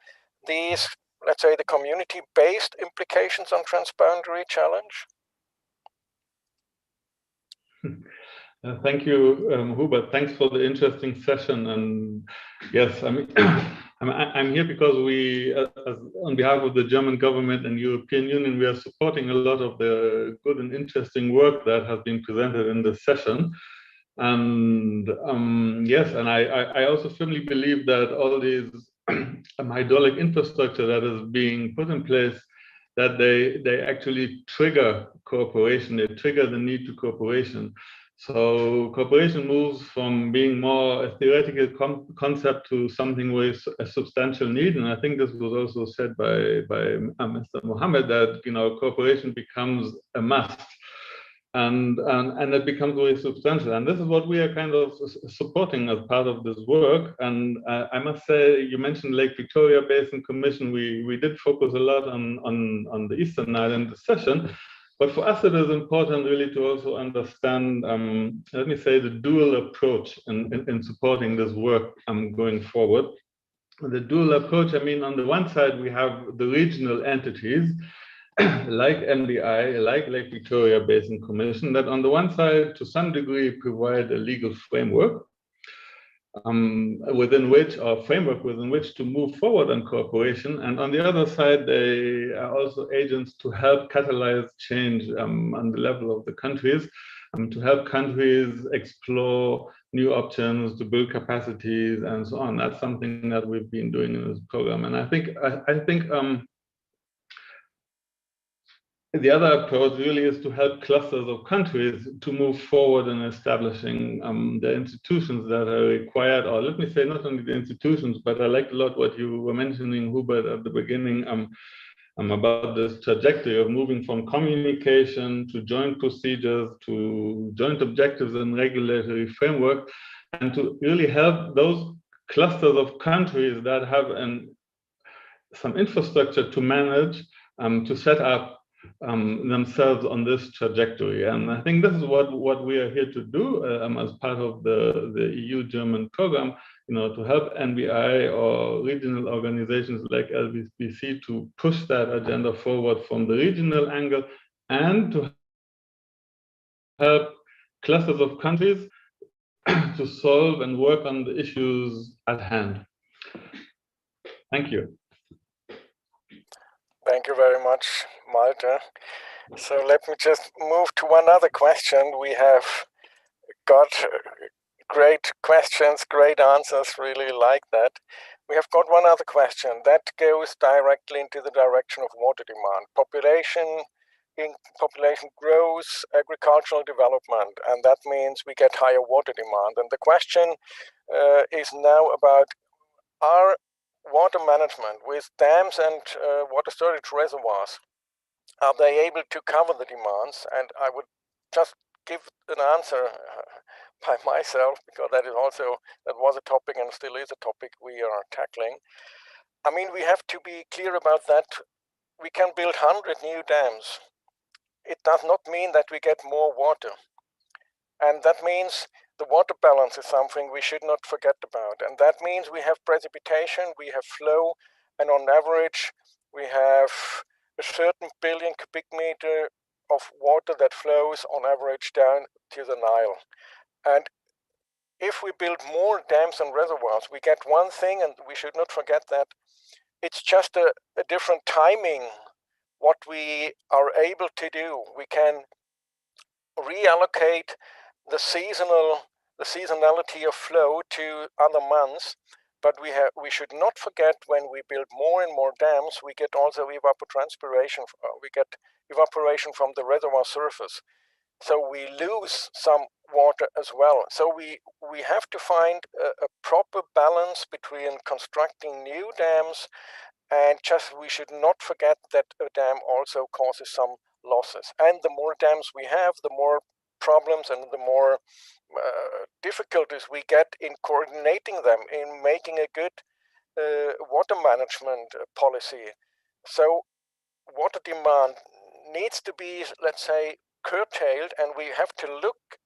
these, let's say, the community-based implications on transboundary challenge? Thank you, Hubert. Thanks for the interesting session. And yes, I mean, I'm here because we, on behalf of the German government and European Union, we are supporting a lot of the good and interesting work that has been presented in this session. And yes, and I also firmly believe that all these hydraulic infrastructure that is being put in place, that they actually trigger cooperation, they trigger the need to cooperation. So cooperation moves from being more a theoretical concept to something with a substantial need. And I think this was also said by Mr. Mohammed, that, you know, cooperation becomes a must. And it becomes very substantial. And this is what we are kind of supporting as part of this work. And I must say, you mentioned Lake Victoria Basin Commission. We did focus a lot on the Eastern Nile in the session. But for us, it is important really to also understand, let me say, the dual approach in supporting this work going forward. The dual approach, I mean, on the one side, we have the regional entities, like NBI, like Lake Victoria Basin Commission, that on the one side, to some degree, provide a legal framework within which to move forward on cooperation. And on the other side, they are also agents to help catalyze change on the level of the countries, to help countries explore new options, to build capacities, and so on. That's something that we've been doing in this program. And I think the other approach really is to help clusters of countries to move forward in establishing the institutions that are required, or let me say, not only the institutions, but I liked a lot what you were mentioning, Hubert, at the beginning, about this trajectory of moving from communication to joint procedures, to joint objectives and regulatory framework, and to really help those clusters of countries that have some infrastructure to manage, to set up themselves on this trajectory. And I think this is what we are here to do as part of the EU-German program, to help NBI or regional organizations like LBC to push that agenda forward from the regional angle, and to help clusters of countries to solve and work on the issues at hand. Thank you. Thank you very much, Malte. So let me just move to one other question. We have got great questions, great answers, really like that. We have got one other question that goes directly into the direction of water demand. Population grows, agricultural development, and that means we get higher water demand. And the question is now about our water management with dams and water storage reservoirs. Are they able to cover the demands? And I would just give an answer by myself, because that was a topic and still is a topic we are tackling. I mean, we have to be clear about that. We can build 100 new dams. It does not mean that we get more water. And that means the water balance is something we should not forget about. And that means we have precipitation, we have flow, and on average, we have a certain billion cubic meter of water that flows on average down to the Nile. And if we build more dams and reservoirs, we get one thing, and we should not forget that it's just a different timing what we are able to do. We can reallocate the seasonality of flow to other months, but we should not forget, when we build more and more dams, we get also evapotranspiration. We get evaporation from the reservoir surface, so we lose some water as well. So we have to find a proper balance between constructing new dams, and we should not forget that a dam also causes some losses. And the more dams we have, the more problems and the more difficulties we get in coordinating them, in making a good water management policy. So water demand needs to be, let's say, curtailed, and we have to look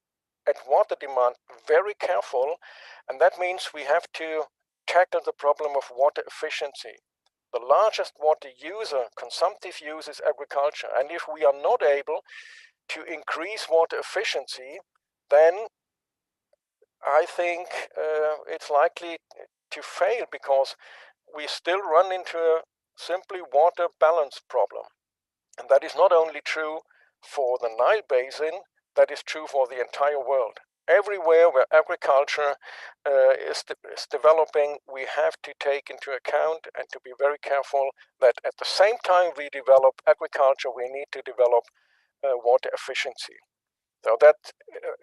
at water demand very careful, and that means we have to tackle the problem of water efficiency. The largest water consumptive use is agriculture, and if we are not able to increase water efficiency, then I think it's likely to fail, because we still run into a simply water balance problem. And that is not only true for the Nile Basin, that is true for the entire world. Everywhere where agriculture is developing, we have to take into account and to be very careful that at the same time we develop agriculture, we need to develop water efficiency. So that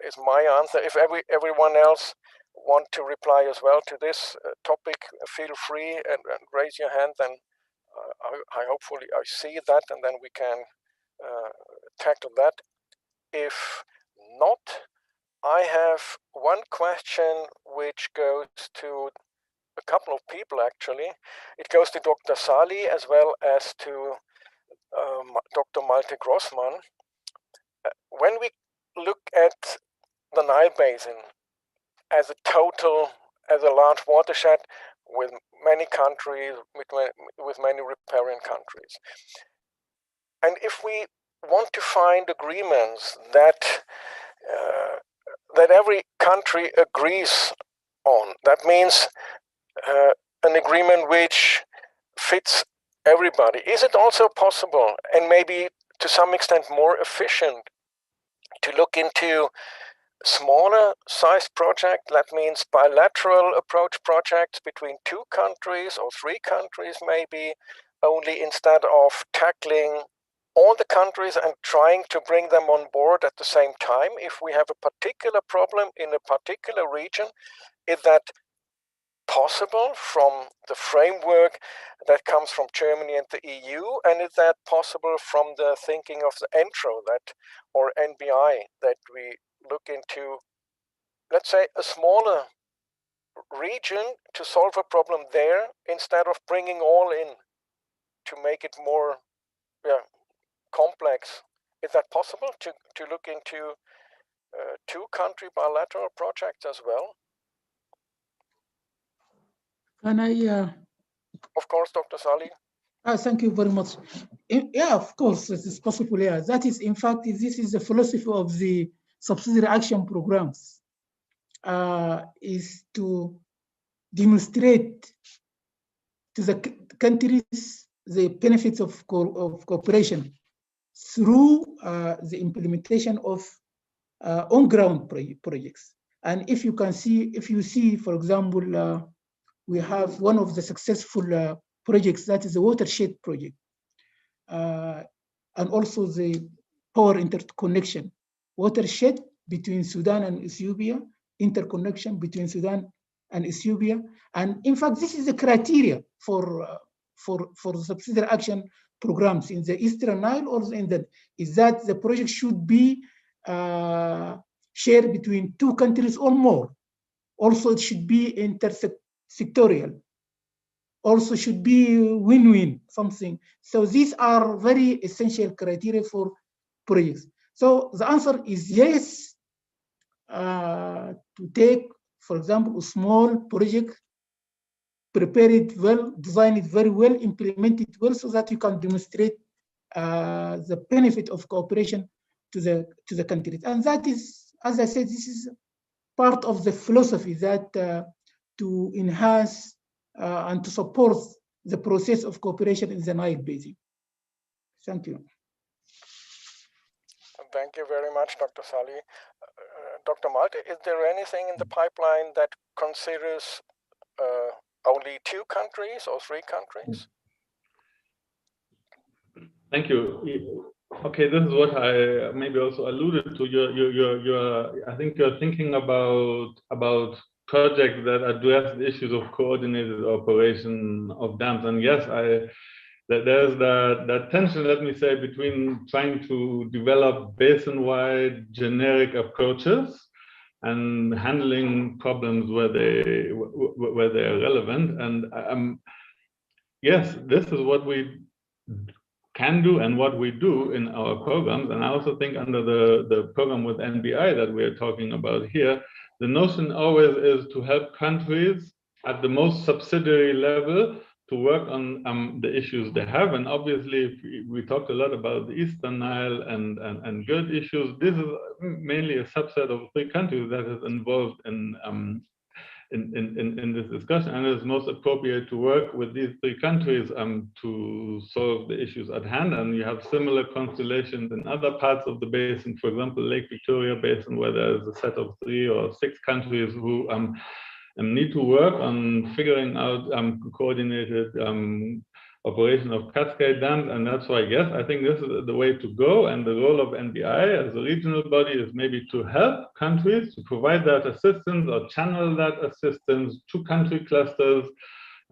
is my answer. If everyone else want to reply as well to this topic, feel free and raise your hand, then I hopefully I see that, and then we can tackle that. If not, I have one question which goes to a couple of people actually. It goes to Dr. Sali as well as to Dr. Malte Grossmann. When we look at the Nile Basin as a large watershed with many countries, with many riparian countries, and if we want to find agreements that every country agrees on, that means an agreement which fits everybody, is it also possible, and maybe to some extent more efficient, to look into smaller size project? That means bilateral approach projects between 2 countries or 3 countries, maybe, only, instead of tackling all the countries and trying to bring them on board at the same time. If we have a particular problem in a particular region, is that possible from the framework that comes from Germany and the EU, and is that possible from the thinking of the ENTRO or NBI, that we look into, let's say, a smaller region to solve a problem there, instead of bringing all in to make it more complex. Is that possible to look into two-country bilateral projects as well? Can I? Of course, Dr. Salih. Thank you very much. Yeah, of course, it is possible. Yeah, that is, in fact, this is the philosophy of the subsidiary action programs, is to demonstrate to the countries the benefits of cooperation through the implementation of on-ground projects. And if you can see, if you see, for example, we have one of the successful projects, that is the watershed project, and also the power interconnection, watershed between Sudan and Ethiopia, interconnection between Sudan and Ethiopia. And in fact, this is the criteria for subsidiary action programs in the Eastern Nile, or in the, is that the project should be shared between two countries or more. Also, it should be intersectorial. Also should be win-win, something. So these are very essential criteria for projects. So the answer is yes, to take, for example, a small project, prepare it well, design it very well, implement it well, so that you can demonstrate the benefit of cooperation to the countries. And that is, as I said, this is part of the philosophy that to enhance and to support the process of cooperation in the Nile Basin. Thank you. Thank you very much, Dr. Salih. Dr. Malte, is there anything in the pipeline that considers only two countries or three countries? Thank you. Okay, this is what I maybe also alluded to. I think you're thinking about projects that address the issues of coordinated operation of dams. And yes, there's that tension, let me say, between trying to develop basin-wide generic approaches and handling problems where they are relevant. And yes, this is what we can do and what we do in our programs. And I also think under the program with NBI that we're talking about here, the notion always is to help countries at the most subsidiary level to work on the issues they have. And obviously, if we talked a lot about the Eastern Nile and GERD issues, this is mainly a subset of 3 countries that is involved in this discussion, and it's most appropriate to work with these 3 countries to solve the issues at hand. And you have similar constellations in other parts of the basin, for example, Lake Victoria Basin, where there's a set of 3 or 6 countries who need to work on figuring out coordinated operation of cascade dams. And that's why, yes, I think this is the way to go. And the role of NBI as a regional body is maybe to help countries to provide that assistance or channel that assistance to country clusters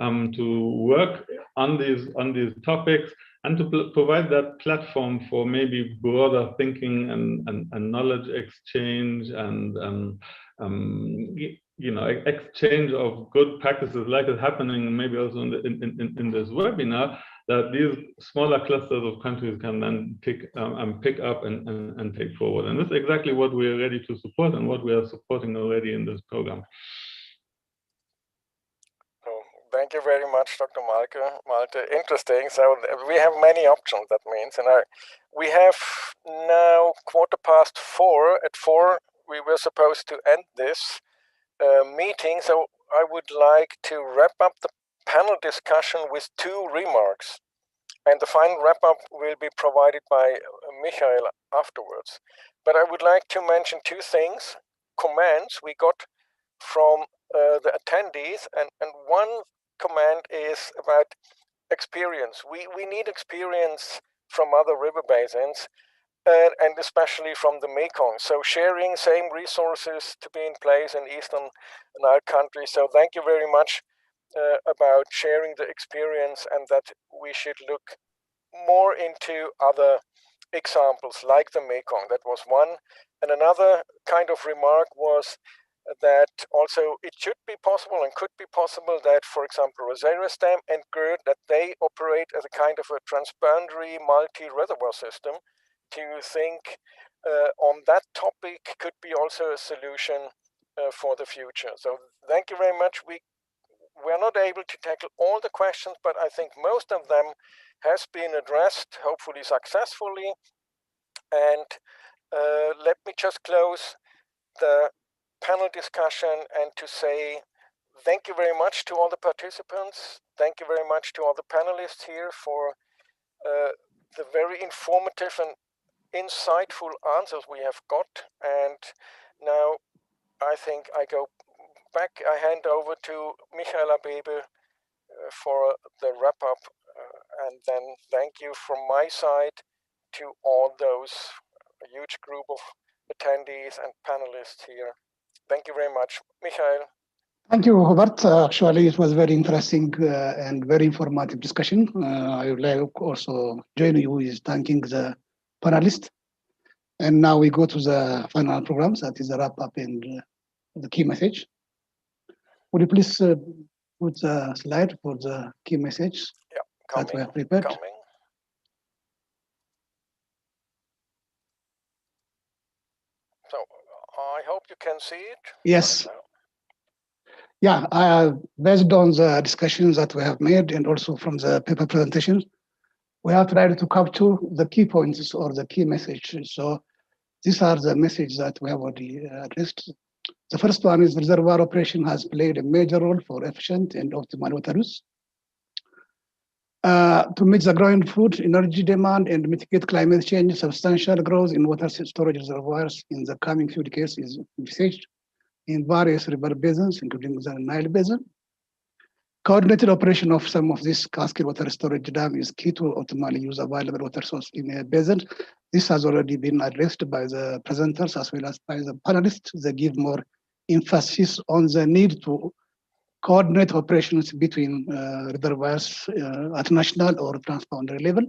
to work on these topics, and to provide that platform for maybe broader thinking and knowledge exchange and exchange of good practices, like is happening maybe also in this webinar, that these smaller clusters of countries can then pick up and take forward. And this is exactly what we are ready to support and what we are supporting already in this program. Oh, thank you very much, Dr. Malte. Interesting. So we have many options, that means. And we have now 4:15. At 4, we were supposed to end this meeting, so I would like to wrap up the panel discussion with 2 remarks, and the final wrap-up will be provided by Michael afterwards. But I would like to mention 2 things, comments we got from the attendees, and one comment is about experience. We need experience from other river basins, and especially from the Mekong. So sharing same resources to be in place in Eastern Nile countries. So thank you very much about sharing the experience, and that we should look more into other examples like the Mekong. That was one. And another kind of remark was that also it should be possible and could be possible that, for example, Reservoirs Dam and GERD, that they operate as a kind of a transboundary multi-reservoir system. Do you think on that topic could be also a solution for the future? So thank you very much. We're not able to tackle all the questions, but I think most of them has been addressed, hopefully successfully. And let me just close the panel discussion and to say thank you very much to all the participants. Thank you very much to all the panelists here for the very informative and insightful answers we have got. And now I think I go back, I hand over to Michaela Bebe for the wrap up. And then thank you from my side to all those huge group of attendees and panelists here. Thank you very much. Michael. Thank you, Hubert. Actually, it was very interesting and very informative discussion. I would like also join you with thanking the panelists. And now we go to the final programs, that is the wrap up and the key message. Would you please put the slide for the key message that we have prepared? So I hope you can see it. Yes. Yeah, based on the discussions that we have made and also from the paper presentation, we have tried to capture the key points or the key messages. So these are the messages that we have already addressed. The first one is reservoir operation has played a major role for efficient and optimal water use. To meet the growing food, energy demand and mitigate climate change, substantial growth in water storage reservoirs in the coming few decades is envisaged in various river basins, including the Nile Basin. Coordinated operation of some of these cascade water storage dams is key to optimally use available water source in a basin. This has already been addressed by the presenters as well as by the panelists. They give more emphasis on the need to coordinate operations between reservoirs at national or transboundary level.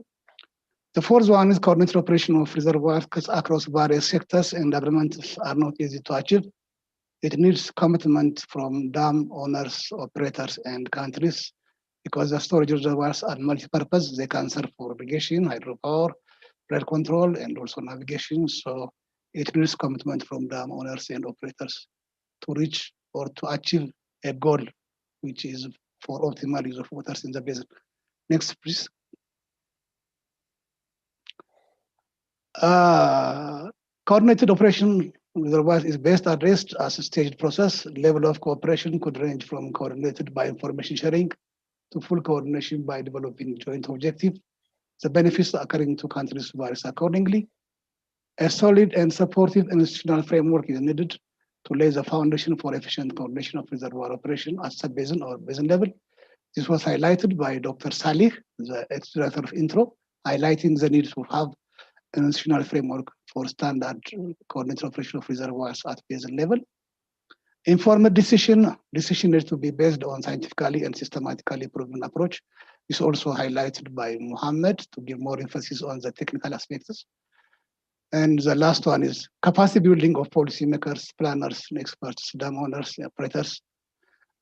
The fourth one is coordinated operation of reservoirs across various sectors and agreements are not easy to achieve. It needs commitment from dam owners, operators, and countries because the storage reservoirs are multi-purpose. They can serve for irrigation, hydropower, flood control, and also navigation. So it needs commitment from dam owners and operators to reach or to achieve a goal, which is for optimal use of waters in the basin. Next, please. Coordinated operation reservoirs is best addressed as a staged process. Level of cooperation could range from coordinated by information sharing to full coordination by developing joint objectives. The benefits occurring to countries varies accordingly. A solid and supportive institutional framework is needed to lay the foundation for efficient coordination of reservoir operation at sub-basin or basin level. This was highlighted by Dr. Salih, the ex-director of INTRO, highlighting the need to have an institutional framework for standard coordinated operation of reservoirs at basin level. Informed decision needs to be based on scientifically and systematically proven approach. This is also highlighted by Mohammed to give more emphasis on the technical aspects. And the last one is capacity building of policymakers, planners, experts, dam owners, operators.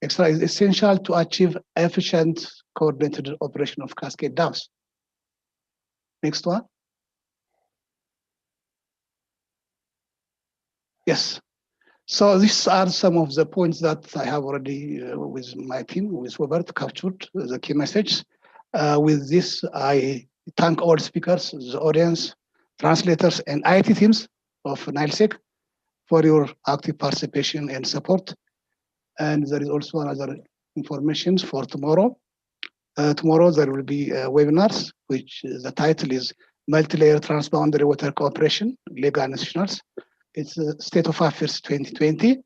Extra is essential to achieve efficient coordinated operation of cascade dams. Next one. Yes. So these are some of the points that I have already, with my team, with Robert, captured the key message. With this, I thank all speakers, the audience, translators, and IT teams of NILSEC for your active participation and support. And there is also another information for tomorrow. Tomorrow there will be webinars, which the title is Multi-Layer Transboundary Water Cooperation, Legal Institutions. It's State of Affairs 2020.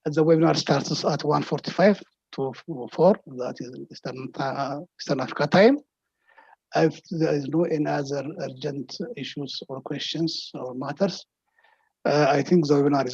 And the webinar starts at 1:45 to 4, that is Eastern Africa time. If there is no any other urgent issues or questions or matters, I think the webinar is now